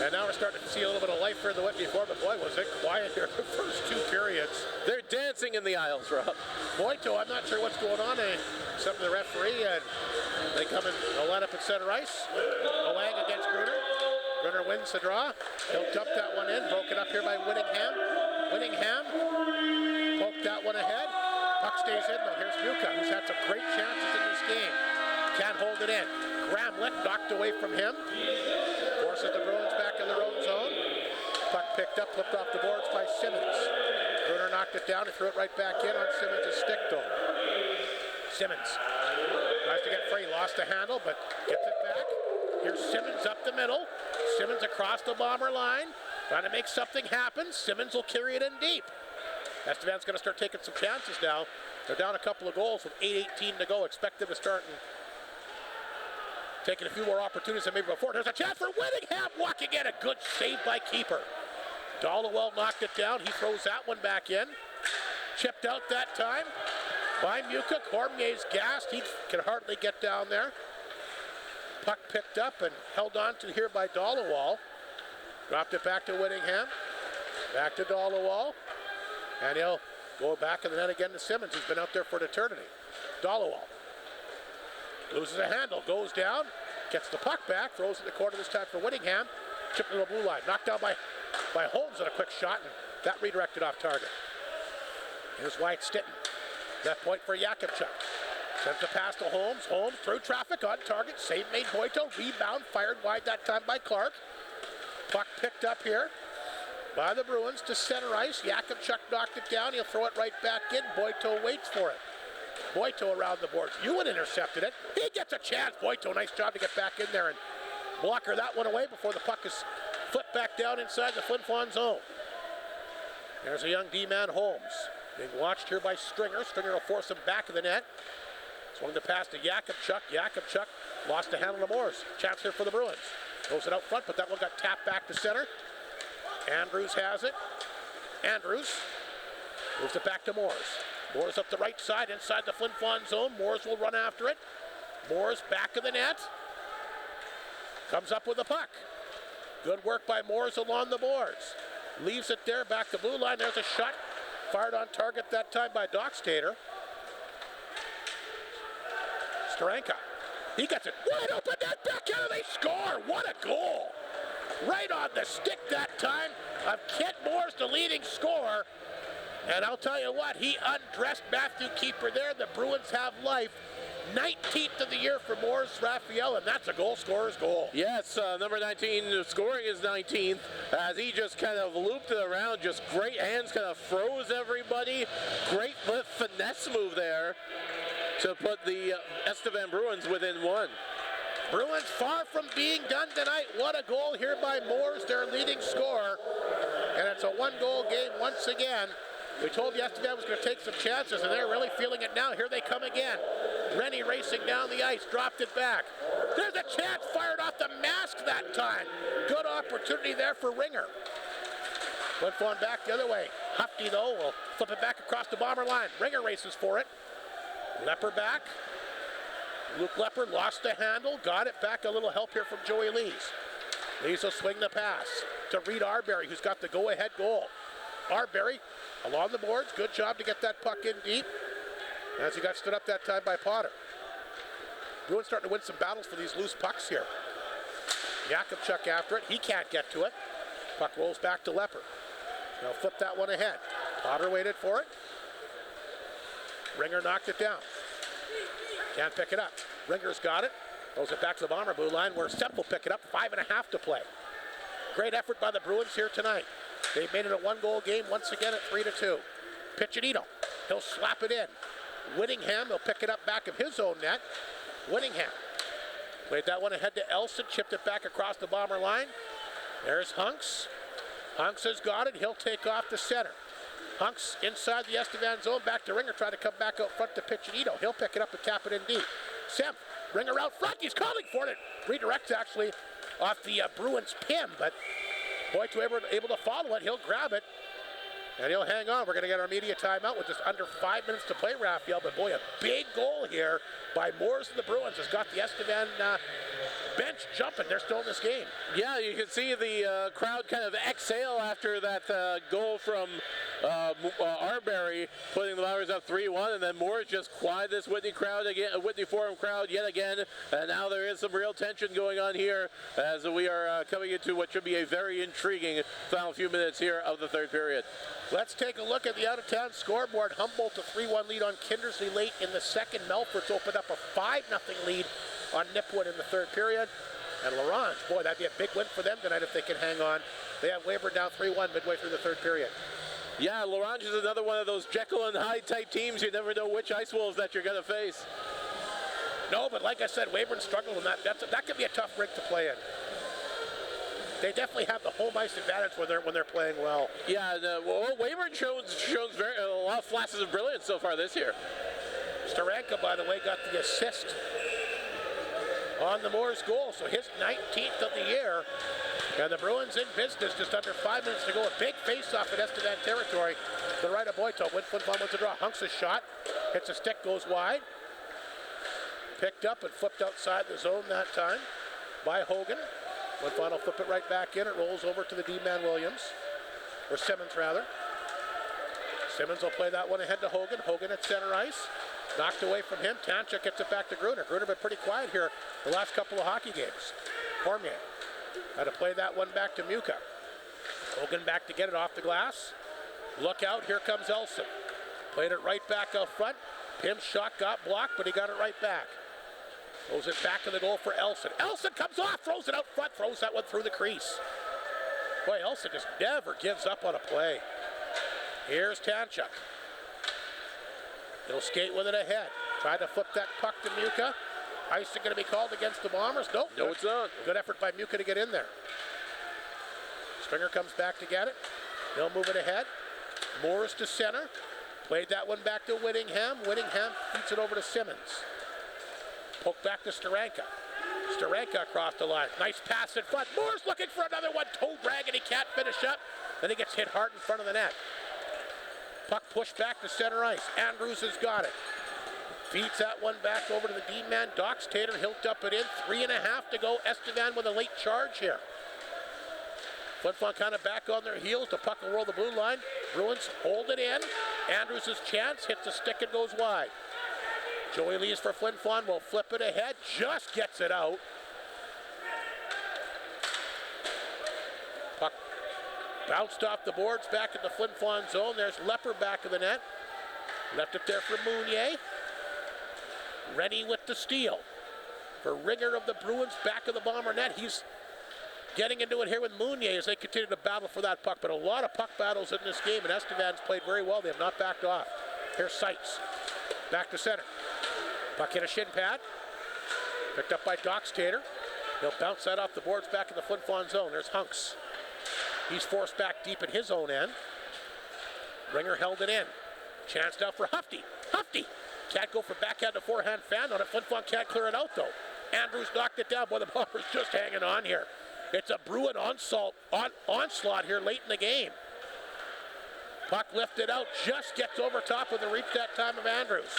And now we're starting to see a little bit of life here in the wet before, but boy, was it quiet here the first 2 periods. They're dancing in the aisles, Rob. Boyto, I'm not sure what's going on, except for the referee, and they come in, they'll line up at center ice. Olang against Gruner. Gruner wins the draw. He'll dump that one in, broken up here by Whittingham. Whittingham poked that one ahead. Puck stays in, though. Here's Muka, who's had some great chances in this game. Can't hold it in. Gramlich knocked away from him. Forces the Bruins back in their own zone. Puck picked up, flipped off the boards by Simmons. Gruner knocked it down and threw it right back in on Simmons' stick, though. Simmons tries to get free, lost the handle, but gets it back. Here's Simmons up the middle. Simmons across the Bomber line, trying to make something happen. Simmons will carry it in deep. Estevan's going to start taking some chances now. They're down a couple of goals with 8:18 to go. Expect them to start and taking a few more opportunities than maybe before. There's a chance for Whittingham walking in. A good save by keeper. Dollywell knocked it down. He throws that one back in. Chipped out that time by Muka. Cormier's gassed. He can hardly get down there. Puck picked up and held on to here by Dollywell. Dropped it back to Whittingham. Back to Dollywell. And he'll go back in the net again to Simmons, who's been out there for an eternity. Dollywell loses a handle, goes down, gets the puck back, throws in the corner this time for Whittingham. Chipped to the blue line, knocked down by Holmes on a quick shot, and that redirected off target. Here's Wyatt Stitton. Left point for Yakupchuk. Sends the pass to Holmes. Holmes through traffic on target. Save made Boyto. Rebound fired wide that time by Clark. Puck picked up here by the Bruins to center ice. Yakupchuk knocked it down. He'll throw it right back in. Boyto waits for it. Boyto around the boards. Ewan intercepted it. He gets a chance. Boyto, nice job to get back in there and blocker that one away before the puck is flipped back down inside the Flin Flon zone. There's a young D-man, Holmes. Being watched here by Stringer. Stringer will force him back of the net. Swung the pass to Yakupchuk. Yakupchuk lost the handle to Moores. Chance here for the Bruins. Throws it out front, but that one got tapped back to center. Andrews has it. Andrews moves it back to Moores. Moores up the right side inside the Flin Flon zone. Moores will run after it. Moores back of the net. Comes up with the puck. Good work by Moores along the boards. Leaves it there, back to blue line. There's a shot. Fired on target that time by Dockstader. Sterenka. He gets it wide open. That back out. They score. What a goal. Right on the stick that time of Kent Moores, the leading scorer. And I'll tell you what, he undressed Matthew Keeper there. The Bruins have life. 19th of the year for Morris Raphael, and that's a goal scorer's goal. Yes, number 19 scoring his 19th as he just kind of looped it around. Just great hands, kind of froze everybody. Great finesse move there to put the Estevan Bruins within one. Bruins far from being done tonight. What a goal here by Moores, their leading scorer. And it's a one-goal game once again. We told you Estevan was going to take some chances, and they're really feeling it now. Here they come again. Rennie racing down the ice, dropped it back. There's a chance, fired off the mask that time. Good opportunity there for Ringer. Flin Flon back the other way. Hufty, though, will flip it back across the Bomber line. Ringer races for it. Lepper back. Luke Lepper lost the handle, got it back. A little help here from Joey Lees. Lees will swing the pass to Reed Arbery, who's got the go-ahead goal. Arbery along the boards. Good job to get that puck in deep as he got stood up that time by Potter. Bruins starting to win some battles for these loose pucks here. Yakubchuk after it. He can't get to it. Puck rolls back to Lepper. Now flip that one ahead. Potter waited for it. Ringer knocked it down. Can't pick it up. Ringer's got it. Throws it back to the Bomber blue line where Sepp will pick it up. 5.5 to play. Great effort by the Bruins here tonight. They made it a one-goal game once again at 3-2. Piccinino. He'll slap it in. Whittingham will pick it up back of his own net. Whittingham played that one ahead to Elson. Chipped it back across the Bomber line. There's Hunks. Hunks has got it. He'll take off the center. Hunks inside the Estevan zone. Back to Ringer. Trying to come back out front to Piccinino. He'll pick it up and tap it in deep. Semp. Ringer out front. He's calling for it. Redirects actually off the Bruins pin, but Boyd able to follow it. He'll grab it, and he'll hang on. We're going to get our media timeout with just under 5 minutes to play, Raphael. But boy, a big goal here by Moores and the Bruins has got the Estevan bench jumping. They're still in this game. Yeah, you can see the crowd kind of exhale after that goal from Arbery, putting the Bombers up 3-1, and then Moores just quieted this Whitney crowd again, Whitney Forum crowd yet again, and now there is some real tension going on here as we are coming into what should be a very intriguing final few minutes here of the third period. Let's take a look at the out-of-town scoreboard. Humboldt a 3-1 lead on Kindersley late in the second. Melfort's opened up a 5-0 lead on Nipwood in the third period. And Laurent, boy, that'd be a big win for them tonight if they can hang on. They have Weyburn down 3-1 midway through the third period. Yeah, Laurent is another one of those Jekyll and Hyde type teams. You never know which Ice Wolves that you're going to face. No, but like I said, Weyburn struggled in that. That could be a tough rink to play in. They definitely have the home ice advantage when they're playing well. Yeah, Weyburn shows a lot of flashes of brilliance so far this year. Steranka, by the way, got the assist on the Moores goal, so his 19th of the year. And the Bruins in business, just under 5 minutes to go. A big face-off in Estevan territory. To the right of Boyto. Flin Flon wins a draw. Hunks a shot. Hits a stick, goes wide. Picked up and flipped outside the zone that time by Hogan. Flin Flon will flip it right back in. It rolls over to the D-man Williams. Or Simmons, rather. Simmons will play that one ahead to Hogan. Hogan at center ice. Knocked away from him. Tanchuk gets it back to Gruner. Gruner been pretty quiet here the last couple of hockey games. Cormier had to play that one back to Muka. Hogan back to get it off the glass. Look out, here comes Elson. Played it right back out front. Pim's shot got blocked, but he got it right back. Throws it back to the goal for Elson. Elson comes off, throws it out front, throws that one through the crease. Boy, Elson just never gives up on a play. Here's Tanchuk. He'll skate with it ahead. Tried to flip that puck to Muka. Icing going to be called against the Bombers? Nope. No, it's not. Good effort by Muka to get in there. Springer comes back to get it. He'll move it ahead. Morris to center. Played that one back to Whittingham. Whittingham feeds it over to Simmons. Poke back to Steranka. Steranka across the line. Nice pass in front. Morris looking for another one. Toe drag and he can't finish up. Then he gets hit hard in front of the net. Puck pushed back to center ice. Andrews has got it. Feeds that one back over to the D-man. Dox Tater, he'll dump it in. 3.5 to go. Estevan with a late charge here. Flin Flon kind of back on their heels. The puck will roll the blue line. Bruins hold it in. Andrews' chance. Hits the stick and goes wide. Joey Lees for Flin Flon will flip it ahead. Just gets it out. Puck Bounced off the boards back in the Flin Flon zone. There's Lepper back of the net. Left it there for Mounier. Rennie with the steal. For Ringer of the Bruins, back of the Bomber net. He's getting into it here with Mounier as they continue to battle for that puck. But a lot of puck battles in this game, and Estevan's played very well. They have not backed off. Here's Seitz. Back to center. Puck hit a shin pad. Picked up by Dockstader. He'll bounce that off the boards back in the Flin Flon zone. There's Hunks. He's forced back deep in his own end. Ringer held it in. Chance now for Hufty. Hufty can't go for backhand to forehand fan on it. Flin Flon can't clear it out though. Andrews knocked it down. Boy, the Bombers just hanging on here. It's a Bruin onslaught here late in the game. Puck lifted out, just gets over top with the reach that time of Andrews.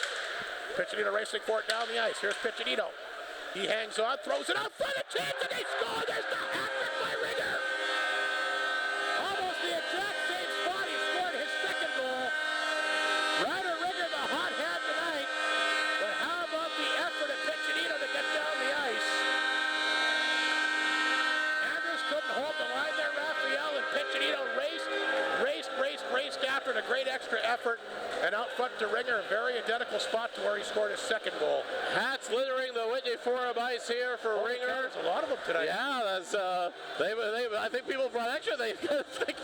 Piccinino racing for it down the ice. Here's Piccinino. He hangs on, throws it out front, a chance, and they score! There's the hat-trick by Ringer! Almost the exact same spot he scored his second goal. Ryder Ringer, the hot hand tonight. But how about the effort of Piccinino to get down the ice? Andrews couldn't hold the line there, Raphael, and Piccinino raced after it, a great extra effort. And out front to Ringer, a very identical spot to where he scored his second goal. Hats littering the Whitney Forum ice here for Ringer. There's a lot of them tonight. Yeah, that's I think people brought extra. They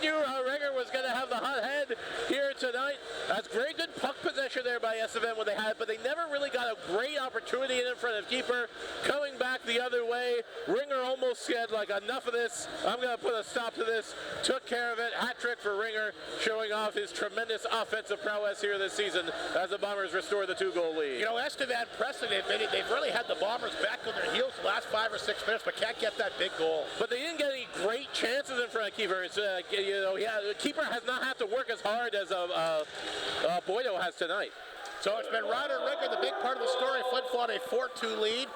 knew Ringer was going to have the hot head here tonight. That's great, good puck possession there by Estevan when they had it, but they never really got a great opportunity in front of keeper. Coming back the other way, Ringer almost said, like, enough of this. I'm going to put a stop to this. Took care of it. Hat trick for Ringer, showing off his tremendous offensive prowess here this season as the Bombers restore the 2-goal lead. You know, Estevan pressing, they've really had the Bombers back on their heels the last 5 or 6 minutes, but can't get that big goal. But they didn't get any great chances in front of keeper. The keeper has not had to work as hard as Boydo has tonight. So it's been Ryder Ringer, the big part of the story. Flin Flon a 4-2 lead.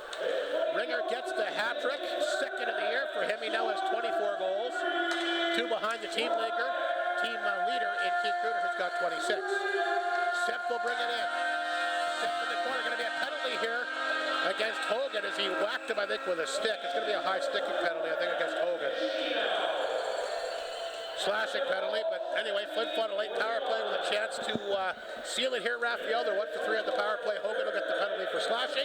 Ringer gets the hat trick, second of the year for him. He now has 24 goals, 2 behind the team leader in Keith Gruder, who's got 26. Semp will bring it in. Semp in the corner, going to be a penalty here against Hogan as he whacked him, I think, with a stick. It's going to be a high sticking penalty, I think, against Hogan. Slashing penalty, but anyway, Flin Flon a late power play with a chance to seal it here, Raphael. They're 1 for 3 on the power play. Hogan will get the penalty for slashing.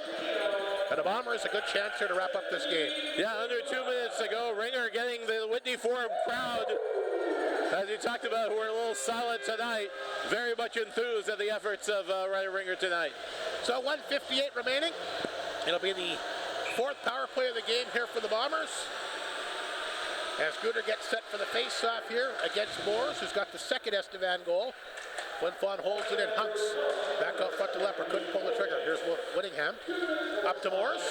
And the Bombers a good chance here to wrap up this game. Yeah, under 2 minutes to go. Ringer getting the Whitney Forum crowd, as you talked about, who are a little solid tonight. Very much enthused at the efforts of Ryder Ringer tonight. So 1:58 remaining. It'll be the 4th power play of the game here for the Bombers. As Gruder gets set for the face-off here against Moores, who's got the second Estevan goal. Flin Flon holds it in. Hunks back out front to Lepper, couldn't pull the trigger. Here's Whittingham. Up to Moores.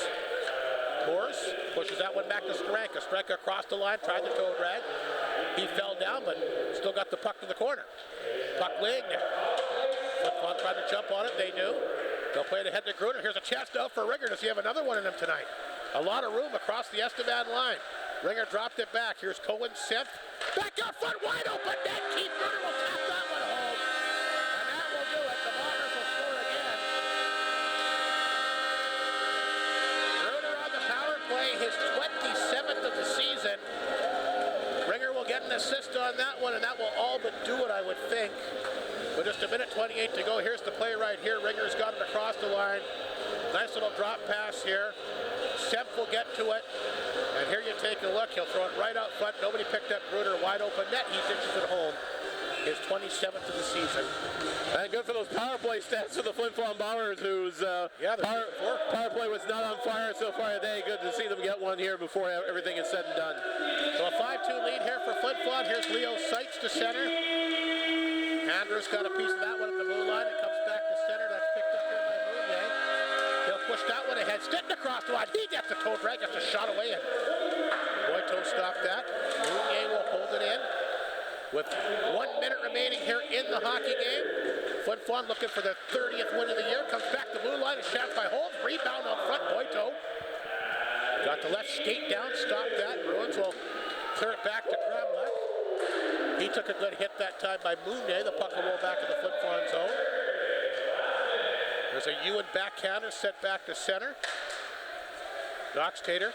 Moores pushes that one back to Steranka. Steranka across the line, tried the toe drag. He fell down, but still got the puck to the corner. Puck laying there. Flin Flon tried to jump on it, they knew. They'll play it ahead to Gruder. Here's a chance now for Ringer. Does he have another one in him tonight? A lot of room across the Estevan line. Ringer dropped it back. Here's Cohen, Semp. Back out front, wide open net. Keith Gruder will tap that one home. And that will do it. The Bombers will score again. Gruder on the power play, his 27th of the season. Ringer will get an assist on that one, and that will all but do it, I would think. With just 1:28 to go, here's the play right here. Ringer's got it across the line. Nice little drop pass here. Semp will get to it. And here you take a look. He'll throw it right out front. Nobody picked up Gruder. Wide open net. He ditches it home. His 27th of the season. And good for those power play stats for the Flin Flon Bombers, whose power play was not on fire so far today. Good to see them get one here before everything is said and done. So a 5-2 lead here for Flin Flon. Here's Leo Seitz to center. Andrews got a piece of that one at the blue line. It comes back to center. That's picked up here by Mounier. He'll push that one ahead. Stinton across the line. He gets a toe drag. Gets a shot away. And Boyto stopped that. Mounier will hold it in. With 1 minute remaining here in the hockey game. Flin Flon looking for the 30th win of the year. Comes back to blue line. A shot by Holmes. Rebound on front. Boyto got the left skate down. Stopped that. Bruins will clear it back to Kramlek. He took a good hit that time by Mounier. The puck will roll back in the Flin Flon zone. There's a Ewan backhander set back to center. Dockstader.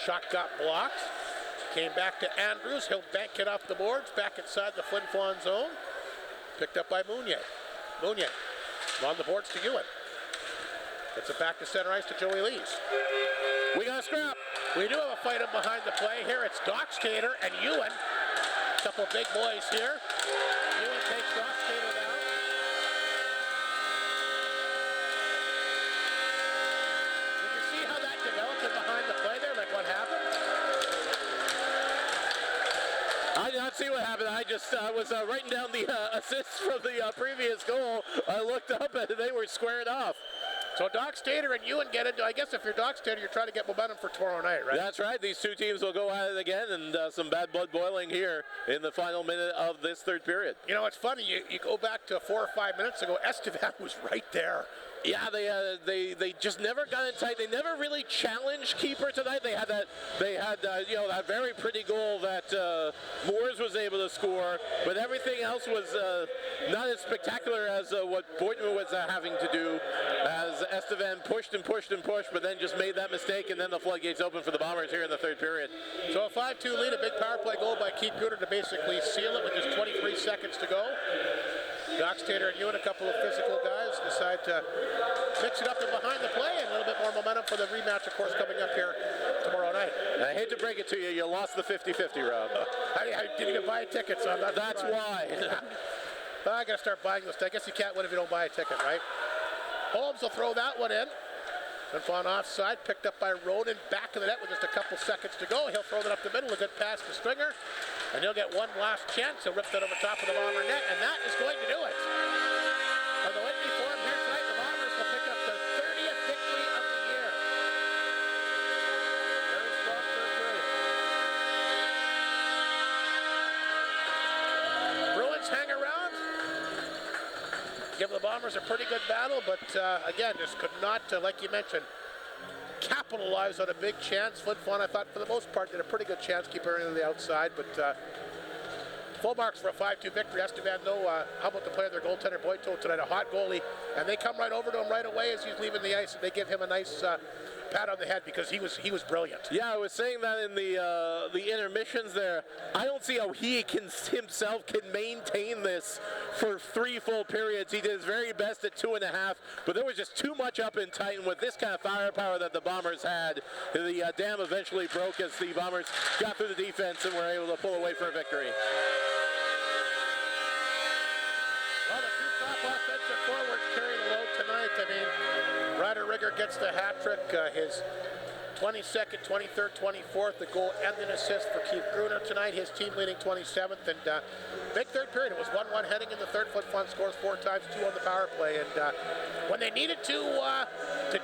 Shot got blocked. Came back to Andrews. He'll bank it off the boards. Back inside the Flin Flon zone. Picked up by Mounier. Mounier on the boards to Ewan. Gets it back to center ice to Joey Lees. We got a scrap. We do have a fight up behind the play. Here it's Dockstader and Ewan. A couple big boys here. Ewan takes Dockstader down. Did you see how that developed behind the play there? Like what happened? I did not see what happened. I just was writing down the assists from the previous goal. I looked up and they were squared off. So Dockstader and Ewan get into, I guess if you're Dockstader, you're trying to get momentum for tomorrow night, right? That's right. These two teams will go at it again, and some bad blood boiling here in the final minute of this third period. You know, it's funny. You go back to 4 or 5 minutes ago, Estevan was right there. Yeah, they just never got it tight. They never really challenged keeper tonight. They had that that very pretty goal that Moores was able to score, but everything else was not as spectacular as what Boynton was having to do. As Estevan pushed and pushed and pushed, but then just made that mistake, and then the floodgates open for the Bombers here in the third period. So a 5-2 lead, a big power play goal by Keith Gruder to basically seal it with just 23 seconds to go. Dockstader and Ewan, a couple of physical guys, decide to mix it up and behind the play, and a little bit more momentum for the rematch, of course, coming up here tomorrow night. I hate to break it to you, you lost the 50-50, Rob. I didn't even buy a ticket, so I'm not. That's why. I got to start buying those tickets. I guess you can't win if you don't buy a ticket, right? Holmes will throw that one in. Flin Flon offside, picked up by Roden, back of the net with just a couple seconds to go. He'll throw that up the middle, a good pass to Stringer, and he'll get one last chance. He'll rip that over top of the Bomber net, and that is going to do it. For the Whitney Forum here tonight, the Bombers will pick up their 30th victory of the year. Very strong third period. Bruins hang around. Give the Bombers a pretty good battle, but again, just could not, like you mentioned, capitalize on a big chance. Flin Flon, I thought, for the most part, did a pretty good chance, keep everything on the outside, but full marks for a 5-2 victory. Estevan, how about the play of their goaltender, Boito, tonight, a hot goalie, and they come right over to him right away as he's leaving the ice, and they give him a nice pat on the head because he was brilliant. Yeah, I was saying that in the intermissions there. I don't see how he himself can maintain this for 3 full periods. He did his very best at 2.5, but there was just too much up in tight, and with this kind of firepower that the Bombers had, the dam eventually broke as the Bombers got through the defense and were able to pull away for a victory. Well, the two top offensive forwards carrying the load tonight. I mean, Ryder Rigger gets the hat trick, his 22nd, 23rd, 24th, the goal and an assist for Keith Gruner tonight, his team leading 27th, and big third period. It was 1-1 heading in the third. Flin Flon scores 4 times, 2 on the power play, and when they needed to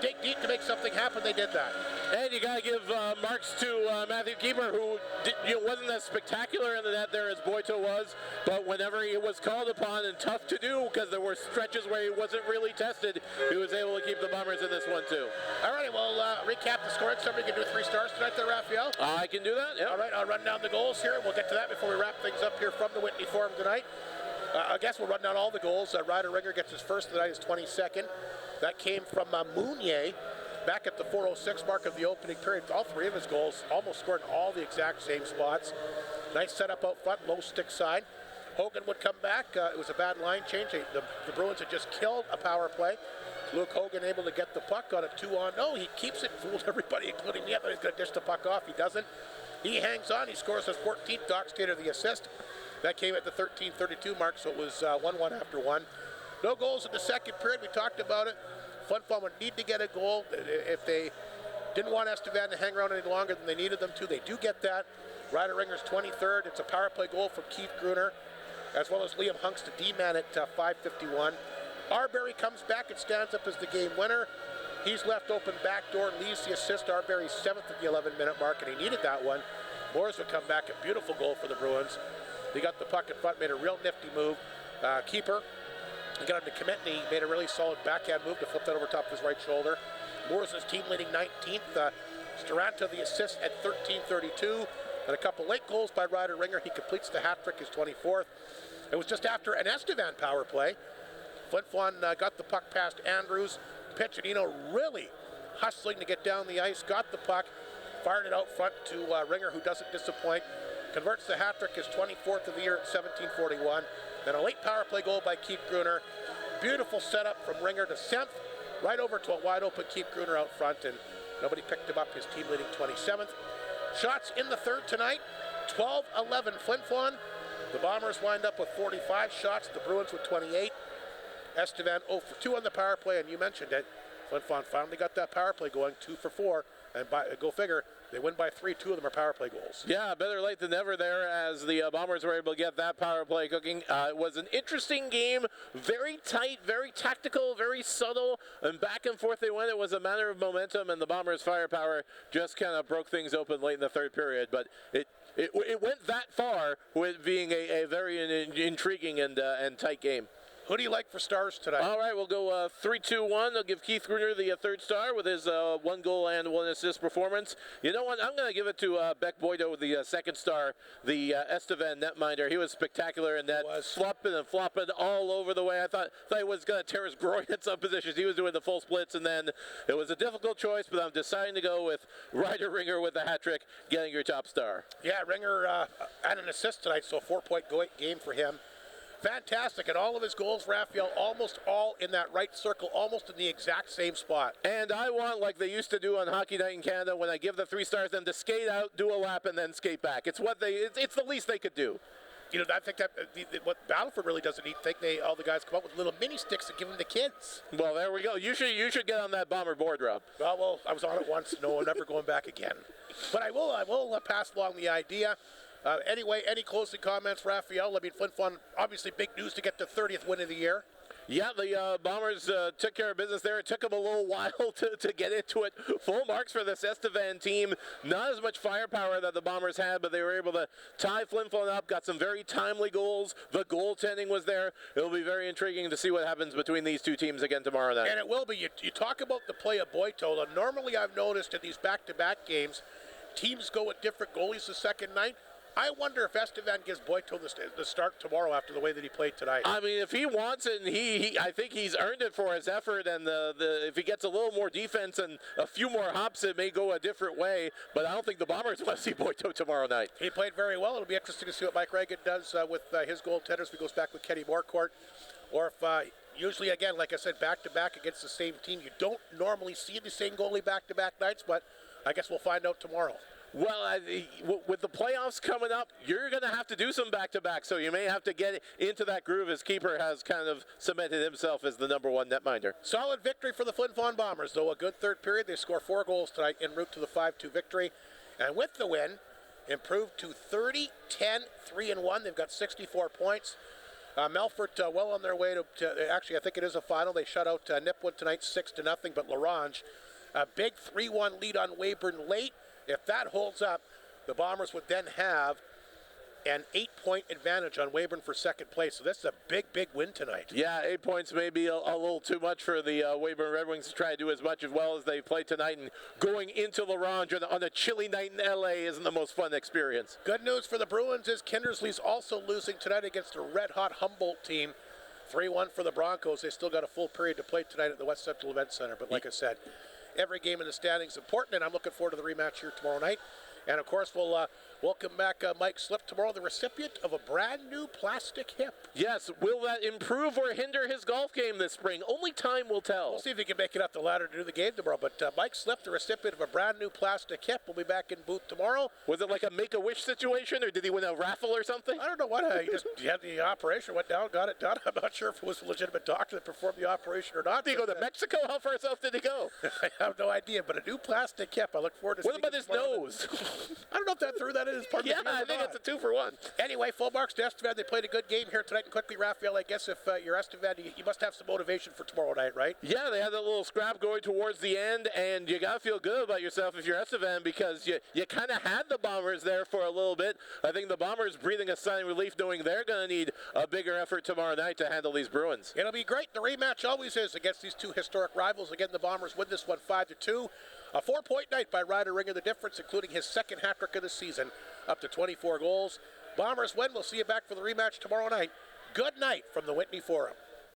dig deep to make something happen, they did that. And you got to give marks to Matthew Keeper, who wasn't as spectacular in the net there as Boito was, but whenever he was called upon and tough to do, because there were stretches where he wasn't really tested, he was able to keep the Bombers in this one too. All righty, we'll recap the scoring. Somebody can do 3 stars tonight there, Raphael? I can do that, yeah. All right, I'll run down the goals here. We'll get to that before we wrap things up here from the Whitney Forum tonight. I guess we'll run down all the goals. Ryder Rigger gets his first tonight, his 22nd. That came from Mounier. Back at the 4:06 mark of the opening period, all 3 of his goals almost scored in all the exact same spots. Nice setup out front, low stick side. Hogan would come back. It was a bad line change. The Bruins had just killed a power play. Luke Hogan able to get the puck on a 2-on. No, he keeps it, fooled everybody, including me. I thought he's going to dish the puck off. He doesn't. He hangs on. He scores his 14th. Dockstader the assist. That came at the 13:32 mark, so it was 1-1 after 1. No goals in the second period. We talked about it. Flin Flon would need to get a goal. If they didn't want Estevan to hang around any longer than they needed them to, they do get that. Ryder Ringer's 23rd. It's a power play goal from Keith Gruner, as well as Liam Hunks to D-man at 5:51. Arbery comes back and stands up as the game winner. He's left open backdoor and leaves the assist. Arbery's 7th at the 11-minute mark, and he needed that one. Moores would come back, a beautiful goal for the Bruins. They got the puck in front, made a real nifty move. Keeper, he got him to commit, and he made a really solid backhand move to flip that over top of his right shoulder. Moores is team leading 19th. Staranta the assist at 13:32. And a couple late goals by Ryder Ringer. He completes the hat trick, his 24th. It was just after an Estevan power play. Flin Flon got the puck past Andrews. Piccinino really hustling to get down the ice, got the puck, Fired it out front to Ringer, who doesn't disappoint. Converts the hat trick, his 24th of the year at 17:41. Then a late power play goal by Keith Gruner. Beautiful setup from Ringer to Semp, right over to a wide open Keith Gruner out front, and nobody picked him up. His team leading 27th. Shots in the third tonight, 12-11 Flin Flon. The Bombers wind up with 45 shots, the Bruins with 28. Estevan 0 for 2 on the power play, and you mentioned it. Flin Flon finally got that power play going, 2 for 4, and go figure, they win by 3. 2 of them are power play goals. Yeah, better late than never there as the Bombers were able to get that power play cooking. It was an interesting game, very tight, very tactical, very subtle, and back and forth they went. It was a matter of momentum, and the Bombers' firepower just kind of broke things open late in the third period, but it went that far with being a very intriguing and tight game. Who do you like for stars tonight? All right, we'll go 3-2-1. I'll give Keith Gruner the third star with his 1 goal and 1 assist performance. You know what? I'm going to give it to Beck Boydo with the second star, the Estevan netminder. He was spectacular in that, flopping and flopping all over the way. I thought he was going to tear his groin at some positions. He was doing the full splits, and then it was a difficult choice, but I'm deciding to go with Ryder Ringer with the hat trick, getting your top star. Yeah, Ringer had an assist tonight, so a 4-point game for him. Fantastic, and all of his goals, Raphael, almost all in that right circle, almost in the exact same spot. And I want, like they used to do on Hockey Night in Canada, when I give the 3 stars, them to skate out, do a lap, and then skate back. It's the least they could do. You know, I think that what Battleford really doesn't need, all the guys come up with little mini sticks and give them to kids. Well, there we go. You should get on that Bomber board, Rob. Well, I was on it once. No, I'm never going back again. But I will pass along the idea. Anyway, any closing comments, Raphael? I mean, Flin Flon, obviously big news to get the 30th win of the year. Yeah, the Bombers took care of business there. It took them a little while to get into it. Full marks for this Estevan team. Not as much firepower that the Bombers had, but they were able to tie Flin Flon up, got some very timely goals. The goaltending was there. It'll be very intriguing to see what happens between these two teams again tomorrow night. And it will be. You talk about the play of Boytola. Normally I've noticed in these back-to-back games, teams go with different goalies the second night. I wonder if Estevan gives Boytola the start tomorrow after the way that he played tonight. I mean, if he wants it, and I think he's earned it for his effort, and if he gets a little more defense and a few more hops, it may go a different way, but I don't think the Bombers want to see Boytola tomorrow night. He played very well. It'll be interesting to see what Mike Reagan does with his goaltenders if he goes back with Kenny Moorcourt, or if usually, again, like I said, back-to-back against the same team. You don't normally see the same goalie back-to-back nights, but I guess we'll find out tomorrow. Well, with the playoffs coming up, you're going to have to do some back-to-back, so you may have to get into that groove as keeper has kind of cemented himself as the #1 netminder. Solid victory for the Flin Flon Bombers, though. A good third period. They score 4 goals tonight en route to the 5-2 victory. And with the win, improved to 30-10-3-1. They've got 64 points. Melfort well on their way to actually, I think it is a final. They shut out Nipwood tonight 6-0, but Larange, a big 3-1 lead on Weyburn late. If that holds up, the Bombers would then have an 8-point advantage on Weyburn for second place. So this is a big, big win tonight. Yeah, 8 points may be a little too much for the Weyburn Red Wings to try to do as much as well as they played tonight. And going into Larange on a chilly night in L.A. isn't the most fun experience. Good news for the Bruins is Kindersley's also losing tonight against a red-hot Humboldt team. 3-1 for the Broncos. They still got a full period to play tonight at the West Central Event Center. But like I said, every game in the standings is important, and I'm looking forward to the rematch here tomorrow night. And, of course, we'll welcome back Mike Slip tomorrow, the recipient of a brand-new plastic hip. Yes, will that improve or hinder his golf game this spring? Only time will tell. We'll see if he can make it up the ladder to do the game tomorrow. But Mike Slip, the recipient of a brand-new plastic hip, will be back in booth tomorrow. Was it like a Make-A-Wish situation, or did he win a raffle or something? I don't know what. He had the operation, went down, got it done. I'm not sure if it was a legitimate doctor that performed the operation or not. Did he go to Mexico? How far south did he go? I have no idea, but a new plastic hip. I look forward to seeing it. What about his nose? I don't know if that threw that in as part of the game. Yeah, I think it's a 2-for-1. Anyway, full marks to Estevan. They played a good game here tonight. And quickly, Raphael, I guess if you're Estevan, you must have some motivation for tomorrow night, right? Yeah, they had that little scrap going towards the end, and you got to feel good about yourself if you're Estevan because you kind of had the Bombers there for a little bit. I think the Bombers breathing a sigh of relief knowing they're going to need a bigger effort tomorrow night to handle these Bruins. It'll be great. The rematch always is against these two historic rivals. Again, the Bombers win this one 5-2. A 4-point night by Ryder Ringer, the difference, including his second hat-trick of the season, up to 24 goals. Bombers win. We'll see you back for the rematch tomorrow night. Good night from the Whitney Forum.